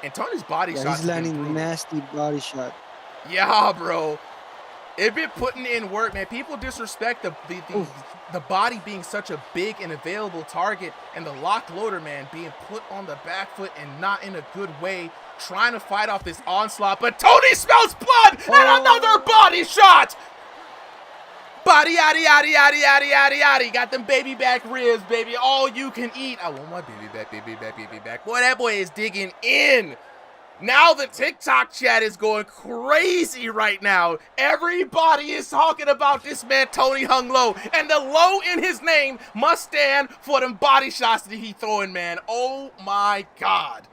And Tony's body Yeah, shots he's have been landing brutal. nasty body shot. Yeah, bro. It been putting in work, man. People disrespect the body being such a big and available target, and the lock loader, man, being put on the back foot and not in a good way, trying to fight off this onslaught. But Tony smells blood, and another body shot. Body, yaddy, yaddy, yaddy, yaddy, yaddy, yaddy. Got them baby back ribs, baby. All you can eat. I want my baby back, baby back, baby back. Boy, that boy is digging in. Now the TikTok chat is going crazy right now. Everybody is talking about this man, Tony hung low. And the low in his name must stand for them body shots that he throwing, man. Oh my God.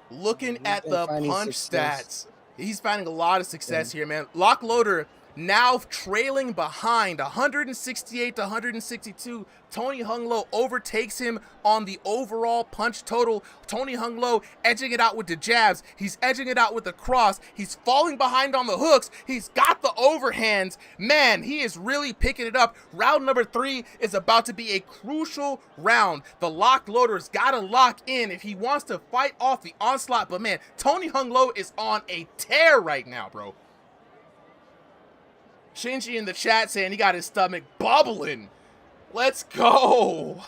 Looking at been the finding punch success. stats. He's finding a lot of success here, man. Lock loader now trailing behind 168 to 162. Tony hung low overtakes him on the overall punch total. Tony hung low edging it out with the jabs. He's edging it out with the cross. He's falling behind on the hooks. He's got the overhands. Man, he is really picking it up. Round number 3 is about to be a crucial round. The lock loader's got to lock in if he wants to fight off the onslaught. But man, Tony hung low is on a tear right now, bro. Shinji in the chat saying he got his stomach bubbling. Let's go.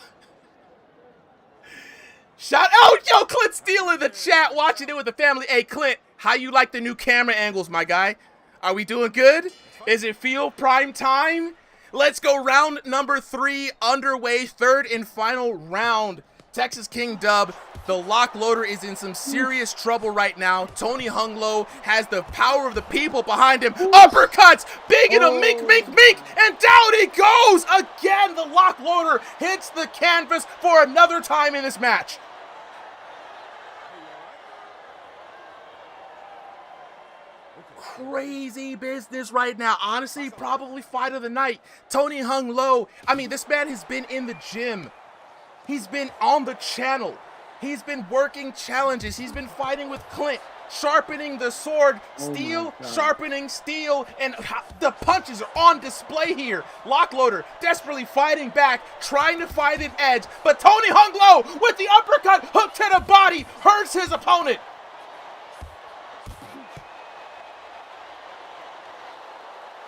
Shout out, yo, Clint Steele in the chat watching it with the family. Hey, Clint, how you like the new camera angles, my guy? Are we doing good? Is it feel prime time? Let's go, round number 3 underway, third and final round. Texas King dub. The lock loader is in some serious trouble right now. Tony hung low has the power of the people behind him. Uppercuts, big and a mink, and down he goes. Again, the lock loader hits the canvas for another time in this match. Crazy business right now. Honestly, probably fight of the night. Tony hung low. I mean, this man has been in the gym. He's been on the channel. He's been working challenges. He's been fighting with Clint, sharpening the sword, steel, sharpening steel, and the punches are on display here. Lock loader desperately fighting back, trying to find an edge, but Tony hung low with the uppercut, hook to the body, hurts his opponent.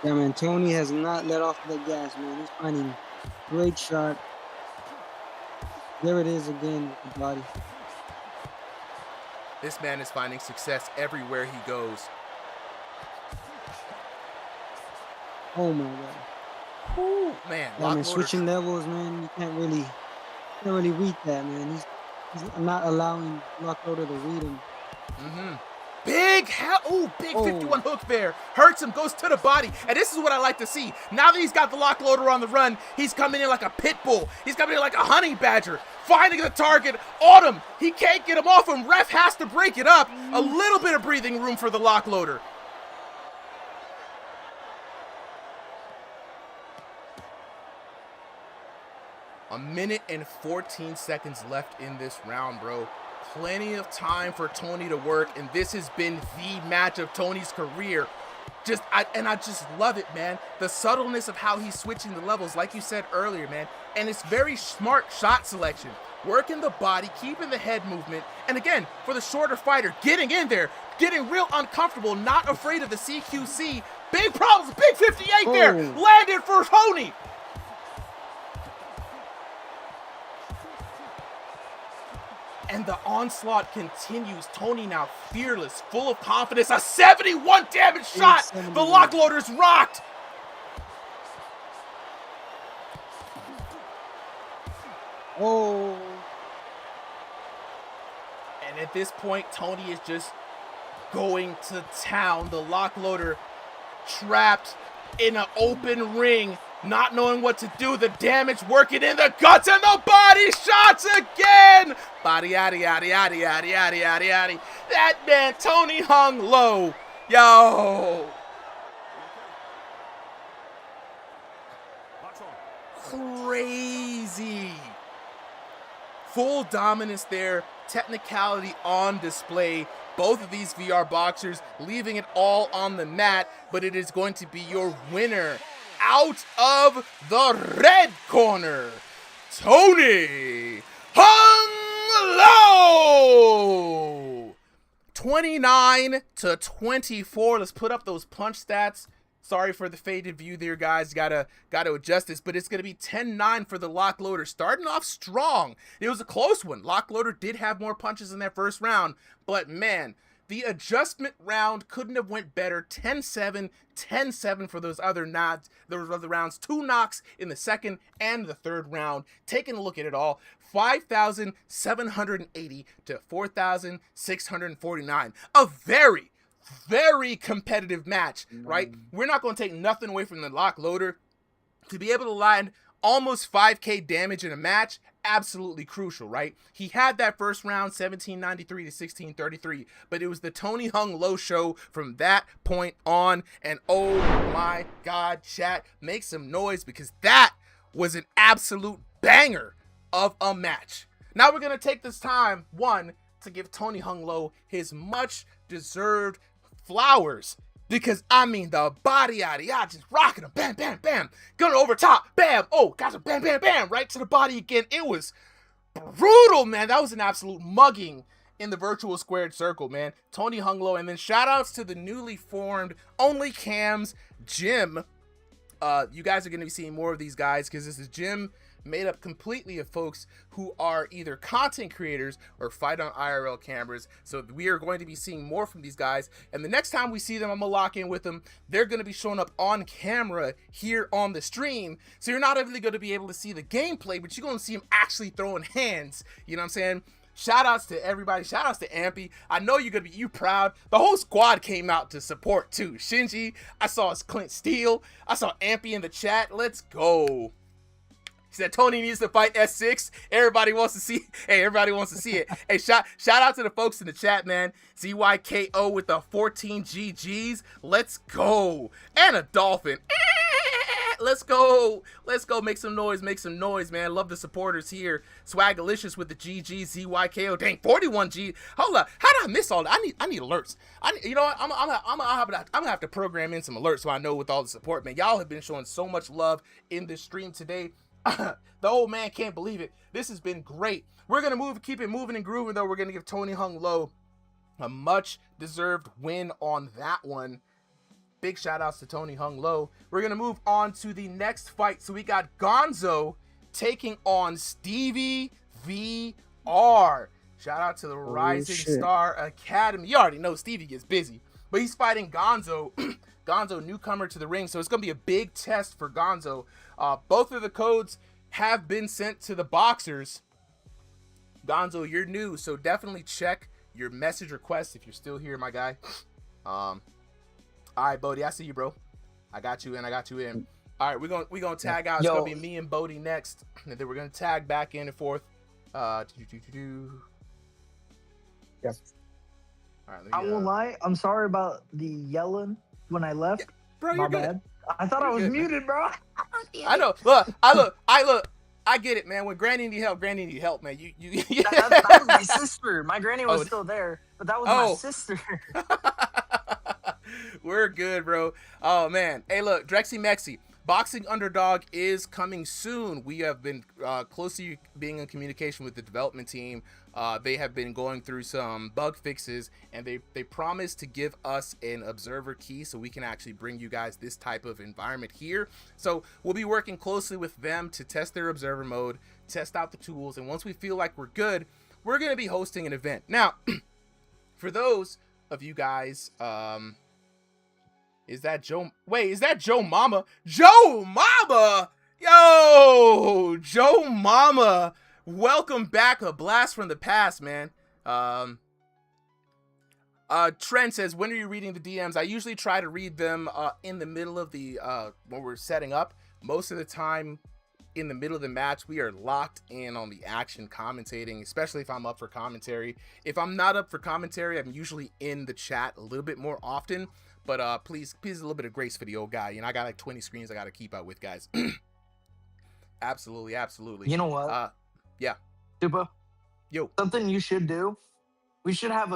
Yeah, man, Tony has not let off the gas, man. He's finding great shot. There it is again with the body. This man is finding success everywhere he goes. Oh my God. Whew, man, Yeah, man, switching levels, man. You can't really read that, man. He's not allowing lock loader to read him. Big 51 hook there. Hurts him, goes to the body. And this is what I like to see. Now that he's got the lock loader on the run, he's coming in like a pit bull. He's coming in like a honey badger, finding the target on him. He can't get him off him. Ref has to break it up. A little bit of breathing room for the lock loader. A minute and 14 seconds left in this round, bro. Plenty of time for Tony to work, and this has been the match of Tony's career. I just love it, man. The subtleness of how he's switching the levels, like you said earlier, man. And it's very smart shot selection. Working the body, keeping the head movement. And again, for the shorter fighter, getting in there, getting real uncomfortable, not afraid of the CQC. Big problems, big 58 there. Landed for Tony. And the onslaught continues. Tony now fearless, full of confidence. A 71 damage shot. The lock loader's rocked. Oh. And at this point, Tony is just going to town. The lock loader trapped in an open ring, not knowing what to do. The damage working in the guts and the body shots again. Body, yaddy, yaddy, yaddy, yaddy, yaddy, yaddy, yaddy. That man, Tony hung low. Yo. Crazy. Full dominance there. Technicality on display. Both of these VR boxers leaving it all on the mat, but it is going to be your winner out of the red corner, Tony Hung Low. 29-24. Let's put up those punch stats. Sorry for the faded view there, guys. Gotta adjust this, but it's gonna be 10-9 for the lock loader. Starting off strong. It was a close one. Lock loader did have more punches in that first round, but man, the adjustment round couldn't have went better. 10-7, 10-7 for those other nods. Those other rounds. 2 knocks in the second and the third round. Taking a look at it all, 5,780 to 4,649. A very competitive match, right? We're not going to take nothing away from the lock loader. To be able to land almost 5K damage in a match, absolutely crucial, right? He had that first round, 1793 to 1633, but it was the Tony Hung Low show from that point on. And oh my God, chat, make some noise, because that was an absolute banger of a match. Now we're going to take this time, one, to give Tony Hung Low his much deserved flowers, because I mean the body out of just rocking him, bam, bam, bam, going over top, bam, oh, got some bam, bam, bam, right to the body again. It was brutal, man. That was an absolute mugging in the virtual squared circle, man. Tony Hung Low. And then shout outs to the newly formed Only Cams gym. You guys are going to be seeing more of these guys, because this is gym made up completely of folks who are either content creators or fight on IRL cameras. So we are going to be seeing more from these guys. And the next time we see them, I'm gonna lock in with them. They're going to be showing up on camera here on the stream. So you're not only going to be able to see the gameplay, but you're going to see them actually throwing hands. You know what I'm saying? Shout outs to everybody. Shout outs to Ampy. I know you're going to be proud. The whole squad came out to support too. Shinji, I saw Clint Steele. I saw Ampy in the chat. Let's go. He said Tony needs to fight S6. Everybody wants to see. Hey, everybody wants to see it. Hey, shout out to the folks in the chat, man. ZYKO with the 14 GGs. Let's go. And a dolphin. Let's go. Let's go. Make some noise. Make some noise, man. Love the supporters here. Swagalicious with the GG. ZYKO. Dang, 41 G. Hold up. How did I miss all that? I need alerts. You know what? I'm gonna have to program in some alerts so I know with all the support, man. Y'all have been showing so much love in this stream today. The old man can't believe it. This has been great. We're gonna keep it moving and grooving, though. We're gonna give Tony Hung Low a much deserved win on that one. Big shout outs to Tony Hung Low. We're gonna move on to the next fight. So we got Gonzo taking on Stevie VR. Shout out to the Rising Star Academy. You already know Stevie gets busy, but he's fighting Gonzo. Gonzo, newcomer to the ring, so it's gonna be a big test for Gonzo. Both of the codes have been sent to the boxers. Gonzo, you're new, so definitely check your message requests if you're still here, my guy. All right, Bodie, I see you, bro. I got you in. I got you in. All right, we're gonna tag out. It's gonna be me and Bodie next, and then we're gonna tag back in and forth. Yep. All right, I won't lie. I'm sorry about the yelling when I left. Yeah, bro, My bad. I thought I was muted, bro. I know. Look. I get it, man. When Granny need help, man. That was my sister. My granny was still there, but that was my sister. We're good, bro. Oh man. Hey, look, Drexy Mexi. Boxing Underdog is coming soon. We have been closely being in communication with the development team. They have been going through some bug fixes, and they promised to give us an observer key so we can actually bring you guys this type of environment here. So we'll be working closely with them to test their observer mode, test out the tools, and once we feel like we're good, we're going to be hosting an event. Now, for those of you guys, is that Joe? Wait, is that Joe Mama? Joe Mama! Yo, Joe Mama! Welcome back, a blast from the past, man. Trent says, when are you reading the DMs? I usually try to read them in the middle of the when we're setting up. Most of the time, in the middle of the match, we are locked in on the action commentating, especially if I'm up for commentary. If I'm not up for commentary, I'm usually in the chat a little bit more often. But please a little bit of grace for the old guy. You know, I got like 20 screens I got to keep up with, guys. Absolutely. You know what? Yeah. Dupa, Yo. something you should do. We should have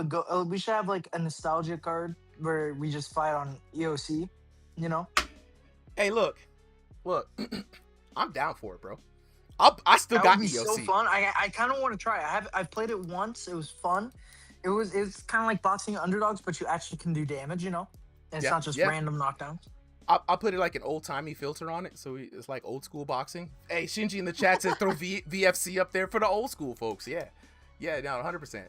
we should have like a nostalgia card where we just fight on EOC. You know? Hey, look. I'm down for it, bro. I still That got would be EOC. so fun. I kind of want to try it. I've played it once. It was fun. It's kind of like boxing underdogs, but you actually can do damage. You know? And it's not just random knockdowns. I'll put it like an old-timey filter on it, so it's like old-school boxing. Hey, Shinji in the chat says throw VFC up there for the old-school folks. Yeah, no, 100%.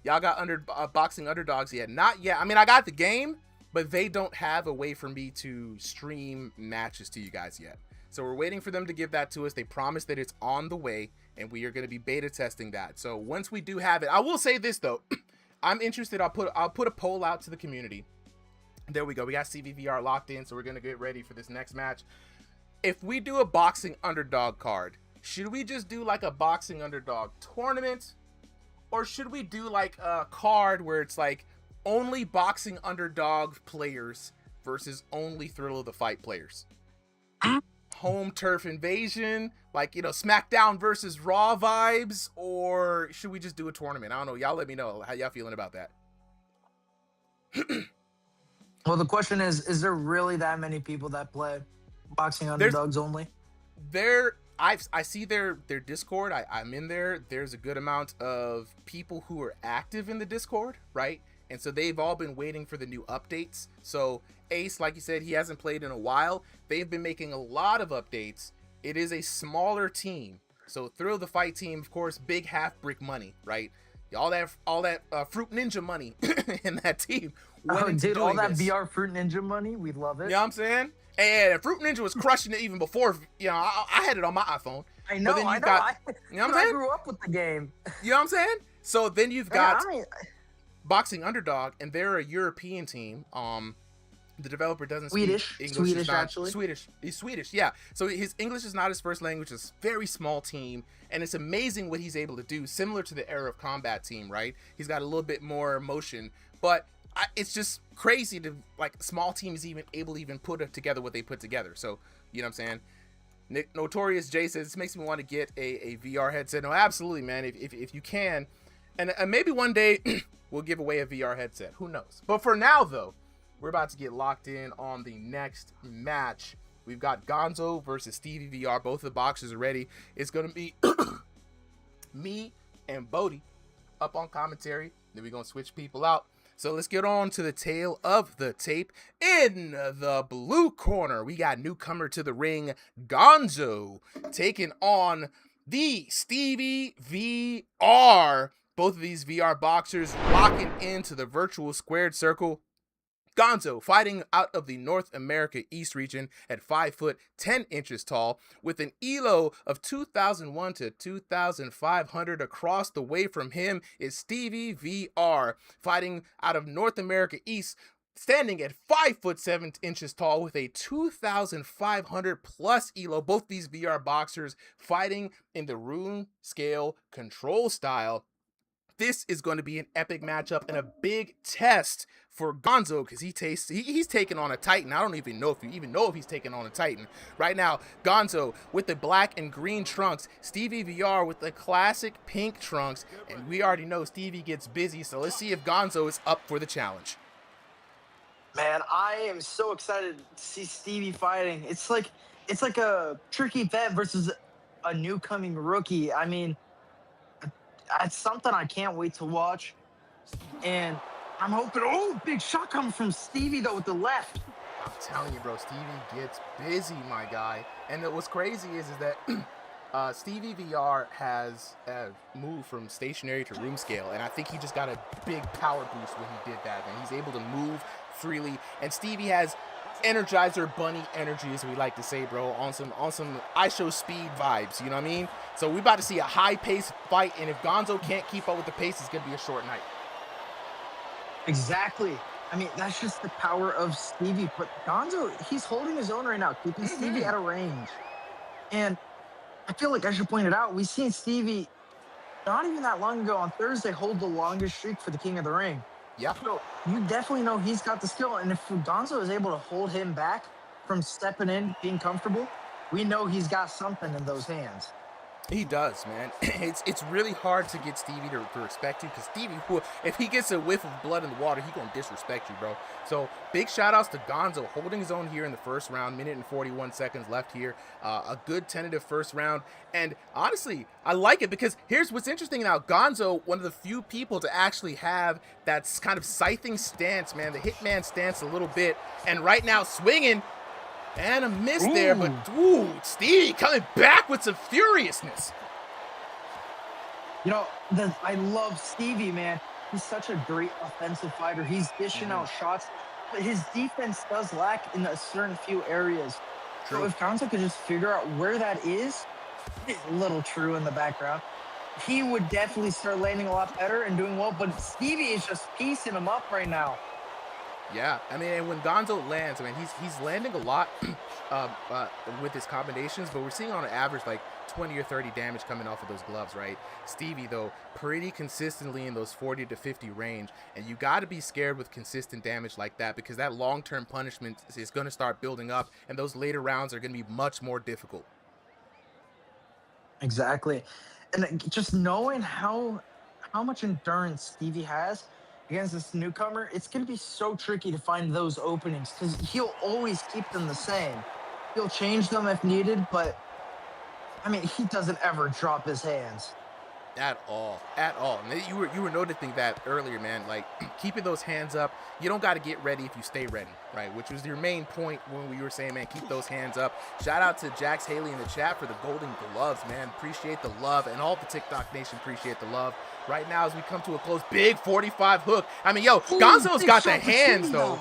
Y'all got boxing underdogs yet? Not yet. I mean, I got the game, but they don't have a way for me to stream matches to you guys yet. So we're waiting for them to give that to us. They promised that it's on the way, and we are going to be beta testing that. So once we do have it, I will say this though, I'm interested. I'll put a poll out to the community. There we go. We got CVVR locked in, so we're going to get ready for this next match. If we do a boxing underdog card, should we just do like a boxing underdog tournament? Or should we do like a card where it's like only boxing underdog players versus only Thrill of the Fight players? Home turf invasion, like, you know, SmackDown versus Raw vibes? Or should we just do a tournament? I don't know. Y'all let me know how y'all feeling about that. Well, the question is there really that many people that play boxing underdogs only? I see their Discord. I'm in there. There's a good amount of people who are active in the Discord, right? And so they've all been waiting for the new updates. So Ace, like you said, he hasn't played in a while. They've been making a lot of updates. It is a smaller team. So Thrill the Fight team, of course, big half brick money, right? All that Fruit Ninja money in that team. Oh, dude, all that VR Fruit Ninja money, we love it. You know what I'm saying? And Fruit Ninja was crushing it even before, you know, I had it on my iPhone. I know, you know I what I'm saying? I grew up with the game. You know what I'm saying? So then you've got I mean, Boxing Underdog, and they're a European team. The developer doesn't Swedish. speak English. Swedish, actually. Swedish. He's Swedish, yeah. So his English is not his first language. It's a very small team, and it's amazing what he's able to do, similar to the Era of Combat team, right? He's got a little bit more emotion, but it's just crazy to, like, small teams even able to even put together what they put together. So, you know what I'm saying? Nick Notorious J says, this makes me want to get a VR headset. No, absolutely, man. If you can. And maybe one day we'll give away a VR headset. Who knows? But for now, though, we're about to get locked in on the next match. We've got Gonzo versus Stevie VR. Both of the boxers are ready. It's going to be me and Bodie up on commentary. Then we're going to switch people out. So let's get on to the tail of the tape. In the blue corner, we got newcomer to the ring, Gonzo, taking on the Stevie VR. Both of these VR boxers locking into the virtual squared circle. Gonzo fighting out of the North America East region at 5 foot 10 inches tall with an ELO of 2001 to 2,500. Across the way from him is Stevie VR fighting out of North America East, standing at 5 foot 7 inches tall with a 2,500 plus ELO. Both these VR boxers fighting in the rune scale control style. This is going to be an epic matchup and a big test for Gonzo because he's taking on a Titan. I don't even know if he's taking on a Titan. Right now, Gonzo with the black and green trunks, Stevie VR with the classic pink trunks, and we already know Stevie gets busy, so let's see if Gonzo is up for the challenge. Man, I am so excited to see Stevie fighting. It's like a tricky vet versus a new coming rookie. I mean, it's something I can't wait to watch. And I'm hoping, oh, big shot coming from Stevie though with the left. I'm telling you, bro, Stevie gets busy, my guy. And what's crazy is that Stevie VR has moved from stationary to room scale, and I think he just got a big power boost when he did that. And he's able to move freely, and Stevie has Energizer Bunny energy, as we like to say, bro, on some I Show Speed vibes. You know what I mean? So we're about to see a high-paced fight, and if Gonzo can't keep up with the pace, it's gonna be a short night. Exactly. I mean, that's just the power of Stevie. But Gonzo, he's holding his own right now, keeping Stevie at a range. And I feel like I should point it out. We've seen Stevie not even that long ago on Thursday hold the longest streak for the King of the Ring. Yeah. So you definitely know he's got the skill. And if Gonzo is able to hold him back from stepping in, being comfortable, we know he's got something in those hands. He does, man. It's really hard to get Stevie to respect you, because Stevie, if he gets a whiff of blood in the water, he gonna disrespect you, bro. So big shout outs to Gonzo holding his own here in the first round, minute and 41 seconds left here. A good tentative first round, and honestly, I like it because here's what's interesting now. Gonzo, one of the few people to actually have that kind of scything stance, man, the hitman stance a little bit, and right now swinging. And a miss there, but ooh, Stevie coming back with some furiousness. You know, I love Stevie, man. He's such a great offensive fighter. He's dishing out shots, but his defense does lack in a certain few areas. True. So if Gonzo could just figure out where that is, little True in the background, he would definitely start landing a lot better and doing well. But Stevie is just piecing him up right now. Yeah, I mean, and when Gonzo lands, I mean, he's landing a lot with his combinations, but we're seeing on an average like 20 or 30 damage coming off of those gloves, right? Stevie, though, pretty consistently in those 40 to 50 range, and you got to be scared with consistent damage like that, because that long-term punishment is going to start building up, and those later rounds are going to be much more difficult. Exactly. And just knowing how much endurance Stevie has against this newcomer, it's going to be so tricky to find those openings because he'll always keep them the same. He'll change them if needed, but I mean, he doesn't ever drop his hands. At all. And you were noticing that earlier, man. Like, keeping those hands up, you don't got to get ready if you stay ready, right? Which was your main point when we were saying, man, keep those hands up. Shout out to Jax Haley in the chat for the golden gloves, man. Appreciate the love, and all the TikTok nation appreciate the love. Right now, as we come to a close, big 45 hook. I mean, yo, Gonzo's got the hands, though.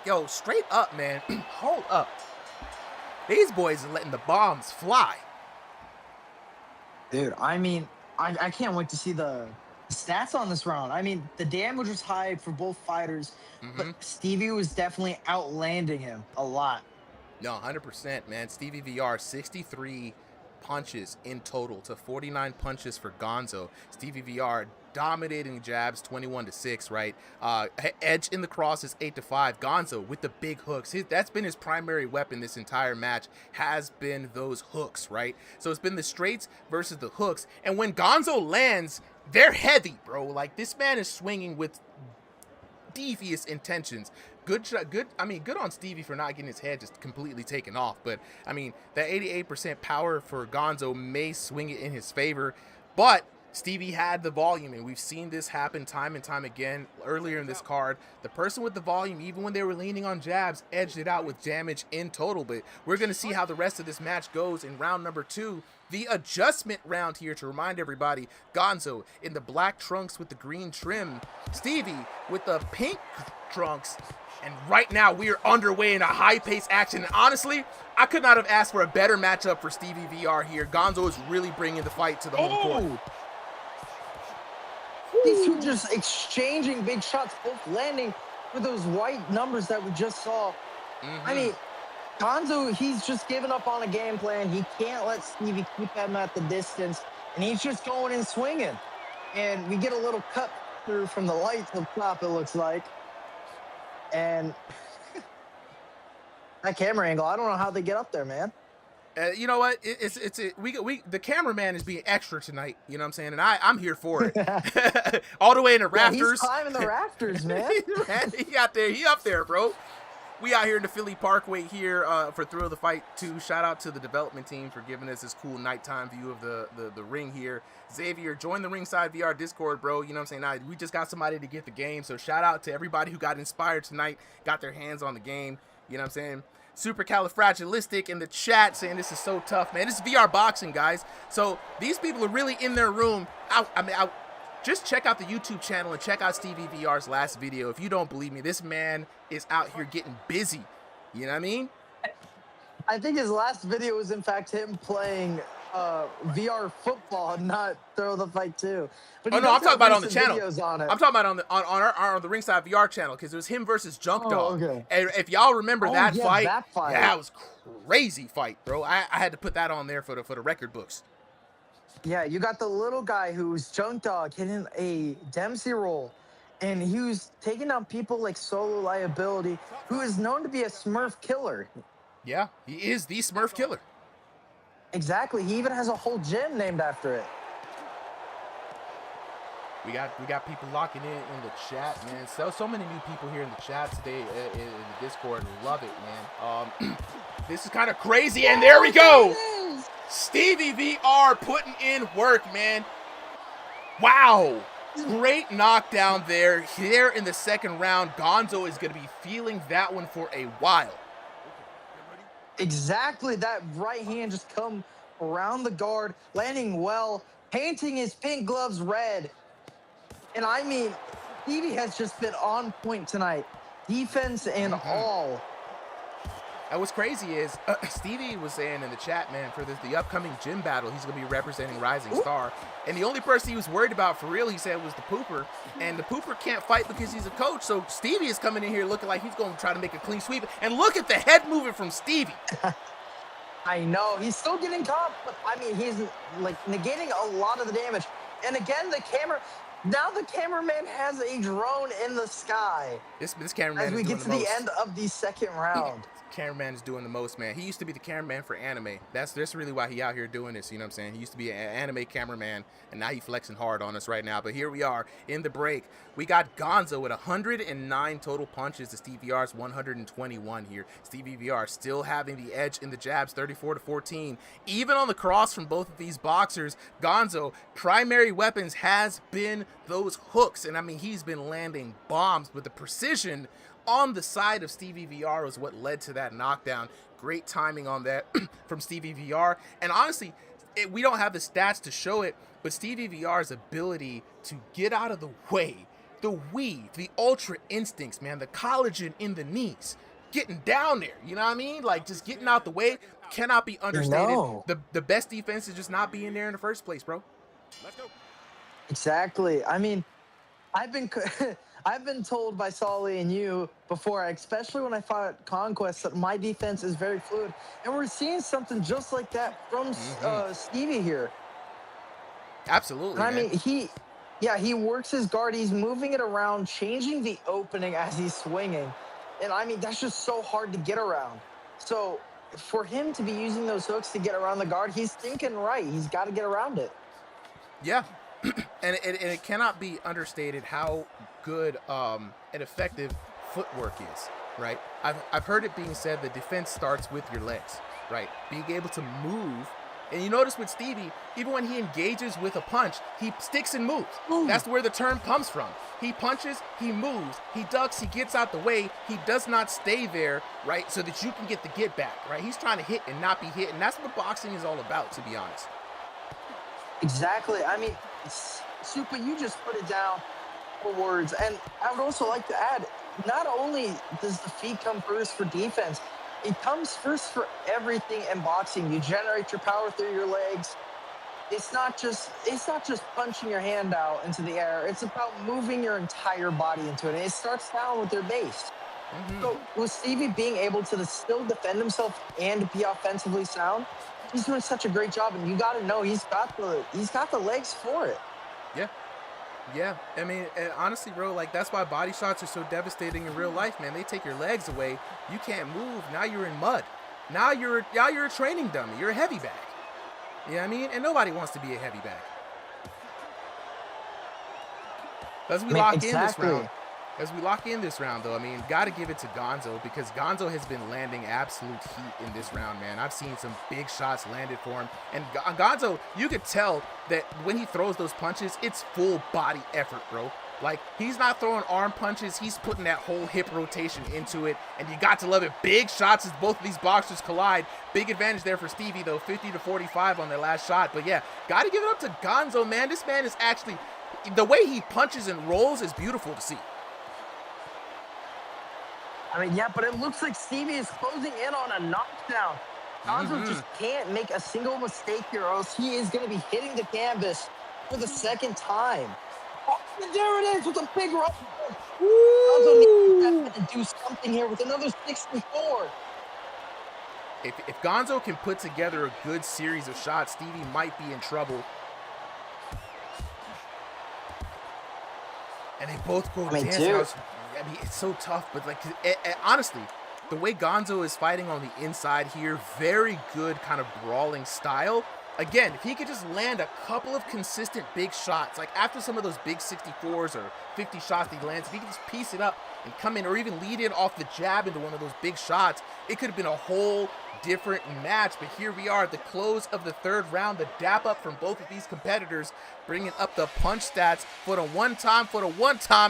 Yo, straight up, man. Hold up. These boys are letting the bombs fly. Dude, I mean, I can't wait to see the stats on this round. I mean, the damage was high for both fighters, but Stevie was definitely outlanding him a lot. No, 100%, man. Stevie VR, 63 punches in total to 49 punches for Gonzo. Stevie VR dominating jabs 21-6, right? Edge in the cross is 8-5. Gonzo with the big hooks. That's been his primary weapon this entire match, has been those hooks, right? So it's been the straights versus the hooks. And when Gonzo lands, they're heavy, bro. Like, this man is swinging with devious intentions. Good on Stevie for not getting his head just completely taken off. But, I mean, that 88% power for Gonzo may swing it in his favor. But Stevie had the volume, and we've seen this happen time and time again earlier in this card. The person with the volume, even when they were leaning on jabs, edged it out with damage in total. But we're going to see how the rest of this match goes in round number 2. The adjustment round here, to remind everybody, Gonzo in the black trunks with the green trim, Stevie with the pink trunks. And right now, we are underway in a high-paced action. And honestly, I could not have asked for a better matchup for Stevie VR here. Gonzo is really bringing the fight to the home court. These two just exchanging big shots, both landing for those white numbers that we just saw. I mean, Gonzo, he's just given up on a game plan. He can't let Stevie keep him at the distance, and he's just going and swinging. And we get a little cut through from the lights up top, it looks like. And that camera angle, I don't know how they get up there, man. You know what? The cameraman is being extra tonight. You know what I'm saying? And I'm here for it. All the way in the Yeah, he's rafters. climbing the rafters, man. He up there, bro. We out here in the Philly Parkway here for Thrill of the Fight 2. Shout out to the development team for giving us this cool nighttime view of the ring here. Xavier, join the Ringside VR Discord, bro. You know what I'm saying? Now, we just got somebody to get the game. So shout out to everybody who got inspired tonight, got their hands on the game. You know what I'm saying? Supercalifragilistic in the chat saying this is so tough, man. This is VR boxing, guys. So these people are really in their room. Just check out the YouTube channel and check out Stevie VR's last video. If you don't believe me, this man is out here getting busy. You know what I mean? I think his last video was, in fact, him playing VR football, not Throw the Fight 2. But oh, no, I'm talking about on the channel. On I'm talking about on the Ringside VR channel because it was him versus Junk Dog. Okay. And if y'all remember that fight, that fight. Yeah, that was crazy fight, bro. I had to put that on there for the record books. Yeah, you got the little guy who's Junk Dog hitting a Dempsey roll, and he was taking down people like Solo Liability, who is known to be a Smurf killer. Yeah, he is the Smurf killer. Exactly. He even has a whole gym named after it. We got people locking in the chat, man. So many new people here in the chat today in the Discord. Love it, man. This is kind of crazy, and there we go. Stevie VR putting in work, man. Wow. Great knockdown there. Here in the second round, Gonzo is going to be feeling that one for a while. Exactly. That right hand just come around the guard, landing well, painting his pink gloves red. And I mean, Stevie has just been on point tonight. Defense and all. And what's crazy is Stevie was saying in the chat, man, for the upcoming gym battle, he's going to be representing Rising Star. And the only person he was worried about for real, he said, was the Pooper. And the Pooper can't fight because he's a coach. So Stevie is coming in here looking like he's going to try to make a clean sweep. And look at the head movement from Stevie. I know. He's still getting caught, but I mean, he's like negating a lot of the damage. And again, now the cameraman has a drone in the sky. This cameraman as we is get to the end of the second round. Cameraman is doing the most, man. He used to be the cameraman for anime. That's really why he out here doing this, you know what I'm saying? He used to be an anime cameraman, and now he flexing hard on us right now. But here we are in the break. We got Gonzo with 109 total punches to Stevie VR's 121 here. Stevie VR still having the edge in the jabs, 34-14. Even on the cross from both of these boxers, Gonzo, primary weapons has been those hooks. And I mean, he's been landing bombs with the precision on the side of Stevie VR was what led to that knockdown. Great timing on that from Stevie VR. And honestly, we don't have the stats to show it, but Stevie VR's ability to get out of the way, the weave, the ultra instincts, man, the collagen in the knees, getting down there, you know what I mean? Like, just getting out the way cannot be understated. No. The best defense is just not being there in the first place, bro. Let's go. Exactly. I mean, I've been told by Solly and you before, especially when I fought Conquest, that my defense is very fluid. And we're seeing something just like that from Stevie here. Absolutely, and I mean, he works his guard. He's moving it around, changing the opening as he's swinging. And I mean, that's just so hard to get around. So for him to be using those hooks to get around the guard, he's thinking right. He's got to get around it. Yeah. And it cannot be understated how good and effective footwork is, right? I've heard it being said that defense starts with your legs, right? Being able to move. And you notice with Stevie, even when he engages with a punch, he sticks and moves. That's where the term comes from. He punches, he moves, he ducks, he gets out the way. He does not stay there, right, so that you can get the get back, right? He's trying to hit and not be hit, and that's what boxing is all about, to be honest. Exactly. I mean, Super, you just put it down for words. And I would also like to add, not only does the feet come first for defense, it comes first for everything in boxing. You generate your power through your legs. It's not just punching your hand out into the air. It's about moving your entire body into it. And it starts down with your base. So with Stevie being able to still defend himself and be offensively sound, he's doing such a great job. And you got to know he's got the legs for it. Yeah. I mean, and honestly, bro, like, that's why body shots are so devastating in real life, man. They take your legs away. You can't move. Now you're in mud. Now you're a training dummy. You're a heavy bag. You know what I mean? And nobody wants to be a heavy bag. As we lock in this round, though, I mean, got to give it to Gonzo because Gonzo has been landing absolute heat in this round, man. I've seen some big shots landed for him. And Gonzo, you could tell that when he throws those punches, it's full body effort, bro. Like, he's not throwing arm punches. He's putting that whole hip rotation into it. And you got to love it. Big shots as both of these boxers collide. Big advantage there for Stevie, though. 50-45 on their last shot. But, yeah, got to give it up to Gonzo, man. This man is actually... The way he punches and rolls is beautiful to see. I mean, yeah, but it looks like Stevie is closing in on a knockdown. Gonzo just can't make a single mistake here, or else he is going to be hitting the canvas for the second time. Oh, there it is with a big right. Gonzo needs to do something here with another 64. If Gonzo can put together a good series of shots, Stevie might be in trouble. And they both go dancing. I mean, it's so tough, but like, honestly, the way Gonzo is fighting on the inside here, very good kind of brawling style. Again, if he could just land a couple of consistent big shots, like after some of those big 64s or 50 shots he lands, if he could just piece it up and come in or even lead in off the jab into one of those big shots, it could have been a whole different match. But here we are at the close of the third round. The dap up from both of these competitors, bringing up the punch stats for the one time,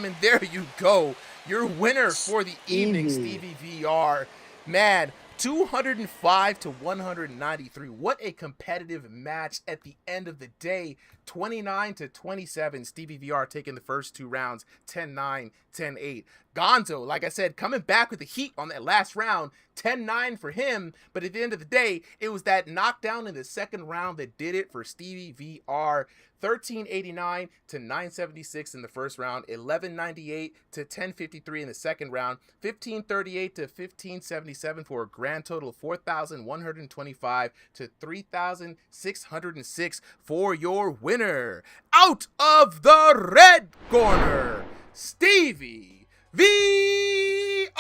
and there you go. Your winner for the evening, Stevie VR. Man, 205-193. What a competitive match at the end of the day. 29-27. Stevie VR taking the first two rounds. 10-9, 10-8. Gonzo, like I said, coming back with the heat on that last round. 10-9 for him. But at the end of the day, it was that knockdown in the second round that did it for Stevie VR. 1389-976 in the first round, 1198-1053 in the second round, 1538-1577 for a grand total of 4,125 to 3,606 for your winner. Out of the red corner, Stevie VR.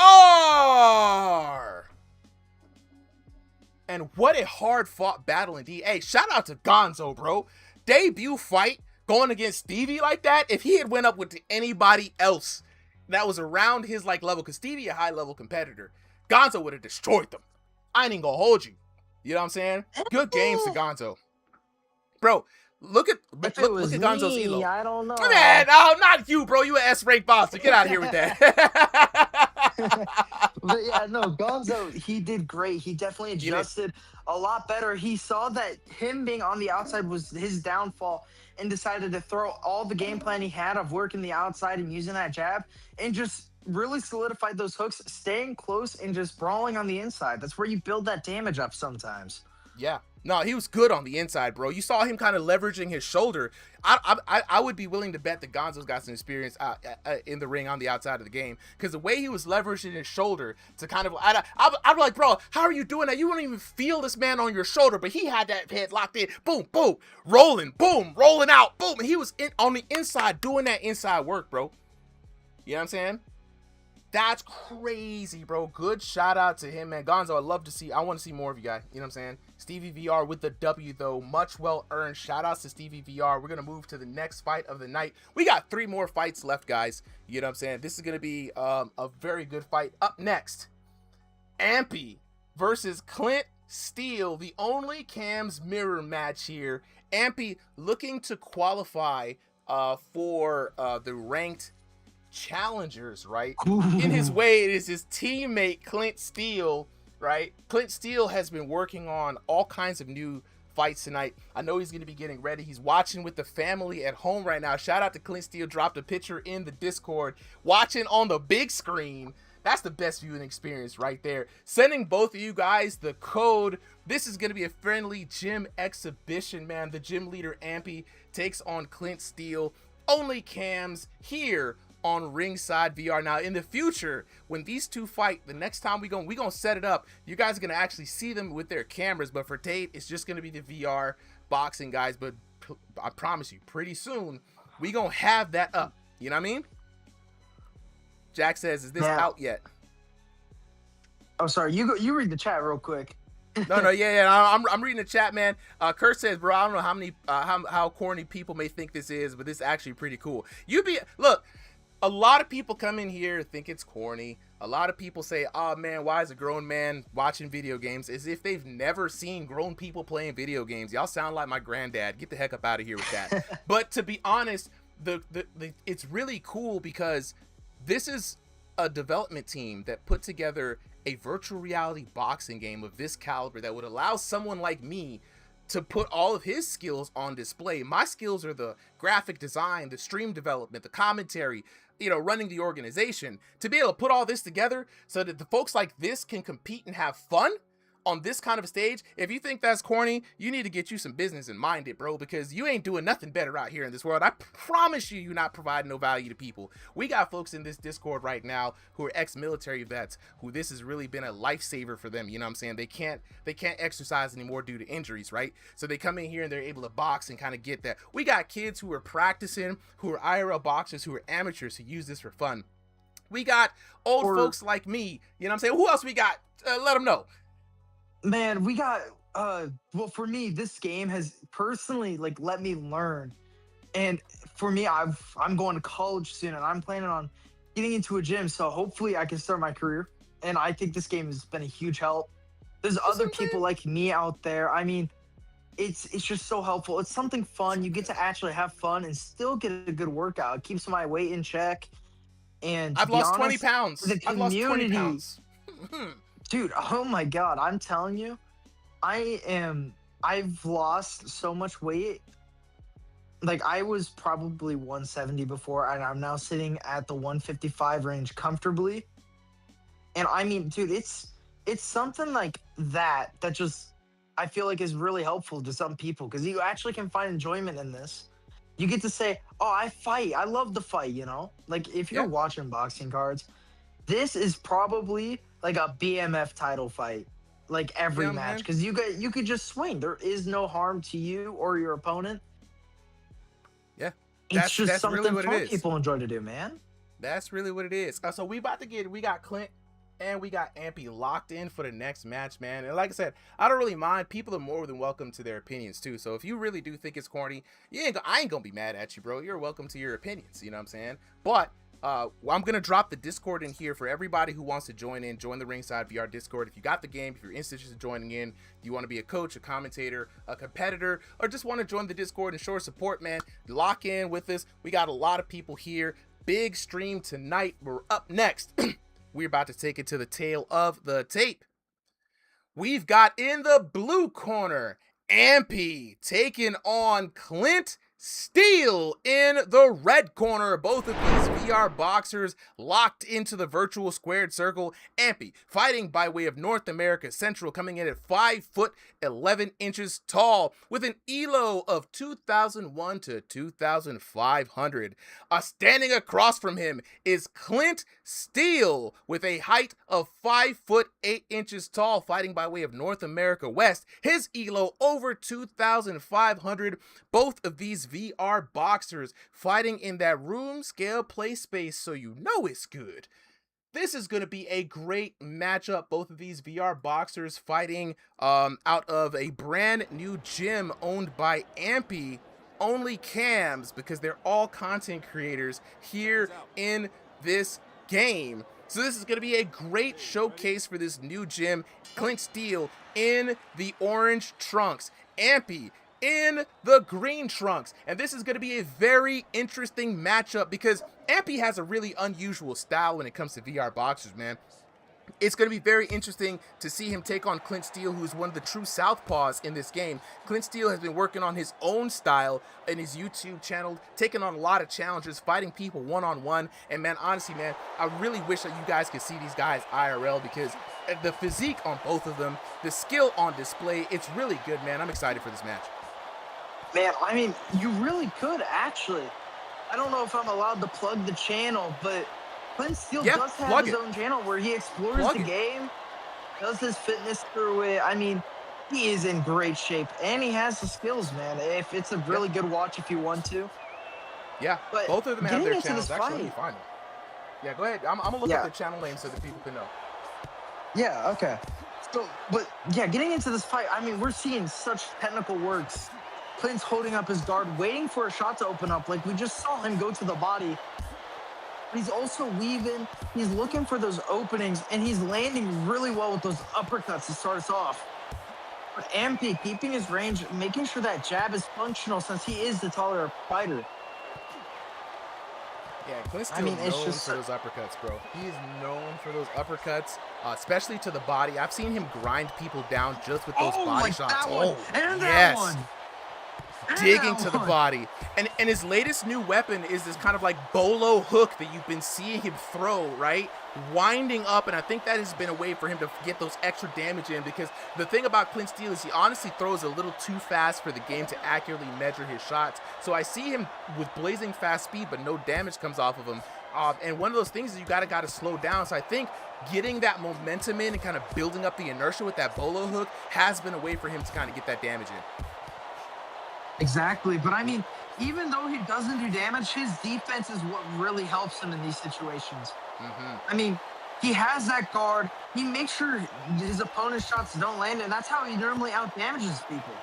And what a hard fought battle indeed. Hey, shout out to Gonzo, bro. Debut fight going against Stevie like that. If he had went up with anybody else that was around his like level, because Stevie a high level competitor, Gonzo would have destroyed them. I ain't even gonna hold you. You know what I'm saying? Good games to Gonzo, bro. Look at Gonzo's elo. I don't know. Man, no, not you, bro. You an S-rank boxer. Get out of here with that. But yeah, no, Gonzo, he did great. He definitely adjusted a lot better. He saw that him being on the outside was his downfall and decided to throw all the game plan he had of working the outside and using that jab and just really solidified those hooks, staying close and just brawling on the inside. That's where you build that damage up sometimes. Yeah. No, he was good on the inside, bro. You saw him kind of leveraging his shoulder. I would be willing to bet that Gonzo's got some experience in the ring on the outside of the game, because the way he was leveraging his shoulder to kind of, I'd be like, bro, how are you doing that? You wouldn't even feel this man on your shoulder, but he had that head locked in. Boom, boom, rolling, boom, rolling out, boom. And he was on the inside doing that inside work, bro. You know what I'm saying? That's crazy, bro. Good shout out to him, man. Gonzo, I want to see more of you guys. You know what I'm saying? Stevie VR with the W, though. Much well earned. Shout outs to Stevie VR. We're going to move to the next fight of the night. We got 3 more fights left, guys. You know what I'm saying? This is going to be a very good fight. Up next, Ampy versus Clint Steele. The only Cam's mirror match here. Ampy looking to qualify for the ranked challengers, right? In his way, it is his teammate Clint Steele, right? Clint Steele has been working on all kinds of new fights tonight. I know he's going to be getting ready. He's watching with the family at home right now. Shout out to Clint Steele. Dropped a picture in the Discord. Watching on the big screen. That's the best viewing experience right there. Sending both of you guys the code. This is going to be a friendly gym exhibition, man. The gym leader Ampy takes on Clint Steele. Only Cams here on Ringside VR. Now, in the future, when these two fight, the next time we gonna set it up, you guys are gonna actually see them with their cameras. But for Tate, it's just gonna be the VR boxing, guys. But I promise you, pretty soon we gonna have that up. You know what I mean? Jack says, "Is this out yet?" Oh, sorry. You read the chat real quick. No, yeah. I'm reading the chat, man. Kurt says, bro, I don't know how many how corny people may think this is, but this is actually pretty cool. Look, a lot of people come in here think it's corny. A lot of people say, oh man, why is a grown man watching video games? As if they've never seen grown people playing video games. Y'all sound like my granddad. Get the heck up out of here with that. But to be honest, it's really cool because this is a development team that put together a virtual reality boxing game of this caliber that would allow someone like me to put all of his skills on display. My skills are the graphic design, the stream development, the commentary, running the organization. To be able to put all this together so that the folks like this can compete and have fun on this kind of a stage. If you think that's corny, you need to get you some business and mind it, bro, because you ain't doing nothing better out here in this world. I promise you're not providing no value to people. We got folks in this Discord right now who are ex-military vets who this has really been a lifesaver for them. You know what I'm saying? They can't exercise anymore due to injuries, right? So they come in here and they're able to box and kind of get that. We got kids who are practicing, who are IRL boxers, who are amateurs, who use this for fun. We got old folks like me. You know what I'm saying? Who else we got? Let them know. Man, we got well, for me, this game has personally let me learn. And for me, I'm going to college soon and I'm planning on getting into a gym, so hopefully I can start my career. And I think this game has been a huge help. There's other people like me out there. I mean, it's just so helpful. It's something fun. You get to actually have fun and still get a good workout. It keeps my weight in check. And I've lost 20 pounds. I've lost 20 pounds. Dude, oh my God, I'm telling you, I've lost so much weight. I was probably 170 before, and I'm now sitting at the 155 range comfortably. And I mean, dude, it's something like that just, I feel like is really helpful to some people because you actually can find enjoyment in this. You get to say, oh, I fight. I love to fight, if you're watching boxing cards, this is probably a BMF title fight, every match, because you could just swing. There is no harm to you or your opponent. Yeah, it's just that's something really what fun it is. People enjoy to do, man. That's really what it is. So we got Clint and we got Ampy locked in for the next match, man. And like I said, I don't really mind. People are more than welcome to their opinions too. So if you really do think it's corny, I ain't gonna be mad at you, bro. You're welcome to your opinions. You know what I'm saying? But I'm gonna drop the Discord in here for everybody who wants to join the Ringside VR Discord. If you got the game, if you're interested in joining in, you want to be a coach, a commentator, a competitor, or just want to join the Discord and show support, man, lock in with us. We got a lot of people here. Big stream tonight. We're up next. We're about to take it to the tail of the tape. We've got in the blue corner Ampy taking on Clint Steele in the red corner. Both of these VR boxers locked into the virtual squared circle. Ampy fighting by way of North America Central, coming in at 5 foot 11 inches tall with an ELO of 2001 to 2500. Standing across from him is Clint Steele with a height of 5 foot 8 inches tall, fighting by way of North America West. His ELO over 2500. Both of these VR boxers fighting in that room scale play space, so you know it's good. This is going to be a great matchup. Both of these VR boxers fighting out of a brand new gym owned by Ampy. Only cams, because they're all content creators here in this game. So this is going to be a great showcase for this new gym. Clint Steele in the orange trunks, Ampy in the green trunks. And this is going to be a very interesting matchup because Ampy has a really unusual style when it comes to VR boxers, man. It's going to be very interesting to see him take on Clint Steele, who is one of the true southpaws in this game. Clint Steele has been working on his own style in his YouTube channel, taking on a lot of challenges, fighting people one-on-one. And man, honestly, man, I really wish that you guys could see these guys IRL because the physique on both of them, the skill on display, it's really good, man. I'm excited for this match. Man, I mean, you really could, actually. I don't know if I'm allowed to plug the channel, but Clint Steele does have his own channel where he explores the game, does his fitness through it. I mean, he is in great shape, and he has the skills, man. If it's a really good watch if you want to. Yeah, but both of them have their channels. Actually, let me find them. Yeah, go ahead. I'm going to look up the channel name so that people can know. Yeah, okay. So, but yeah, getting into this fight, I mean, we're seeing such technical works. Clint's holding up his guard, waiting for a shot to open up. Like we just saw him go to the body. But he's also weaving. He's looking for those openings, and he's landing really well with those uppercuts to start us off. But MP keeping his range, making sure that jab is functional since he is the taller fighter. Yeah, Clint's still I mean, it's known just for those uppercuts, bro. He is known for those uppercuts, especially to the body. I've seen him grind people down just with those body like shots. that one. Oh, And yes. that one. And Digging that to the one. body. And his latest new weapon is this kind of like bolo hook that you've been seeing him throw, right? Winding up, and I think that has been a way for him to get those extra damage in, because the thing about Clint Steele is he honestly throws a little too fast for the game to accurately measure his shots. So I see him with blazing fast speed, but no damage comes off of him. And one of those things is you gotta slow down. So I think getting that momentum in and kind of building up the inertia with that bolo hook has been a way for him to kind of get that damage in. Exactly, but I mean, even though he doesn't do damage, his defense is what really helps him in these situations. I mean, he has that guard. He makes sure his opponent's shots don't land, and that's how he normally out-damages people.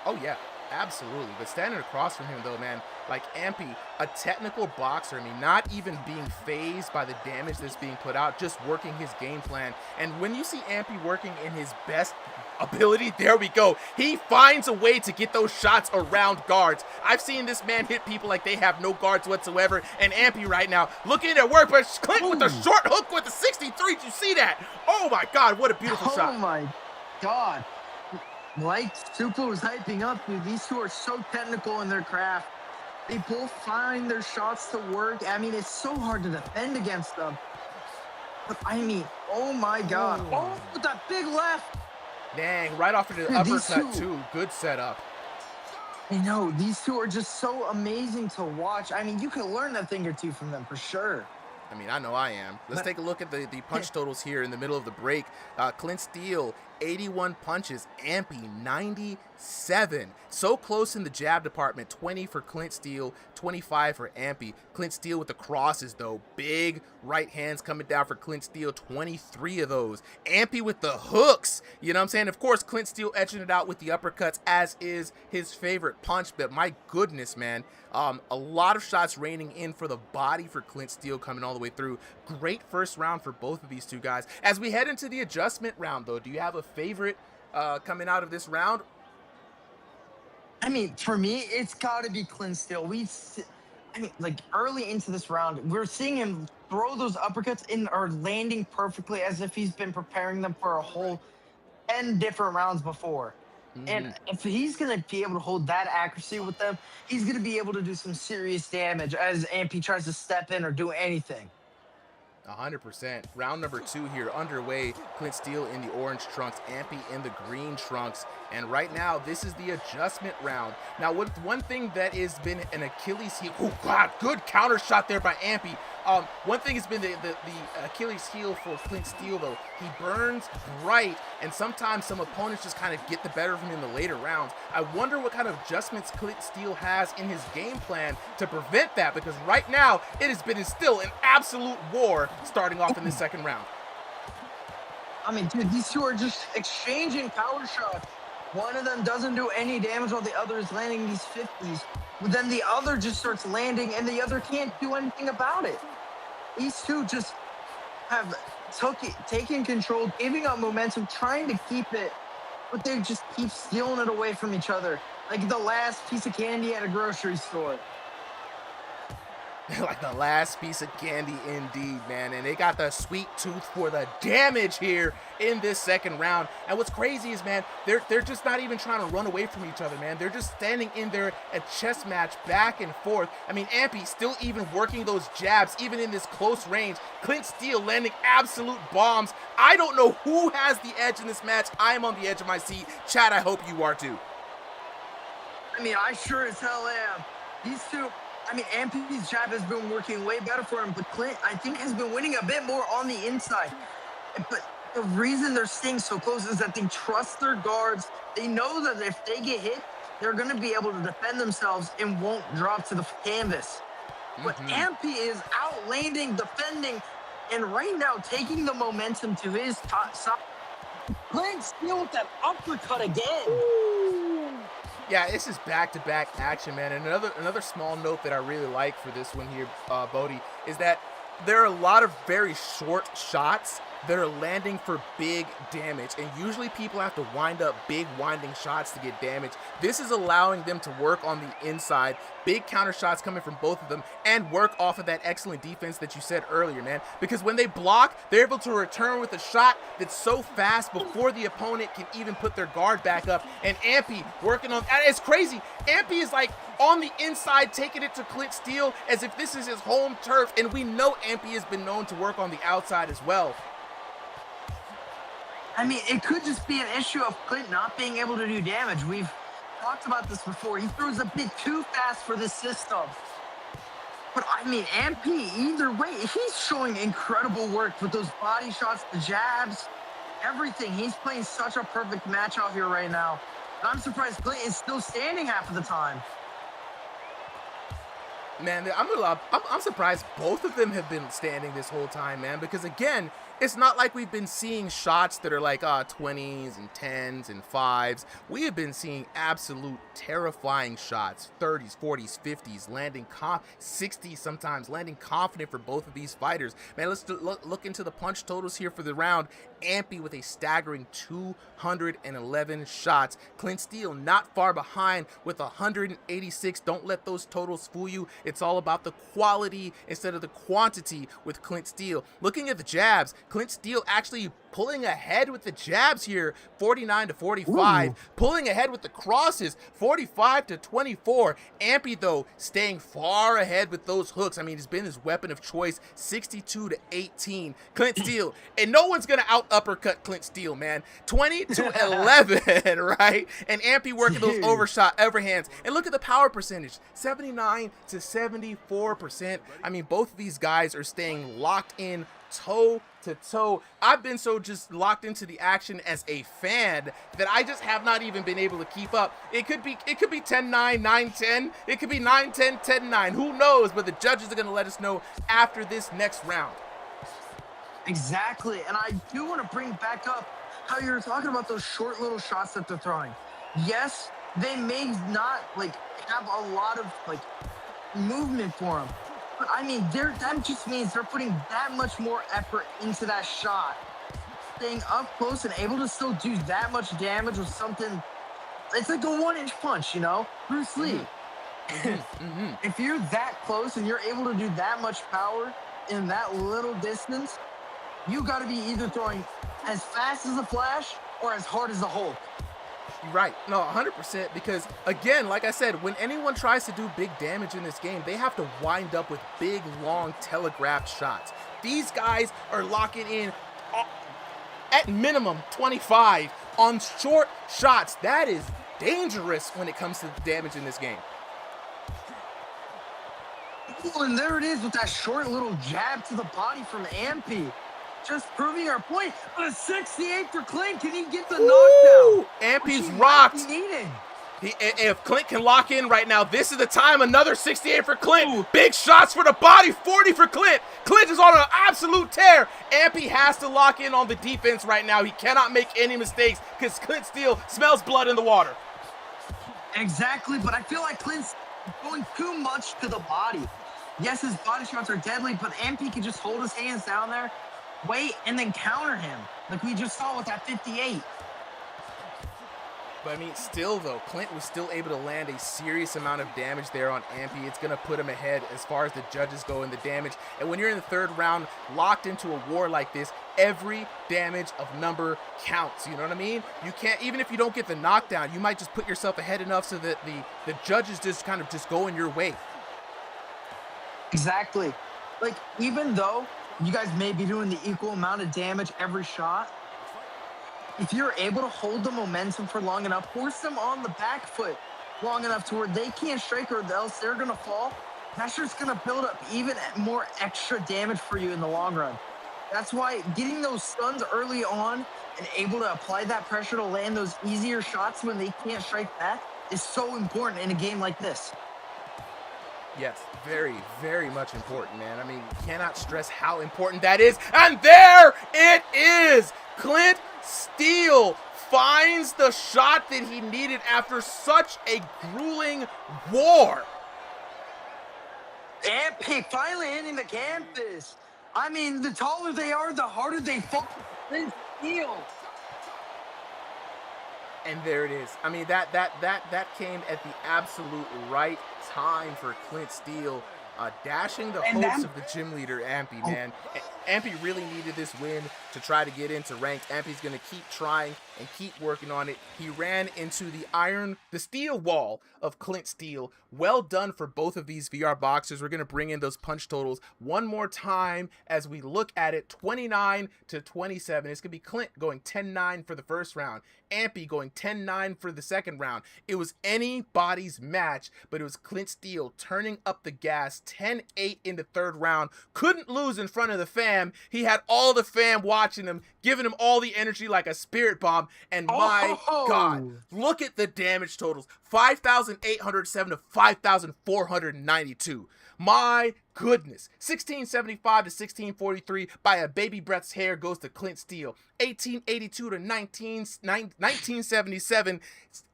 Oh, yeah, absolutely. But standing across from him, though, man, like Ampy, a technical boxer, I mean, not even being phased by the damage that's being put out, just working his game plan. And when you see Ampy working in his best ability, there we go. He finds a way to get those shots around guards. I've seen this man hit people like they have no guards whatsoever. And Ampy right now looking at work, but Clint with the short hook with the 63. Did you see that? Oh my God, what a beautiful shot. Oh my God. Like Super was hyping up, dude, these two are so technical in their craft. They both find their shots to work. I mean, it's so hard to defend against them. But I mean, oh my God. Oh, with that big left. Dang, right off of the uppercut too. Good setup. I know, these two are just so amazing to watch. I mean, you could learn a thing or two from them for sure. I mean, I know I am. Let's take a look at the punch totals here in the middle of the break. Clint Steele, 81 punches. Ampy, 97. So close in the jab department. 20 for Clint Steele, 25 for Ampy. Clint Steele with the crosses, though. Big right hands coming down for Clint Steele. 23 of those. Ampy with the hooks. You know what I'm saying? Of course, Clint Steele edging it out with the uppercuts, as is his favorite punch. But my goodness, man. A lot of shots raining in for the body for Clint Steele coming all the way through. Great first round for both of these two guys. As we head into the adjustment round, though, do you have a favorite coming out of this round? I mean, for me, it's got to be Clint Steele. I mean, like early into this round, we're seeing him throw those uppercuts in or landing perfectly as if he's been preparing them for a whole 10 different rounds before. And if he's going to be able to hold that accuracy with them, he's going to be able to do some serious damage as Ampy tries to step in or do anything. 100%. Round number 2 here underway. Clint Steele in the orange trunks, Ampy in the green trunks. And right now, this is the adjustment round. Now, one thing that has been an Achilles heel, oh God, good counter shot there by Ampy. One thing has been the Achilles heel for Clint Steele, though. He burns bright, and sometimes some opponents just kind of get the better of him in the later rounds. I wonder what kind of adjustments Clint Steele has in his game plan to prevent that, because right now, it has been still an absolute war starting off in the second round. I mean, dude, these two are just exchanging power shots. One of them doesn't do any damage while the other is landing these 50s. But then the other just starts landing, and the other can't do anything about it. These two just have taken control, giving up momentum, trying to keep it, but they just keep stealing it away from each other, like the last piece of candy at a grocery store. Like the last piece of candy indeed, man. And they got the sweet tooth for the damage here in this second round. And what's crazy is, man, they're just not even trying to run away from each other, man. They're just standing in there, a chess match back and forth. I mean, Ampy still even working those jabs, even in this close range. Clint Steele landing absolute bombs. I don't know who has the edge in this match. I'm on the edge of my seat. Chad, I hope you are too. I mean, I sure as hell am. These two... I mean, Ampy's jab has been working way better for him, but Clint, I think, has been winning a bit more on the inside. But the reason they're staying so close is that they trust their guards. They know that if they get hit, they're going to be able to defend themselves and won't drop to the canvas. But Ampy is outlanding, defending, and right now taking the momentum to his top side. Clint Steele with that uppercut again. Yeah, this is back-to-back action, man. And another small note that I really like for this one here, Bodie, is that there are a lot of very short shots that are landing for big damage, and usually people have to wind up big winding shots to get damage. This is allowing them to work on the inside, big counter shots coming from both of them, and work off of that excellent defense that you said earlier, man. Because when they block, they're able to return with a shot that's so fast before the opponent can even put their guard back up. And Ampy working on, it's crazy. Ampy is like on the inside, taking it to Clint Steele as if this is his home turf, and we know Ampy has been known to work on the outside as well. I mean, it could just be an issue of Clint not being able to do damage. We've talked about this before. He throws a bit too fast for this system. But I mean, Ampy, either way, he's showing incredible work with those body shots, the jabs, everything. He's playing such a perfect match out here right now. And I'm surprised Clint is still standing half of the time. Man, I'm surprised both of them have been standing this whole time, man, because again, it's not like we've been seeing shots that are like 20s and 10s and 5s. We have been seeing absolute terrifying shots, 30s, 40s, 50s, landing 60s sometimes, landing confident for both of these fighters. Man, let's look into the punch totals here for the round. Ampy with a staggering 211 shots. Clint Steele not far behind with 186. Don't let those totals fool you. It's all about the quality instead of the quantity with Clint Steele. Looking at the jabs, Clint Steele actually pulling ahead with the jabs here, 49-45. Ooh. Pulling ahead with the crosses, 45-24. Ampy, though, staying far ahead with those hooks. I mean, he's been his weapon of choice, 62-18. Clint Steele, and no one's going to out-uppercut Clint Steele, man. 20-11, right? And Ampy working those overhands. And look at the power percentage, 79-74%. I mean, both of these guys are staying locked in toe to toe. I've been so just locked into the action as a fan that I just have not even been able to keep up. It could be 10-9, 9-10. It could be 9-10, 10-9. Who knows? But the judges are going to let us know after this next round. Exactly. And I do want to bring back up how you were talking about those short little shots that they're throwing. Yes, they may not have a lot of movement for them. But I mean, that just means they're putting that much more effort into that shot. Staying up close and able to still do that much damage with something. It's like a 1-inch punch, you know? Bruce Lee. If you're that close and you're able to do that much power in that little distance, you got to be either throwing as fast as a Flash or as hard as a Hulk. Right. No, 100%, because again, like I said, when anyone tries to do big damage in this game, they have to wind up with big, long, telegraphed shots. These guys are locking in at minimum 25 on short shots. That is dangerous when it comes to the damage in this game. Oh, and there it is with that short little jab to the body from Ampy. Just proving our point. A 68 for Clint. Can he get the knockdown? Ampy's rocked. If Clint can lock in right now, this is the time. Another 68 for Clint. Ooh. Big shots for the body. 40 for Clint. Clint is on an absolute tear. Ampy has to lock in on the defense right now. He cannot make any mistakes because Clint Steele smells blood in the water. Exactly, but I feel like Clint's going too much to the body. Yes, his body shots are deadly, but Ampy can just hold his hands down there, wait, and then counter him, like we just saw with that 58. But I mean, still though, Clint was still able to land a serious amount of damage there on Ampy. It's going to put him ahead as far as the judges go in the damage. And when you're in the third round, locked into a war like this, every damage of number counts. You know what I mean? You can't, even if you don't get the knockdown, you might just put yourself ahead enough so that the judges just kind of just go in your way. Exactly. Like, even though you guys may be doing the equal amount of damage every shot, if you're able to hold the momentum for long enough, force them on the back foot long enough to where they can't strike or else they're going to fall, that's just going to build up even more extra damage for you in the long run. That's why getting those stuns early on and able to apply that pressure to land those easier shots when they can't strike back is so important in a game like this. Yes, very, very much important, man. I mean, cannot stress how important that is. And there it is. Clint Steele finds the shot that he needed after such a grueling war. Ampy finally hitting the canvas. I mean, the taller they are, the harder they fall. Clint Steele. And there it is. I mean, that came at the absolute right time for Clint Steele, dashing the hopes of the gym leader, Ampy, man. Ampy really needed this win to try to get into ranked. Ampy's going to keep trying and keep working on it. He ran into the steel wall of Clint Steele. Well done for both of these VR boxers. We're going to bring in those punch totals one more time as we look at it, 29-27. It's going to be Clint going 10-9 for the first round, Ampy going 10-9 for the second round. It was anybody's match, but it was Clint Steele turning up the gas, 10-8 in the third round. Couldn't lose in front of the fam. He had all the fam watching him, giving him all the energy like a spirit bomb. And my God, look at the damage totals. 5,807 to 5,492. My goodness. 1675 to 1643 by a baby breath's hair goes to Clint Steele. 1882 to 1977.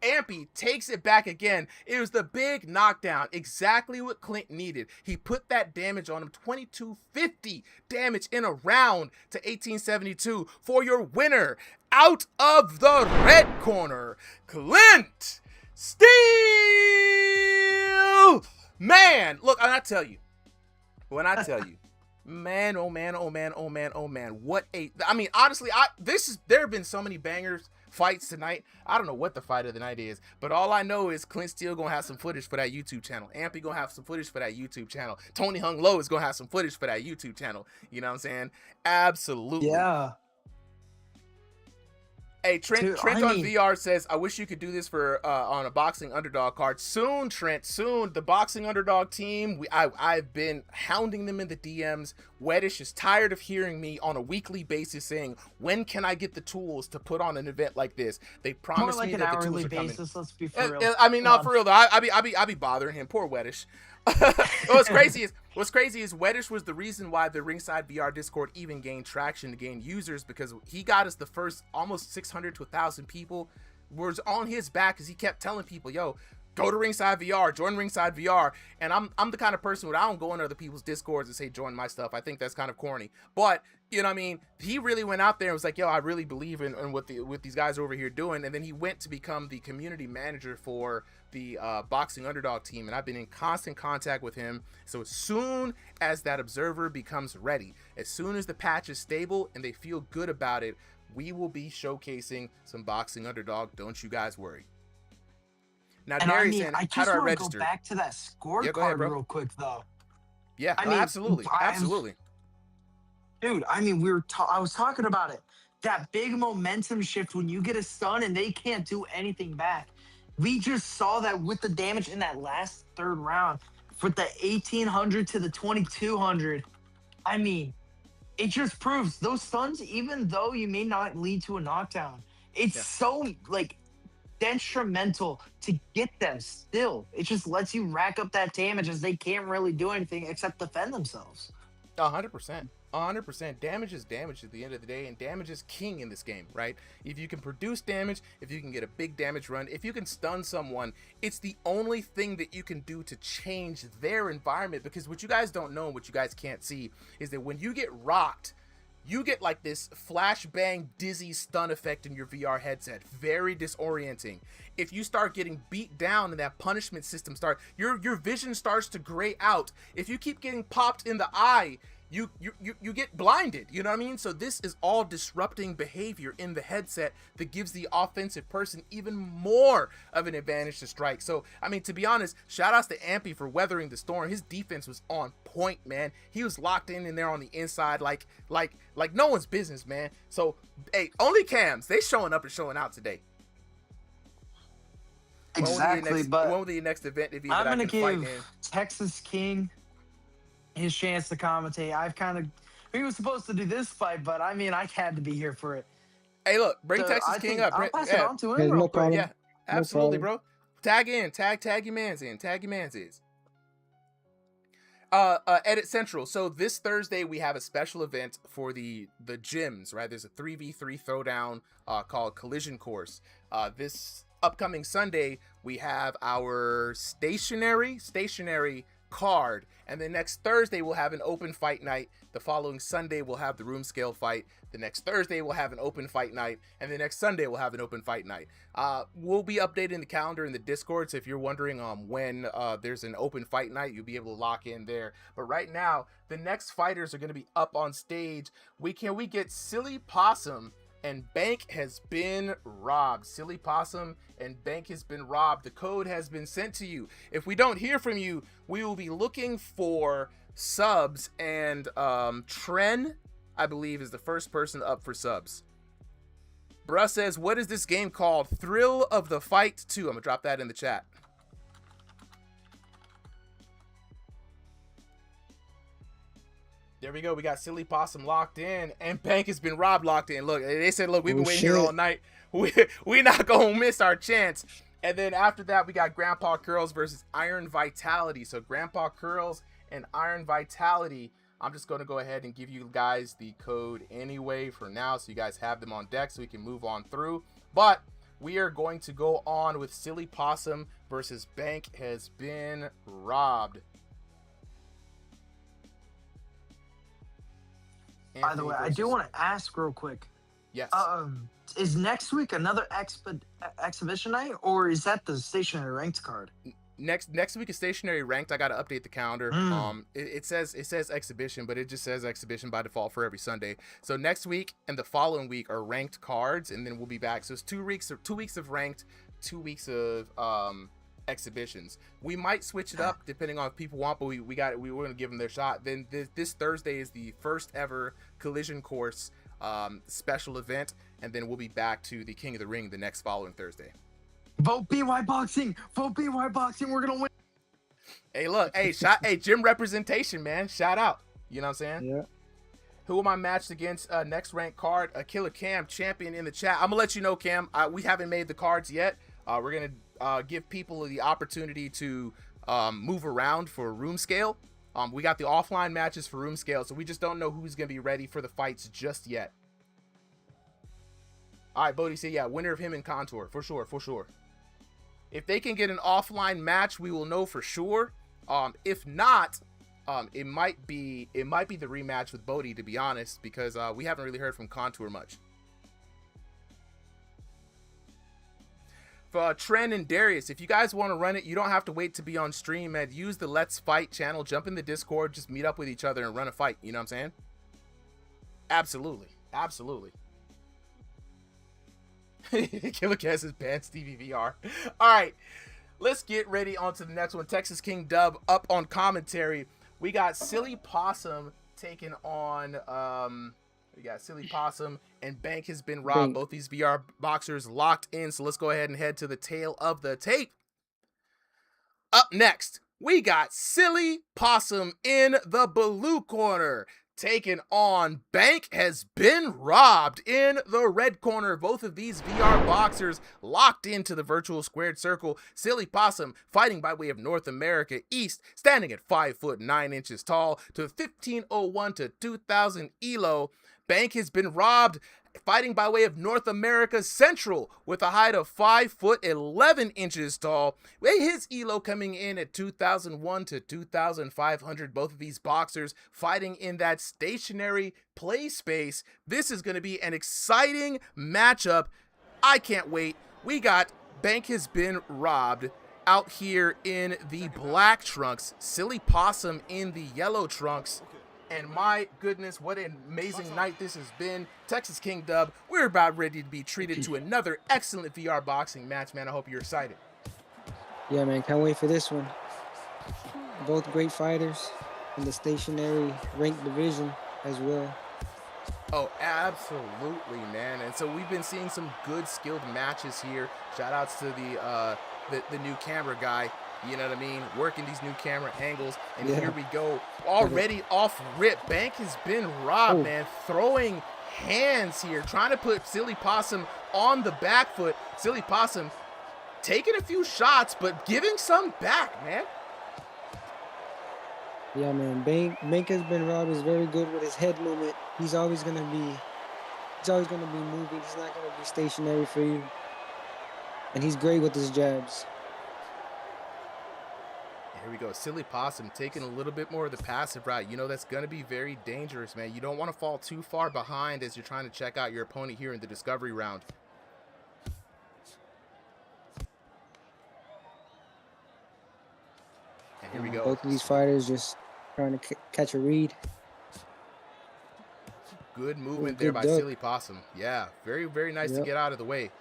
Ampy takes it back again. It was the big knockdown. Exactly what Clint needed. He put that damage on him. 2250 damage in a round to 1872 for your winner. Out of the red corner, Clint Steele. Man, look, when I tell you, man, oh man, what I mean, honestly, there have been so many bangers fights tonight. I don't know what the fight of the night is, but all I know is Clint Steele gonna have some footage for that YouTube channel. Ampy gonna have some footage for that YouTube channel. Tony Hung Low is gonna have some footage for that YouTube channel. You know what I'm saying? Absolutely. Yeah. Hey, Trent on VR says, I wish you could do this for on a boxing underdog card. Soon, Trent, soon. The boxing underdog team, I've been hounding them in the DMs. Weddish is tired of hearing me on a weekly basis saying, when can I get the tools to put on an event like this? They promised me that the tools are coming. Let's be for real. I mean, not for real, though. I be bothering him. Poor Weddish. What's crazy is Weddish was the reason why the Ringside VR Discord even gained traction to gain users, because he got us the first almost 600 to 1,000 people was on his back, because he kept telling people, yo, go to Ringside VR, join Ringside VR. And I'm the kind of person where I don't go into other people's Discords and say join my stuff. I think that's kind of corny, but you know what I mean? He really went out there and was like, yo, I really believe in what these guys over here doing. And then he went to become the community manager for the boxing underdog team, and I've been in constant contact with him. So as soon as that observer becomes ready, as soon as the patch is stable and they feel good about it, we will be showcasing some boxing underdog. Don't you guys worry. Now, And Darius, I how just do I want to register? go back to that scorecard Yeah, go ahead, bro. real quick, though. Yeah, I mean, absolutely. Dude, I mean, I was talking about it. That big momentum shift when you get a stun and they can't do anything back. We just saw that with the damage in that last third round, with the 1,800 to the 2,200. I mean, it just proves those stuns, even though you may not lead to a knockdown, it's so like detrimental to get them still. It just lets you rack up that damage as they can't really do anything except defend themselves. 100%. 100%. Damage is damage at the end of the day, and damage is king in this game, right? If you can produce damage, if you can get a big damage run, if you can stun someone, it's the only thing that you can do to change their environment. Because what you guys don't know, what you guys can't see, is that when you get rocked, you get like this flashbang dizzy stun effect in your VR headset. Very disorienting. If you start getting beat down and that punishment system your vision starts to gray out. If you keep getting popped in the eye, you get blinded, you know what I mean? So this is all disrupting behavior in the headset that gives the offensive person even more of an advantage to strike. So, I mean, to be honest, shout outs to Ampy for weathering the storm. His defense was on point, man. He was locked in there on the inside like no one's business, man. So, hey, only cams, they showing up and showing out today. Exactly, but when will the next event be that I'm I going can to fight give in? Texas King his chance to commentate. He was supposed to do this fight, but I mean, I had to be here for it. Hey, look, bring So Texas I King think up. I'll pass it on to Hey, him no real quick. problem. Yeah, absolutely, problem. bro. Tag in, tag your mans in, tag your mans is. Edit Central. So this Thursday we have a special event for the gyms, right? There's a 3v3 throwdown called Collision Course. This upcoming Sunday we have our stationary card, and then next Thursday we'll have an open fight night. The following Sunday we'll have the room scale fight. The next Thursday we'll have an open fight night, and the next Sunday we'll have an open fight night. We'll be updating the calendar in the Discord, so if you're wondering when there's an open fight night, you'll be able to lock in there. But right now, the next fighters are going to be up on stage. We get Silly Possum and Bank has been robbed. Silly Possum and Bank has been robbed. The code has been sent to you. If we don't hear from you, we will be looking for subs, and Tren, I believe, is the first person up for subs. Bruh says, what is this game called? Thrill of the Fight 2. I'm gonna drop that in the chat. There we go. We got Silly Possum locked in, and Bank has been robbed locked in. Look, they said, look, we've been waiting here all night. We not gonna miss our chance. And then after that, we got Grandpa Curls versus Iron Vitality. So Grandpa Curls and Iron Vitality. I'm just going to go ahead and give you guys the code anyway for now, so you guys have them on deck so we can move on through. But we are going to go on with Silly Possum versus Bank has been robbed. By the way, I do want to ask real quick. Yes. Is next week another exhibition night, or is that the stationary ranked card? Next week is stationary ranked. I got to update the calendar. It says exhibition, but it just says exhibition by default for every Sunday. So next week and the following week are ranked cards, and then we'll be back. So it's 2 weeks of ranked, 2 weeks of exhibitions. We might switch it up depending on if people want, but we're gonna give them their shot. Then this Thursday is the first ever Collision Course special event, and then we'll be back to the King of the Ring the next following Thursday. Vote BY Boxing. Vote BY Boxing. We're gonna win. Hey, look, hey, gym representation, man. Shout out. You know what I'm saying? Yeah. Who am I matched against? Next ranked card, Killer Cam, champion in the chat. I'm gonna let you know, Cam. We haven't made the cards yet. We're gonna give people the opportunity to move around for room scale. We got the offline matches for room scale, so we just don't know who's gonna be ready for the fights just yet. All right, Bodie said, yeah, winner of him and Contour for sure. If they can get an offline match, we will know for sure. If not, it might be the rematch with Bodie, to be honest, because we haven't really heard from Contour much. For Tren and Darius, if you guys want to run it, you don't have to wait to be on stream, man. Use the Let's Fight channel, jump in the Discord, just meet up with each other and run a fight. You know what I'm saying? Absolutely. Killer Cass is banned Stevie VR. All right, let's get ready on to the next one. Texas King Dub up on commentary. We got Silly Possum taking on we got Silly Possum and Bank has been robbed. Both these VR boxers locked in. So let's go ahead and head to the tail of the tape. Up next, we got Silly Possum in the blue corner, taking on Bank has been robbed in the red corner. Both of these VR boxers locked into the virtual squared circle. Silly Possum fighting by way of North America East, standing at 5'9" tall, to 1501 to 2000 elo. Bank has been robbed fighting by way of North America Central with a height of 5'11" tall. His elo coming in at 2001 to 2500. Both of these boxers fighting in that stationary play space. This is going to be an exciting matchup. I can't wait. We got Bank has been robbed out here in the black trunks, Silly Possum in the yellow trunks. And my goodness, what an amazing night this has been. Texas King Dub, we're about ready to be treated to another excellent VR boxing match, man. I hope you're excited. Yeah, man, can't wait for this one. Both great fighters in the stationary ranked division as well. Oh, absolutely, man. And so we've been seeing some good skilled matches here. Shout outs to the new camera guy. You know what I mean? Working these new camera angles. And here we go. Already off rip. Bank has been robbed, man. Throwing hands here. Trying to put Silly Possum on the back foot. Silly Possum taking a few shots, but giving some back, man. Yeah, man. Bank has been robbed. Is very good with his head movement. He's always gonna be moving. He's not gonna be stationary for you. And he's great with his jabs. Here we go. Silly Possum taking a little bit more of the passive route. You know, that's going to be very dangerous, man. You don't want to fall too far behind as you're trying to check out your opponent here in the discovery round. And here we go. Both of these fighters just trying to catch a read. Good movement Good there by duck. Silly Possum. Yeah, very, very nice to Yep. get out of the way.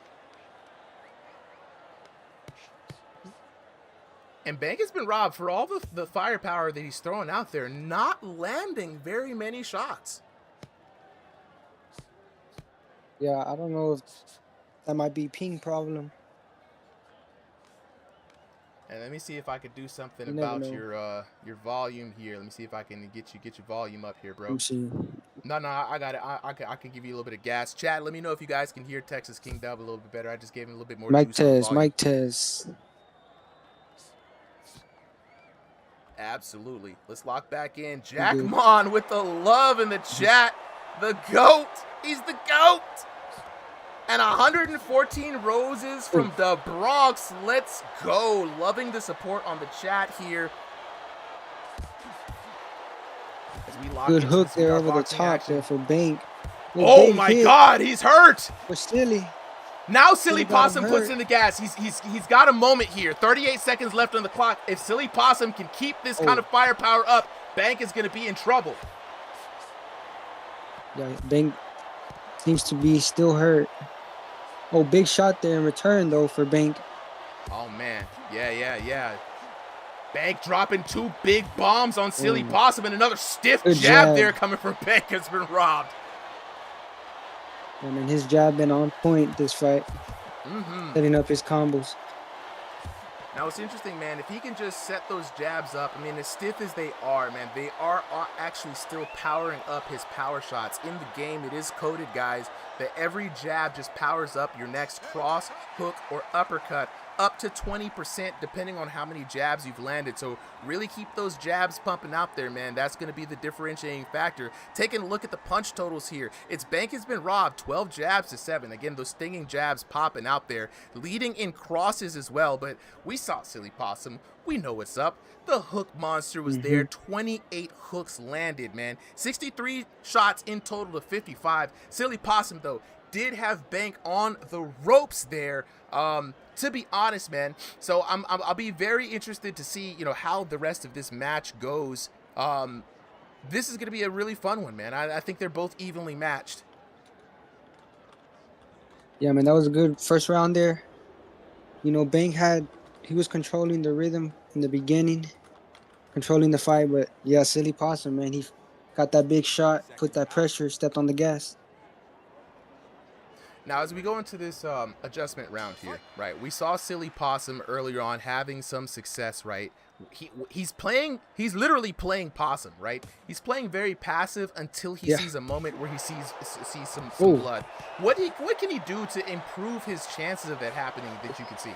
And Bank has been robbed for all the firepower that he's throwing out there, not landing very many shots. Yeah, I don't know if that might be ping problem. And let me see if I could do something You never about know. your volume here. Let me see if I can get your volume up here, bro. Let me see. No, I got it. I can give you a little bit of gas. Chat, let me know if you guys can hear Texas King Dub a little bit better. I just gave him a little bit more Mic juice on the test. volume. Mic test. Absolutely. Let's lock back in. Jack Mon with the love in the chat. The GOAT. He's the GOAT. And 114 roses from the Bronx. Let's go. Loving the support on the chat here. As we lock Good into hook this there VR over the boxing top action. there for Bank. Good Oh big my hit God, he's hurt. for Silly. Now Silly Silly got him Possum puts hurt. in the gas. He's got a moment here. 38 seconds left on the clock. If Silly Possum can keep this kind of firepower up, Bank is going to be in trouble. Yeah, Bank seems to be still hurt. Oh, big shot there in return though for Bank. Oh man, yeah. Bank dropping two big bombs on Silly Possum, and another stiff Good jab jab. there coming from Bank has been robbed. I mean, his jab been on point this fight, setting up his combos. Now, it's interesting, man. If he can just set those jabs up, I mean, as stiff as they are, man, they are actually still powering up his power shots. In the game, it is coded, guys, that every jab just powers up your next cross, hook, or uppercut up to 20%, depending on how many jabs you've landed. So really keep those jabs pumping out there, man. That's going to be the differentiating factor. Taking a look at the punch totals here, its Bank has been robbed 12 jabs to 7. Again, those stinging jabs popping out there, leading in crosses as well. But we saw Silly Possum. We know what's up. The hook monster was there. 28 hooks landed, man. 63 shots in total to 55. Silly Possum, though, did have Bank on the ropes there. To be honest, man. So I'll be very interested to see, you know, how the rest of this match goes. This is going to be a really fun one, man. I think they're both evenly matched. Yeah, man, that was a good first round there. You know, Bank he was controlling the rhythm in the beginning, controlling the fight, but yeah, Silly Possum, man, he got that big shot, put that pressure, stepped on the gas. Now, as we go into this adjustment round here, right, we saw Silly Possum earlier on having some success, right? He's literally playing possum, right? He's playing very passive until he sees a moment where he sees some blood. What can he do to improve his chances of that happening that you can see?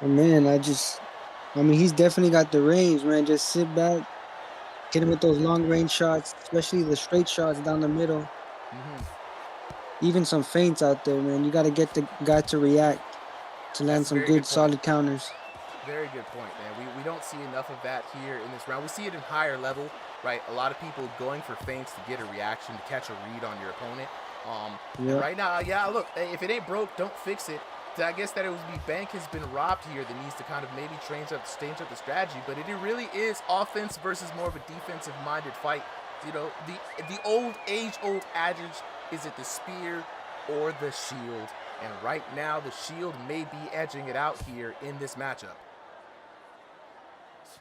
Oh, man, I mean, he's definitely got the range, man. Just sit back, hit him with those long range shots, especially the straight shots down the middle. Even some feints out there, man. You got to get the guy to react to land some good, solid counters. Very good point, man. We don't see enough of that here in this round. We see it in higher level, right? A lot of people going for feints to get a reaction, to catch a read on your opponent. Right now, yeah, look, if it ain't broke, don't fix it. So I guess that it would be Bank has been robbed here that needs to kind of maybe change up the strategy. But it really is offense versus more of a defensive-minded fight. You know, the age-old adage, is it the spear or the shield? And right now, the shield may be edging it out here in this matchup.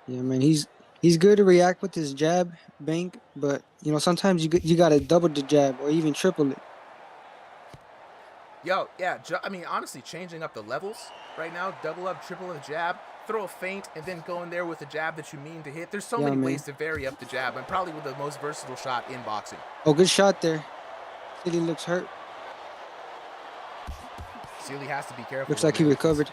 Yeah, man, he's good to react with his jab, Bank, but you know, sometimes you got to double the jab or even triple it. Yo, yeah, I mean, honestly, changing up the levels right now, double up, triple the jab, throw a feint, and then go in there with a jab that you mean to hit. There's so many ways to vary up the jab, and probably with the most versatile shot in boxing. Oh, good shot there. Silly looks hurt. Sealy has to be careful. Looks like he recovered.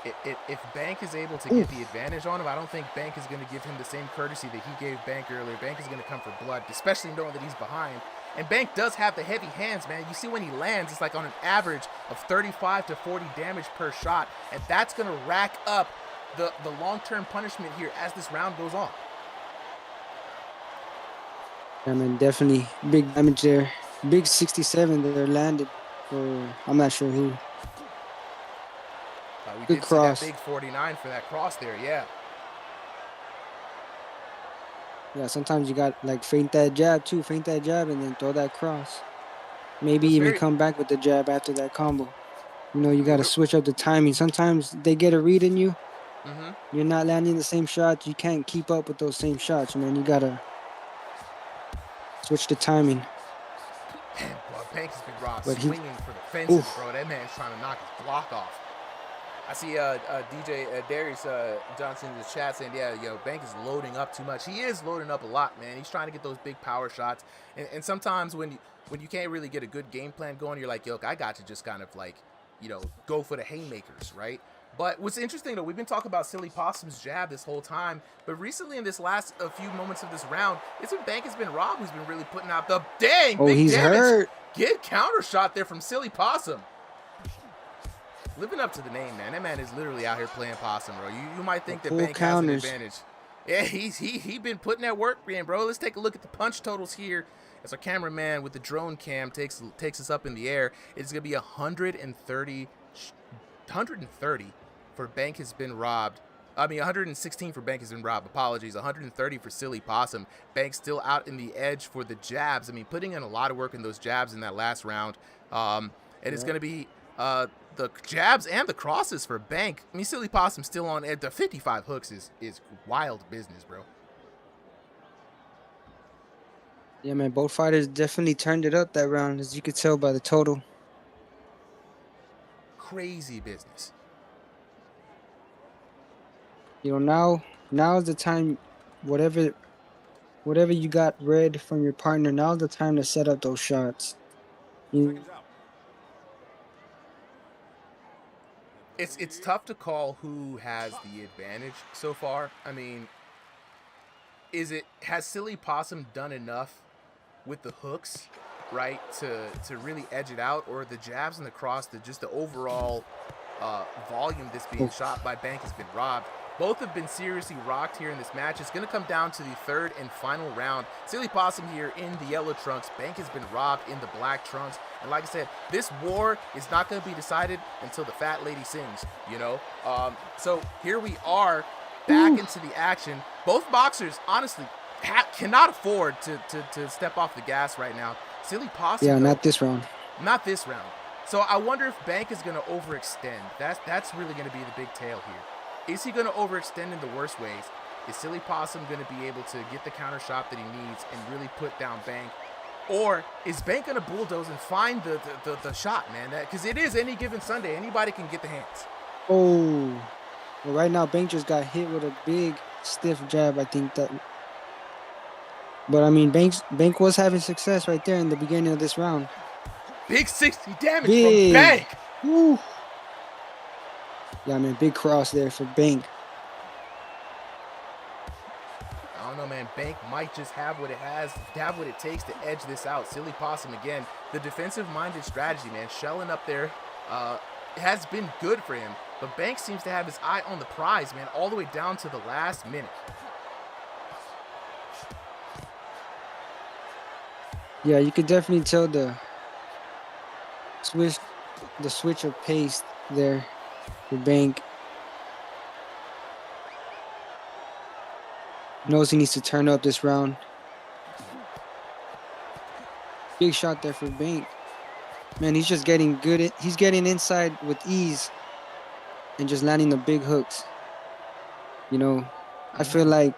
if Bank is able to get the advantage on him, I don't think Bank is going to give him the same courtesy that he gave Bank earlier. Bank is going to come for blood, especially knowing that he's behind. And Bank does have the heavy hands, man. You see when he lands, it's like on an average of 35 to 40 damage per shot. And that's going to rack up the long-term punishment here as this round goes on. I mean, definitely big damage there. Big 67 there landed for, I'm not sure who. We Good did cross. see that big 49 for that cross there, yeah. Yeah, sometimes you got like feint that jab too, feint that jab and then throw that cross. Maybe It was even very- come back with the jab after that combo. You know, you got to switch up the timing. Sometimes they get a read in you. You're not landing the same shots. You can't keep up with those same shots, man. You got to switch the timing. Man, boy, Bank has been raw But swinging for the fences, bro. That man's trying to knock his block off. I see DJ Darius Johnson in the chat saying, yeah, Bank is loading up too much. He is loading up a lot, man. He's trying to get those big power shots. And sometimes when you can't really get a good game plan going, you're like, yo, I got to just kind of like, go for the haymakers, right? But what's interesting, though, we've been talking about Silly Possum's jab this whole time, but recently in this last few moments of this round, it's when Bank has been robbed who's been really putting out the big he's damage. hurt. Get counter shot there from Silly Possum. Living up to the name, man. That man is literally out here playing possum, bro. You might think that Bank counters. has an advantage. Yeah, he been putting that work in, bro. Let's take a look at the punch totals here. As our cameraman with the drone cam takes us up in the air, it's gonna be 130 for Bank has been robbed. I mean, 116 for Bank has been robbed. Apologies. 130 for Silly Possum. Bank still out in the edge for the jabs. I mean, putting in a lot of work in those jabs in that last round. And it's gonna be the jabs and the crosses for Bank. I mean, Silly Possum still on edge. The 55 hooks is wild business, bro. Yeah, man, both fighters definitely turned it up that round, as you could tell by the total. Crazy business. Now is the time, whatever you got read from your partner, now's the time to set up those shots. It's tough to call who has the advantage so far. I mean, has Silly Possum done enough with the hooks, right, to really edge it out, or the jabs and the cross, just the overall volume that's being shot by Bank has been robbed? Both have been seriously rocked here in this match. It's going to come down to the third and final round. Silly Possum here in the yellow trunks. Bank has been robbed in the black trunks. And like I said, this war is not going to be decided until the fat lady sings, So here we are back into the action. Both boxers, honestly, cannot afford to step off the gas right now. Silly Possum. Yeah, not this round. Not this round. So I wonder if Bank is going to overextend. That's really going to be the big tale here. Is he going to overextend in the worst ways? Is Silly Possum going to be able to get the counter shot that he needs and really put down Bank? Or is Bank going to bulldoze and find the shot, man? Because it is any given Sunday. Anybody can get the hands. Well, right now, Bank just got hit with a big, stiff jab, I think that. But, I mean, Bank was having success right there in the beginning of this round. Big 60 damage from Bank. Woo. Yeah, I mean, big cross there for Bank. I don't know, man. Bank might just have what it takes to edge this out. Silly Possum, again, the defensive-minded strategy, man. Shelling up there has been good for him. But Bank seems to have his eye on the prize, man, all the way down to the last minute. Yeah, you could definitely tell the switch of pace there for Bank. Knows he needs to turn up this round. Big shot there for Bank. Man, he's just getting good. He's getting inside with ease and just landing the big hooks. I feel like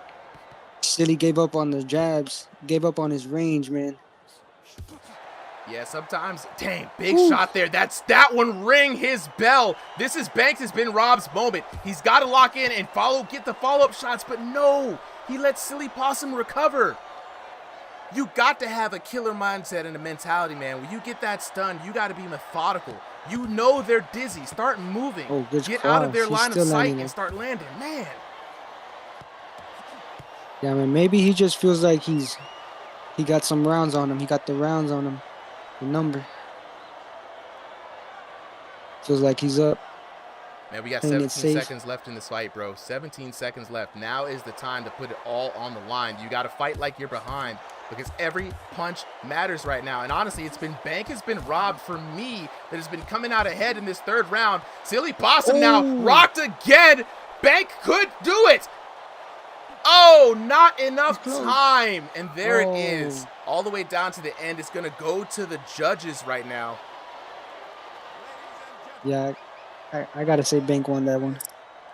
Silly gave up on the jabs, gave up on his range, man. Yeah, sometimes, dang, big shot there. That one ring his bell. This is Banks has been Rob's moment. He's got to lock in and get the follow-up shots, but no, he lets Silly Possum recover. You got to have a killer mindset and a mentality, man. When you get that stun, you got to be methodical. You know they're dizzy. Start moving. Oh, good Get cross. out of their He's line of still sight landing and it. start landing. Man. Yeah, man. Maybe he just feels like he got some rounds on him. He got the rounds on him. The number. Feels like he's up. Man, we got Playing it 17 safe. seconds left in this fight, bro. 17 seconds left. Now is the time to put it all on the line. You got to fight like you're behind because every punch matters right now. And honestly, Bank has been robbed for me that has been coming out ahead in this third round. Silly Possum now rocked again. Bank could do it. Oh, not enough time. And there it is. All the way down to the end. It's going to go to the judges right now. Yeah, I gotta say Bank won that one.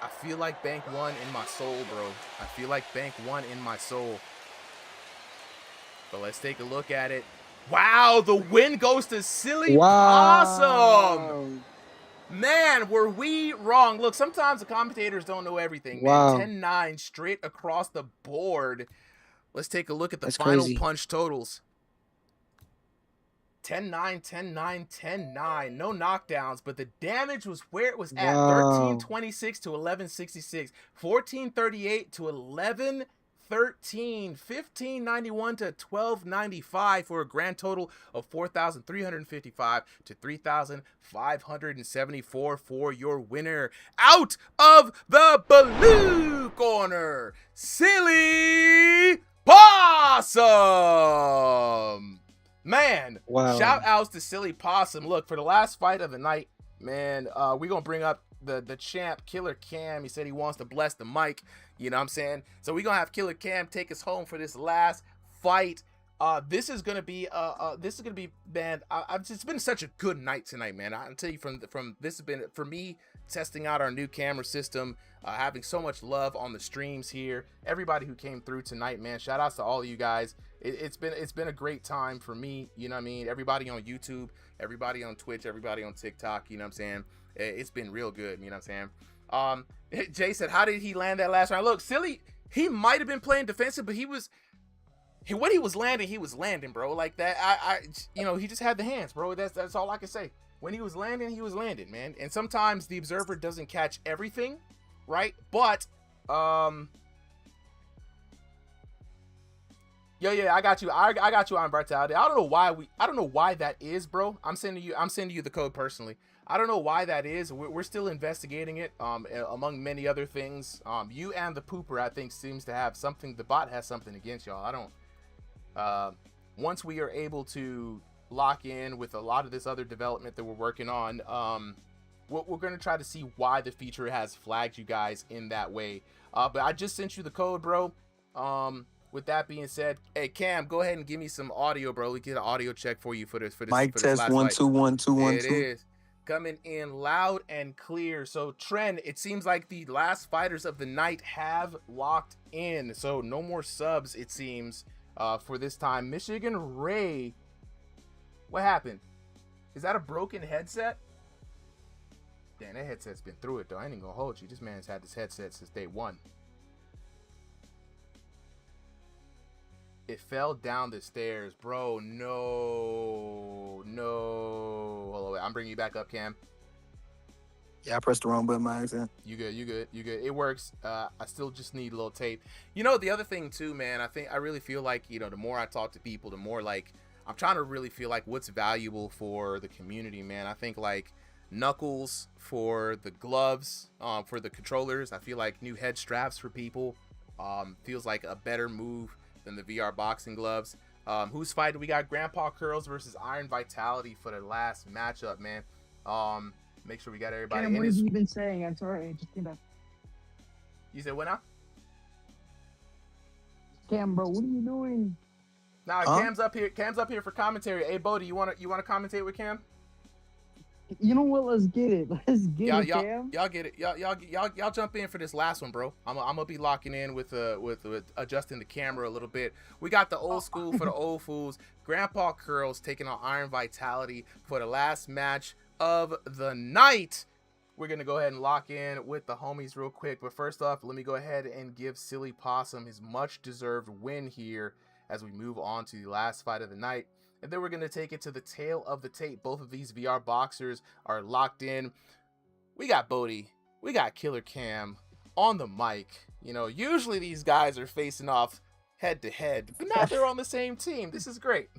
I feel like Bank won in my soul, bro. I feel like Bank won in my soul. But let's take a look at it. Wow, the win goes to Silly Possum. Man, were we wrong? Look, sometimes the commentators don't know everything, man. 10-9 straight across the board. Let's take a look at the final punch totals. 10-9, 10-9, 10-9. No knockdowns, but the damage was where it was at. 1326 to 1166. 1438 to 1113. 1591 to 1295 for a grand total of 4,355 to 3,574 for your winner. Out of the blue corner, Silly Possum. Man, shout outs to Silly Possum. Look, for the last fight of the night, man, we're going to bring up the champ, Killer Cam. He said he wants to bless the mic, you know what I'm saying? So we're going to have Killer Cam take us home for this last fight. This is going to be, man, it's been such a good night tonight, man. I'll tell you from this has been, for me, testing out our new camera system, having so much love on the streams here. Everybody who came through tonight, man, shout outs to all of you guys. It's been a great time for me, you know what I mean? Everybody on YouTube, everybody on Twitch, everybody on TikTok, you know what I'm saying? It's been real good, you know what I'm saying? Jay said, how did he land that last round? Look, Silly, he might have been playing defensive, but when he was landing, bro. Like that, you know, he just had the hands, bro. That's all I can say. When he was landing, man. And sometimes the observer doesn't catch everything, right? But, yeah, I got you. I got you on Vitality. I don't know why that is, bro. I'm sending you the code personally. I don't know why that is. We're still investigating it. Among many other things. You and the Pooper, I think, seems to have something. The bot has something against y'all. I don't. Once we are able to lock in with a lot of this other development that we're working on, we're going to try to see why the feature has flagged you guys in that way. But I just sent you the code, bro. With that being said, hey Cam, go ahead and give me some audio, bro. We get an audio check for you for this mic for test this last 1 fight. 2 1 2 1 It 2. is coming in loud and clear. So Trent, it seems like the last fighters of the night have locked in. So no more subs, it seems, for this time. Michigan Ray, what happened? Is that a broken headset? Damn, that headset's been through it though. I ain't gonna hold you. This man's had this headset since day one. It fell down the stairs, bro. No. Hold on, I'm bringing you back up, Cam. Yeah, I pressed the wrong button by accident. You good. It works. I still just need a little tape. You know, the other thing too, man, I really feel like, you know, the more I talk to people, the more like I'm trying to really feel like what's valuable for the community, man. I think like knuckles for the gloves, for the controllers. I feel like new head straps for people feels like a better move than the VR boxing gloves. Who's fighting? We got Grandpa Curls versus Iron Vitality for the last matchup, man. Make sure we got everybody Cam, in what this. have you been saying? I'm sorry, I just came back. You said what now? Cam, bro, what are you doing? Nah, Huh? Cam's up here for commentary. Hey, Bodie, you wanna commentate with Cam? You know what? Let's get it. Let's get it, Cam. Y'all get it. Y'all jump in for this last one, bro. I'm gonna be locking in with adjusting the camera a little bit. We got the old school for the old fools. Grandpa Curls taking on Iron Vitality for the last match of the night. We're gonna go ahead and lock in with the homies real quick. But first off, let me go ahead and give Silly Possum his much deserved win here. as we move on to the last fight of the night. And then we're going to take it to the tail of the tape. Both of these VR boxers are locked in. We got Bodie, we got Killer Cam on the mic. You know, usually these guys are facing off head to head, but now they're on the same team. This is great.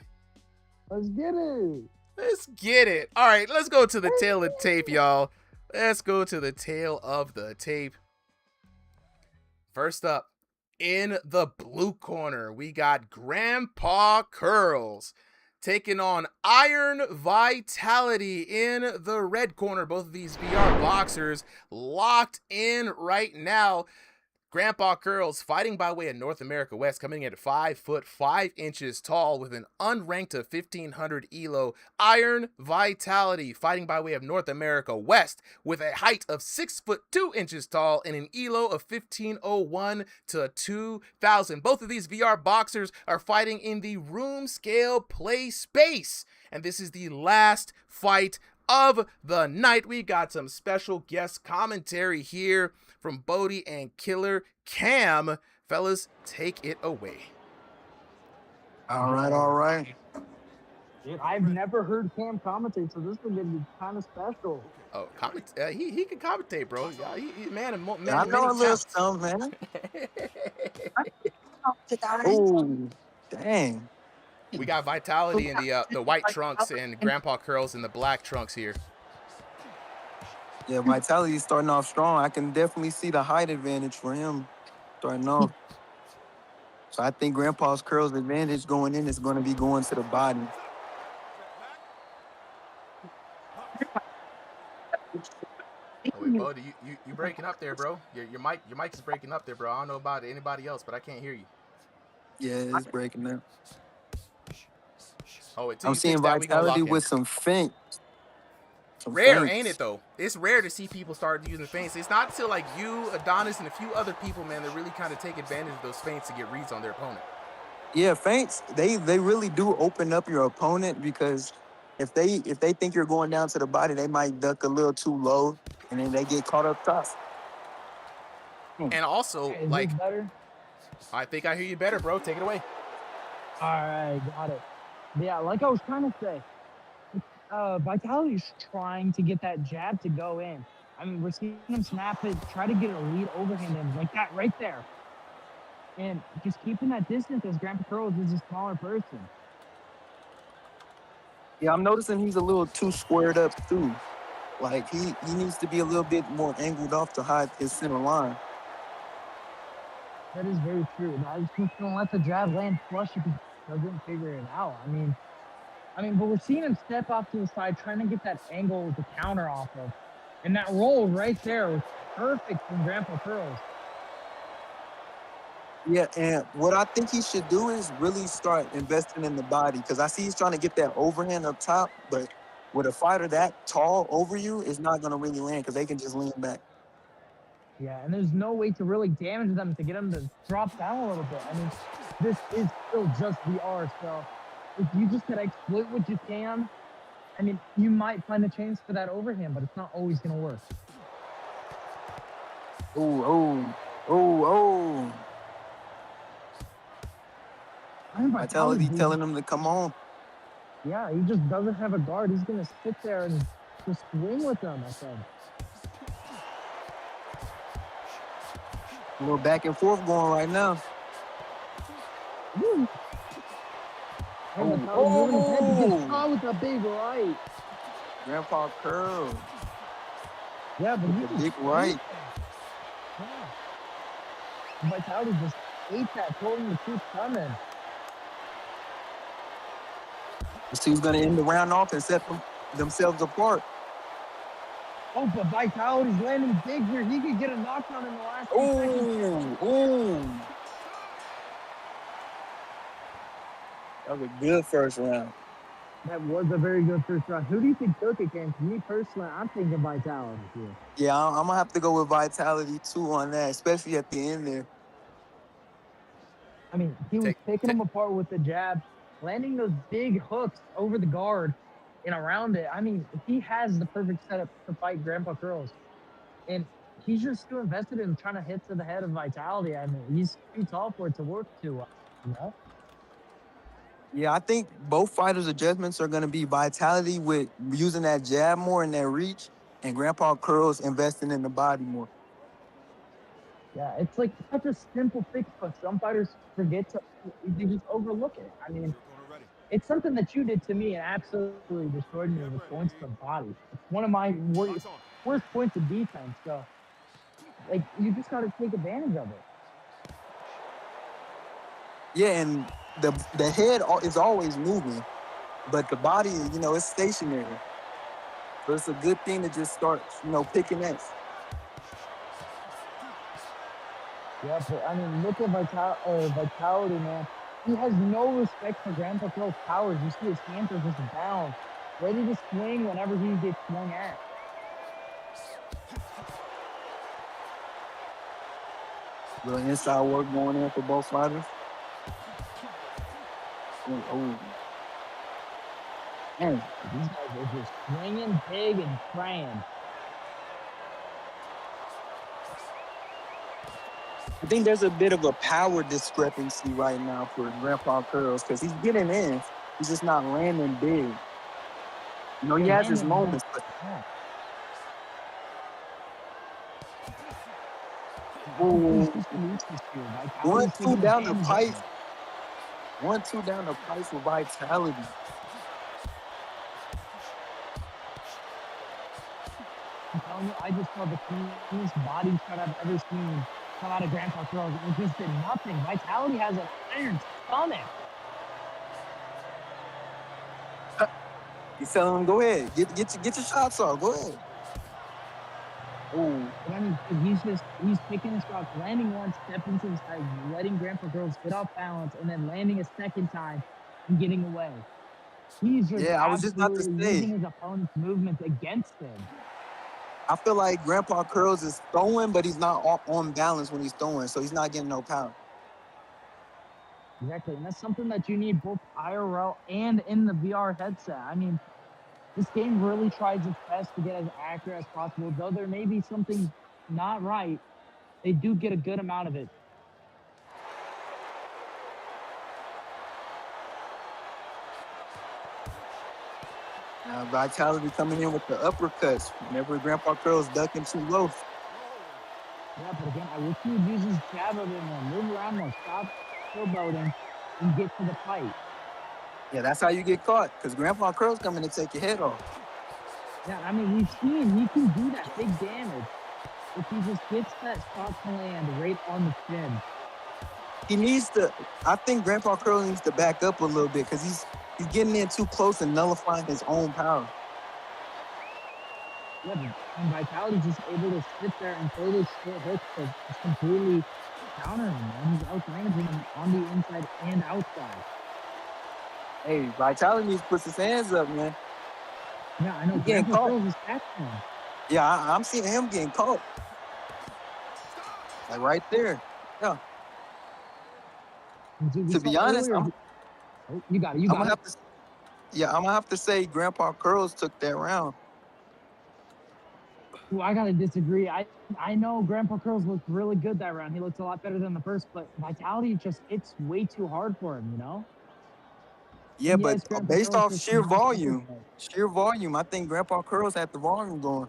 Let's get it. Let's get it. All right, let's go to the tail of the tape, y'all. Let's go to the tail of the tape. First up, in the blue corner, we got Grandpa Curls taking on Iron Vitality in the red corner. Both of these VR boxers locked in right now. Grandpa Curls fighting by way of North America West, coming in at 5 foot 5 inches tall with an unranked of 1500 elo. Iron Vitality fighting by way of North America West with a height of 6 foot 2 inches tall and an elo of 1501 to 2000. Both of these VR boxers are fighting in the room scale play space, and this is the last fight of the night. We got some special guest commentary here from Bodie and Killer Cam. Fellas, take it away. All right, all right. I've never heard Cam commentate, so this is gonna be kind of special. Oh, he can commentate, bro. Yeah, he man, I know a little something, man. Oh, dang. We got Vitality in the white trunks and Grandpa Curls in the black trunks here. Yeah, Vitality's starting off strong. I can definitely see the height advantage for him starting off. So I think Grandpa's Curls advantage going in is going to be going to the body. Oh, wait, Bodie, you breaking up there, bro. Your mic is breaking up there, bro. I don't know about anybody else, but I can't hear you. Yeah, it's breaking up. Oh, I'm seeing Vitality with some feint. Rare, ain't it, though? It's rare to see people start using feints. It's not until, like, you, Adonis, and a few other people, man, that really kind of take advantage of those feints to get reads on their opponent. Yeah, feints, they really do open up your opponent, because if they think you're going down to the body, they might duck a little too low, and then they get caught up tough. And also, Is like, this better? I think I hear you better, bro. Take it away. All right, got it. Yeah, like I was trying to say, Vitality's trying to get that jab to go in. I mean, we're seeing him snap it, try to get a lead overhand in, like that right there. And just keeping that distance as Grandpa Curls is a smaller person. Yeah, I'm noticing he's a little too squared up, too. Like, he needs to be a little bit more angled off to hide his center line. That is very true. I was just going to let the jab land flush if he doesn't figure it out. I mean, but we're seeing him step off to the side, trying to get that angle to counter off of. And that roll right there was perfect from Grandpa Curls. Yeah, and what I think he should do is really start investing in the body, because I see he's trying to get that overhand up top, but with a fighter that tall over you, it's not going to really land, because they can just lean back. Yeah, and there's no way to really damage them to get them to drop down a little bit. I mean, this is still just VR, so if you just gotta exploit what you can, I mean, you might find a chance for that overhand, but it's not always gonna work. Oh. Vitality telling him to come on. Yeah, he just doesn't have a guard. He's gonna sit there and just swing with them, I think. A little back and forth going right now. Woo. Oh. With a big right. Grandpa Curl. Yeah, but he Big right. Yeah. Vitality just ate that, told him to keep coming. This team's going to end the round off and set themselves apart. Oh, but Vitality's landing big here. He could get a knockdown in the last 2 seconds. That was a good first round. That was a very good first round. Who do you think took it, Cam? For me personally, I'm thinking Vitality here. Yeah, I'm going to have to go with Vitality, too, on that, especially at the end there. I mean, he was picking them apart with the jab, landing those big hooks over the guard and around it. I mean, he has the perfect setup to fight Grandpa Curls. And he's just too invested in trying to hit to the head of Vitality. I mean, he's too tall for it to work too well, you know? Yeah, I think both fighters' adjustments are going to be Vitality with using that jab more and that reach, and Grandpa Curls investing in the body more. Yeah, it's like such a simple fix, but some fighters forget to, they just overlook it. I mean, Your opponent ready. it's something that you did to me and absolutely destroyed me Get with ready, points E. to the body. It's one of my Lights on. worst points of defense. So, like, you just got to take advantage of it. Yeah, and the head is always moving, but the body, it's stationary. So it's a good thing to just start, picking that. Yeah, but I mean, look at Vitality, man. He has no respect for Grandpa Phil's powers. You see his hands are just down, ready to swing whenever he gets swung at. Little inside work going in for both fighters. Oh, man. These guys are just swinging big and praying. I think there's a bit of a power discrepancy right now for Grandpa Curls because he's getting in. He's just not landing big. He has his moments, but Yeah. ooh, He's used this year. Vitality's 1-2 taking down the advantage of pipe. it. 1-2 down the pipe for Vitality. I'm telling you, I just saw the cleanest body shot I've ever seen come out of Grandpa Curls. It just did nothing. Vitality has an iron stomach. He's telling him, go ahead, get your shots off. Go ahead. Ooh, But I mean, he's picking his shots, landing one, stepping to the side, letting Grandpa Girls get off balance, and then landing a second time and getting away. He's just yeah, I was just about to absolutely say. using his opponent's movements against him. I feel like Grandpa Curls is throwing, but he's not on balance when he's throwing, so he's not getting no power. Exactly, and that's something that you need both IRL and in the VR headset. I mean, this game really tries its best to get as accurate as possible. Though there may be something not right, they do get a good amount of it. Vitality coming in with the uppercuts whenever Grandpa Curls ducking too low. Yeah, but again, I wish he would use his jab a bit more, move around more, stop showboating, and get to the fight. Yeah, that's how you get caught, because Grandpa Curls coming to take your head off. Yeah, I mean, we've seen he can do that big damage if he just gets that shot to land right on the chin. He needs to. I think Grandpa Curls needs to back up a little bit because he's getting in too close and nullifying his own power. Yeah, and Vitality's just able to sit there and throw those short hooks to just completely counter him, man. He's outranging him on the inside and outside. Hey, Vitality needs to put his hands up, man. Yeah, I know. He's getting Grandpa caught. Curls is catching him. Yeah, I'm seeing him getting caught. Like right there. Yeah. Dude, To be honest, oh, you got it. You I'm got gonna it. have to. Yeah, I'm gonna have to say Grandpa Curls took that round. Ooh, I gotta disagree. I know Grandpa Curls looked really good that round. He looked a lot better than the first, but Vitality just hits way too hard for him, you know? Yeah, And but yes, Grandpa based Curls off has sheer some nice volume, I think Grandpa Curls had the volume going.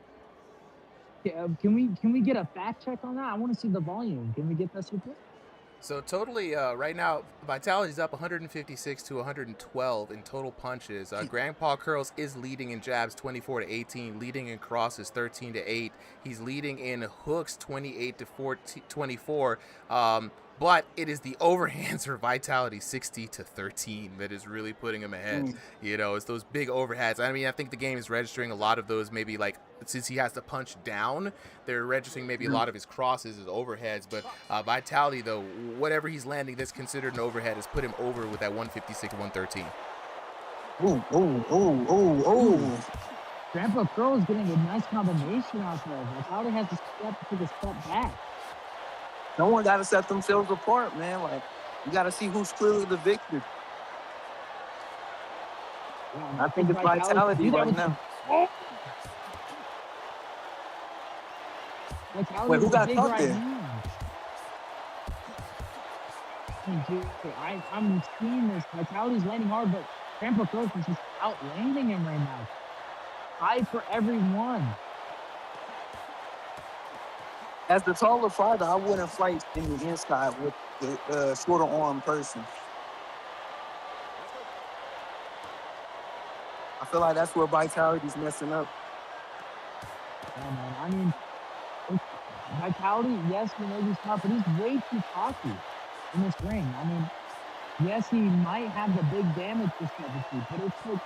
Yeah, can we get a fact check on that? I want to see the volume. Can we get that super? So totally, right now, Vitality's up 156 to 112 in total punches. Grandpa Curls is leading in jabs 24 to 18, leading in crosses 13 to 8. He's leading in hooks 28 to 24. But it is the overhands for Vitality 60 to 13 that is really putting him ahead. It's those big overheads. I mean, I think the game is registering a lot of those, maybe like since he has to punch down, they're registering maybe a lot of his crosses as overheads. But Vitality, though, whatever he's landing that's considered an overhead has put him over with that 156 113. Oh. Grandpa Curls getting a nice combination out there. Vitality has to take a step back. Someone got to set themselves apart, man. Like, you got to see who's clearly the victor. Yeah, I think it's Vitality right now. Vitality Wait, who with a got big caught right there? hand. mean, dude, I'm seeing this. Vitality's landing hard, but Grandpa Gross is just outlanding him right now. High for everyone. As the taller fighter, I wouldn't fight in the inside with the shorter arm person. I feel like that's where Vitality's messing up. Yeah, man. I mean, Vitality, yes, he may be smart, but he's way too cocky in this ring. I mean, yes, he might have the big damage discrepancy, but it's like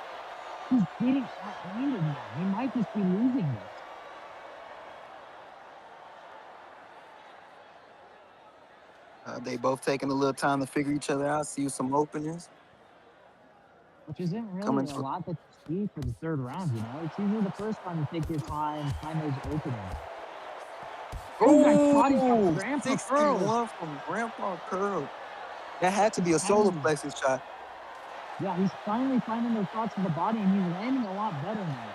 he's getting outlanded now. He might just be losing this. They both taking a little time to figure each other out, see some openings. Which isn't really Coming a for- lot that you see for the third round, you know? It's usually the first time you take your time, find those openings. Body shot from Grandpa 61 Curls. from Grandpa Curl. That had to be a solar plexus shot. Yeah, he's finally finding those spots in the body, and he's landing a lot better now.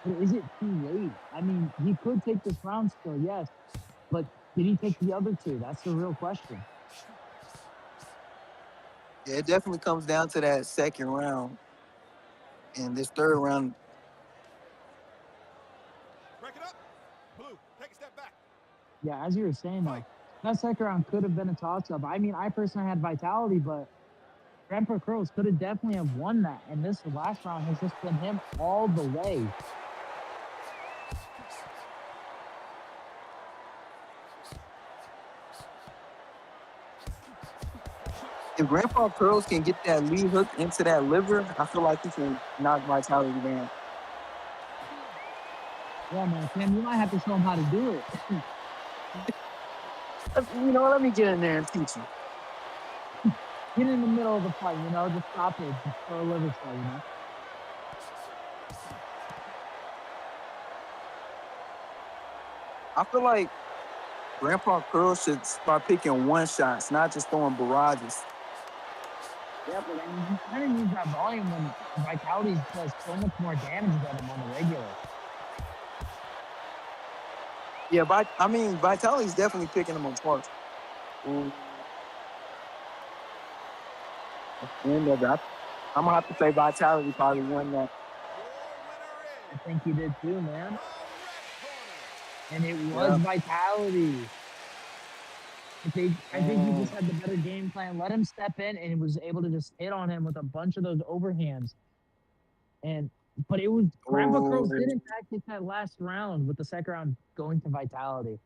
But is it too late? I mean, he could take this round still, yes. But did he take the other two? That's the real question. Yeah, it definitely comes down to that second round. And this third round, Break it up. Blue, take a step back. Yeah, as you were saying, though, that second round could have been a toss-up. I mean, I personally had Vitality, but Grandpa Curls could have definitely have won that. And this last round has just been him all the way. if Grandpa Curls can get that lead hook into that liver, I feel like he can knock Vitality down. Yeah, man, Cam, you might have to show him how to do it. You know, let me get in there and teach him. Get in the middle of the fight, you know, just stop it for a liver shot, you know. I feel like Grandpa Curls should start picking one shots, not just throwing barrages. Yeah, but I mean, you kind of use that volume when Vitality does so much more damage than him on the regular. Yeah, but I mean, Vitality's definitely picking them apart. I'm gonna have to say Vitality probably won that. I think he did too, man. The red corner. And it was Yeah. Vitality. I think he just had the better game plan. Let him step in and was able to just hit on him with a bunch of those overhands. But it was Grandpa Curls did in fact get that last round with the second round going to Vitality.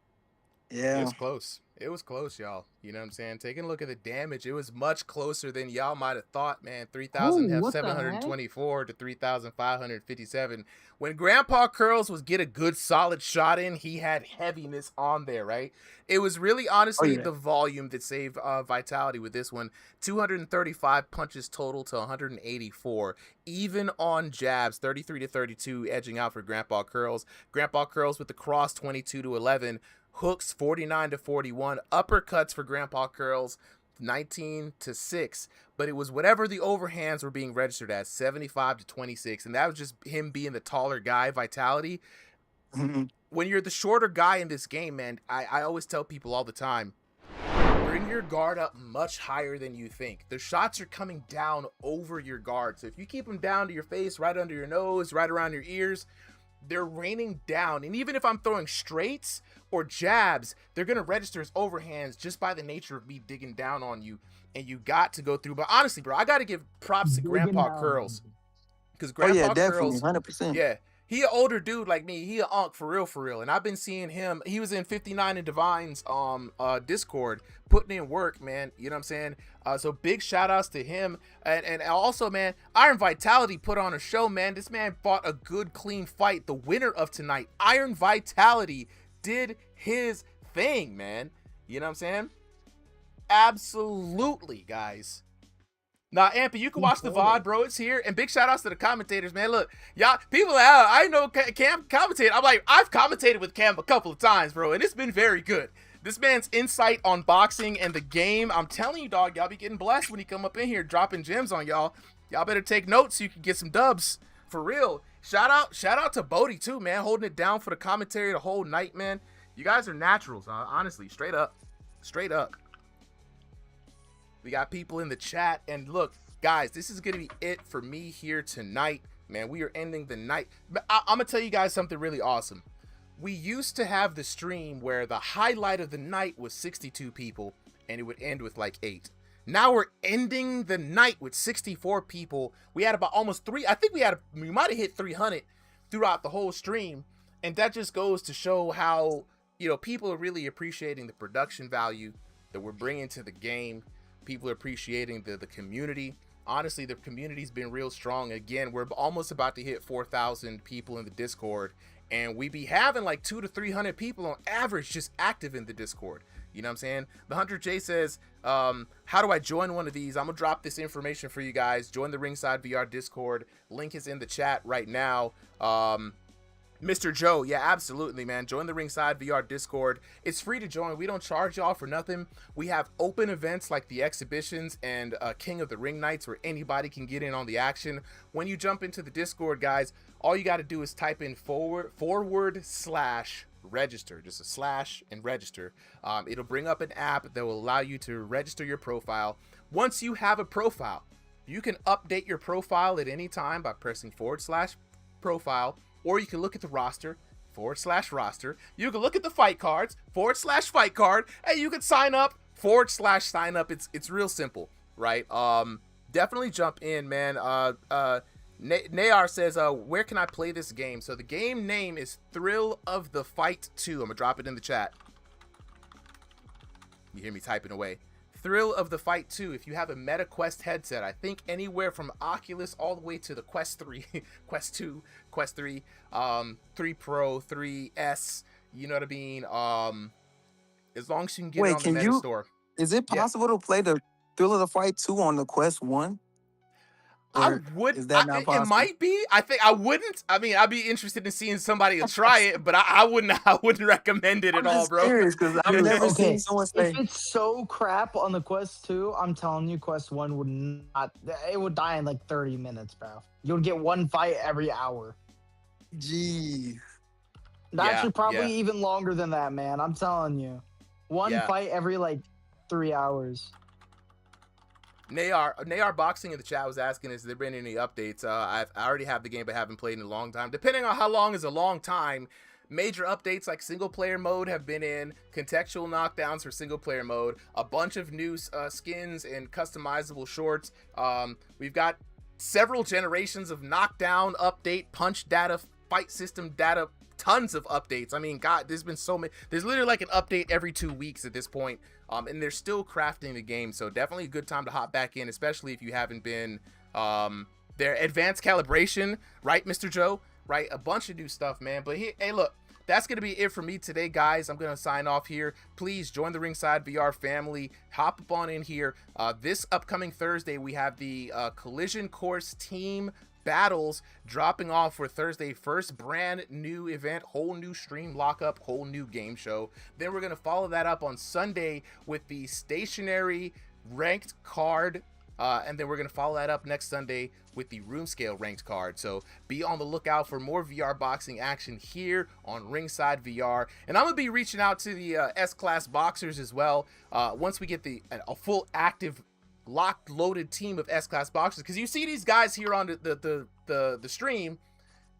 It Yeah. was close. It was close, y'all. You know what I'm saying? Taking a look at the damage, it was much closer than y'all might have thought, man. What the 3,724 to 3,557. When Grandpa Curls was get a good solid shot in, he had heaviness on there, right? It was really honestly yeah. the volume that saved Vitality with this one. 235 punches total to 184. Even on jabs, 33 to 32, edging out for Grandpa Curls. Grandpa Curls with the cross, 22 to 11. Hooks 49 to 41, uppercuts for Grandpa Curls 19 to 6, but it was whatever the overhands were being registered as, 75 to 26, and that was just him being the taller guy. Vitality, when you're the shorter guy in this game, man, I always tell people all the time, bring your guard up much higher than you think. The shots are coming down over your guard, so if you keep them down to your face, right under your nose, right around your ears, they're raining down. And even if I'm throwing straights or jabs, they're going to register as overhands just by the nature of me digging down on you. And you got to go through. But honestly, bro, I got to give props to Grandpa Curls. Because Grandpa definitely, Curls, 100%. yeah, he an older dude like me. He a unk for real. And I've been seeing him. He was in 59 and Divine's Discord, putting in work, man. You know what I'm saying? So big shout outs to him. And also, man, Iron Vitality put on a show, man. This man fought a good, clean fight. The winner of tonight, Iron Vitality, did his thing, man. You know what I'm saying? Absolutely, guys. Nah, Ampy, you can watch the VOD, bro. It's here. And big shout outs to the commentators, man. Look, y'all, people out. I know Cam commentated. I'm like, I've commentated with Cam a couple of times, bro, and it's been very good. This man's insight on boxing and the game, I'm telling you, dog, y'all be getting blessed when he come up in here dropping gems on y'all. Y'all better take notes so you can get some dubs. For real. Shout out to Bodie, too, man, holding it down for the commentary the whole night, man. You guys are naturals, honestly, straight up. We got people in the chat, and look, guys, this is gonna be it for me here tonight, man. We are ending the night. I'm gonna tell you guys something really awesome. We used to have the stream where the highlight of the night was 62 people, and it would end with like 8. Now we're ending the night with 64 people. We had about almost 3. I think we might have hit 300 throughout the whole stream, and that just goes to show how, you know, people are really appreciating the production value that we're bringing to the game. People are appreciating the community. Honestly, the community's been real strong. Again, we're almost about to hit 4,000 people in the Discord, and we be having like 200 to 300 people on average just active in the Discord. You know what I'm saying? The Hunter J says, how do I join one of these? I'm gonna drop this information for you guys. Join the Ringside VR Discord. Link is in the chat right now. Mr. Joe, yeah, absolutely, man. Join the Ringside VR Discord. It's free to join. We don't charge y'all for nothing. We have open events like the exhibitions and King of the Ring Nights where anybody can get in on the action. When you jump into the Discord, guys, all you got to do is type in /register, just a slash and register. It'll bring up an app that will allow you to register your profile. Once you have a profile, you can update your profile at any time by pressing /profile. Or you can look at the roster, /roster. You can look at the fight cards, /fight card, and you can sign up, /sign up. It's real simple, right? Definitely jump in, man. Nayar says, where can I play this game? So the game name is Thrill of the Fight 2. I'm gonna drop it in the chat. You hear me typing away. Thrill of the Fight 2. If you have a Meta Quest headset, I think anywhere from Oculus all the way to the Quest 3, Quest 2, Quest 3, 3 Pro, 3S, you know what I mean? As long as you can get it on the Meta store. Is it possible to play the Thrill of the Fight 2 on the Quest 1? I would. Is that not possible? It might be. I think I wouldn't. I mean, I'd be interested in seeing somebody try it, but I wouldn't. I wouldn't recommend it at all, bro. Because I've never seen someone say. If it's so crap on the Quest 2, I'm telling you, Quest 1 would not. It would die in like 30 minutes, bro. You would get one fight every hour. Gee. Actually, probably even longer than that, man. I'm telling you, one fight every like 3 hours. Nayar Boxing in the chat was asking, has there been any updates? I already have the game, but haven't played in a long time. Depending on how long is a long time, major updates like single player mode have been in, contextual knockdowns for single player mode, a bunch of new skins and customizable shorts. We've got several generations of knockdown update, punch data, fight system data, tons of updates. I mean, God, there's been so many. There's literally like an update every 2 weeks at this point. And they're still crafting the game, so definitely a good time to hop back in, especially if you haven't been their advanced calibration, right, Mr. Joe? Right, a bunch of new stuff, man. But hey, look, that's gonna be it for me today, guys. I'm gonna sign off here. Please join the Ringside VR family. Hop up on in here. This upcoming Thursday, we have the Collision Course team battles dropping off for Thursday. First brand new event, whole new stream lockup, whole new game show. Then we're going to follow that up on Sunday with the stationary ranked card, and then we're going to follow that up next Sunday with the room scale ranked card. So be on the lookout for more VR boxing action here on Ringside VR. And I'm going to be reaching out to the S-Class boxers as well once we get a full active locked loaded team of S-Class boxers, because you see these guys here on the stream.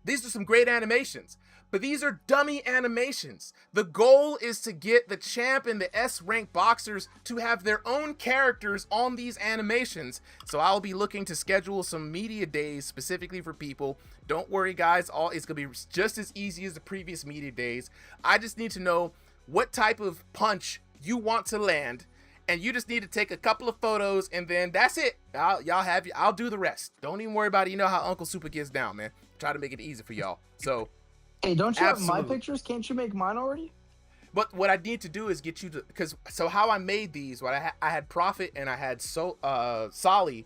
These are some great animations, but these are dummy animations. The goal is to get the champ and the S-rank boxers to have their own characters on these animations. So I'll be looking to schedule some media days specifically for people. Don't worry, guys, it's gonna be just as easy as the previous media days. I just need to know what type of punch you want to land, and you just need to take a couple of photos, and then that's it. I'll do the rest. Don't even worry about it. You know how Uncle Super gets down, man. Try to make it easy for y'all. So, hey, don't you have my pictures? Can't you make mine already? But what I need to do is get you to, so how I made these, I had Prophet and I had Solly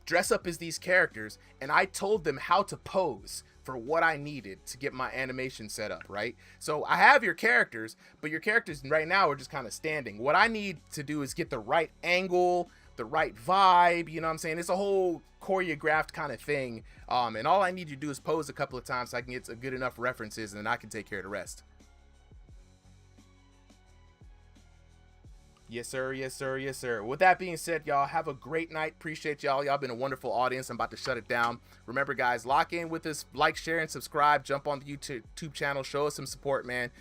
dress up as these characters, and I told them how to pose for what I needed to get my animation set up, right? So I have your characters, but your characters right now are just kind of standing. What I need to do is get the right angle, the right vibe, you know what I'm saying? It's a whole choreographed kind of thing, and all I need you to do is pose a couple of times so I can get good enough references, and then I can take care of the rest. Yes, sir. Yes, sir. Yes, sir. With that being said, y'all, have a great night. Appreciate y'all. Y'all been a wonderful audience. I'm about to shut it down. Remember, guys, lock in with us. Like, share, and subscribe. Jump on the YouTube channel. Show us some support, man.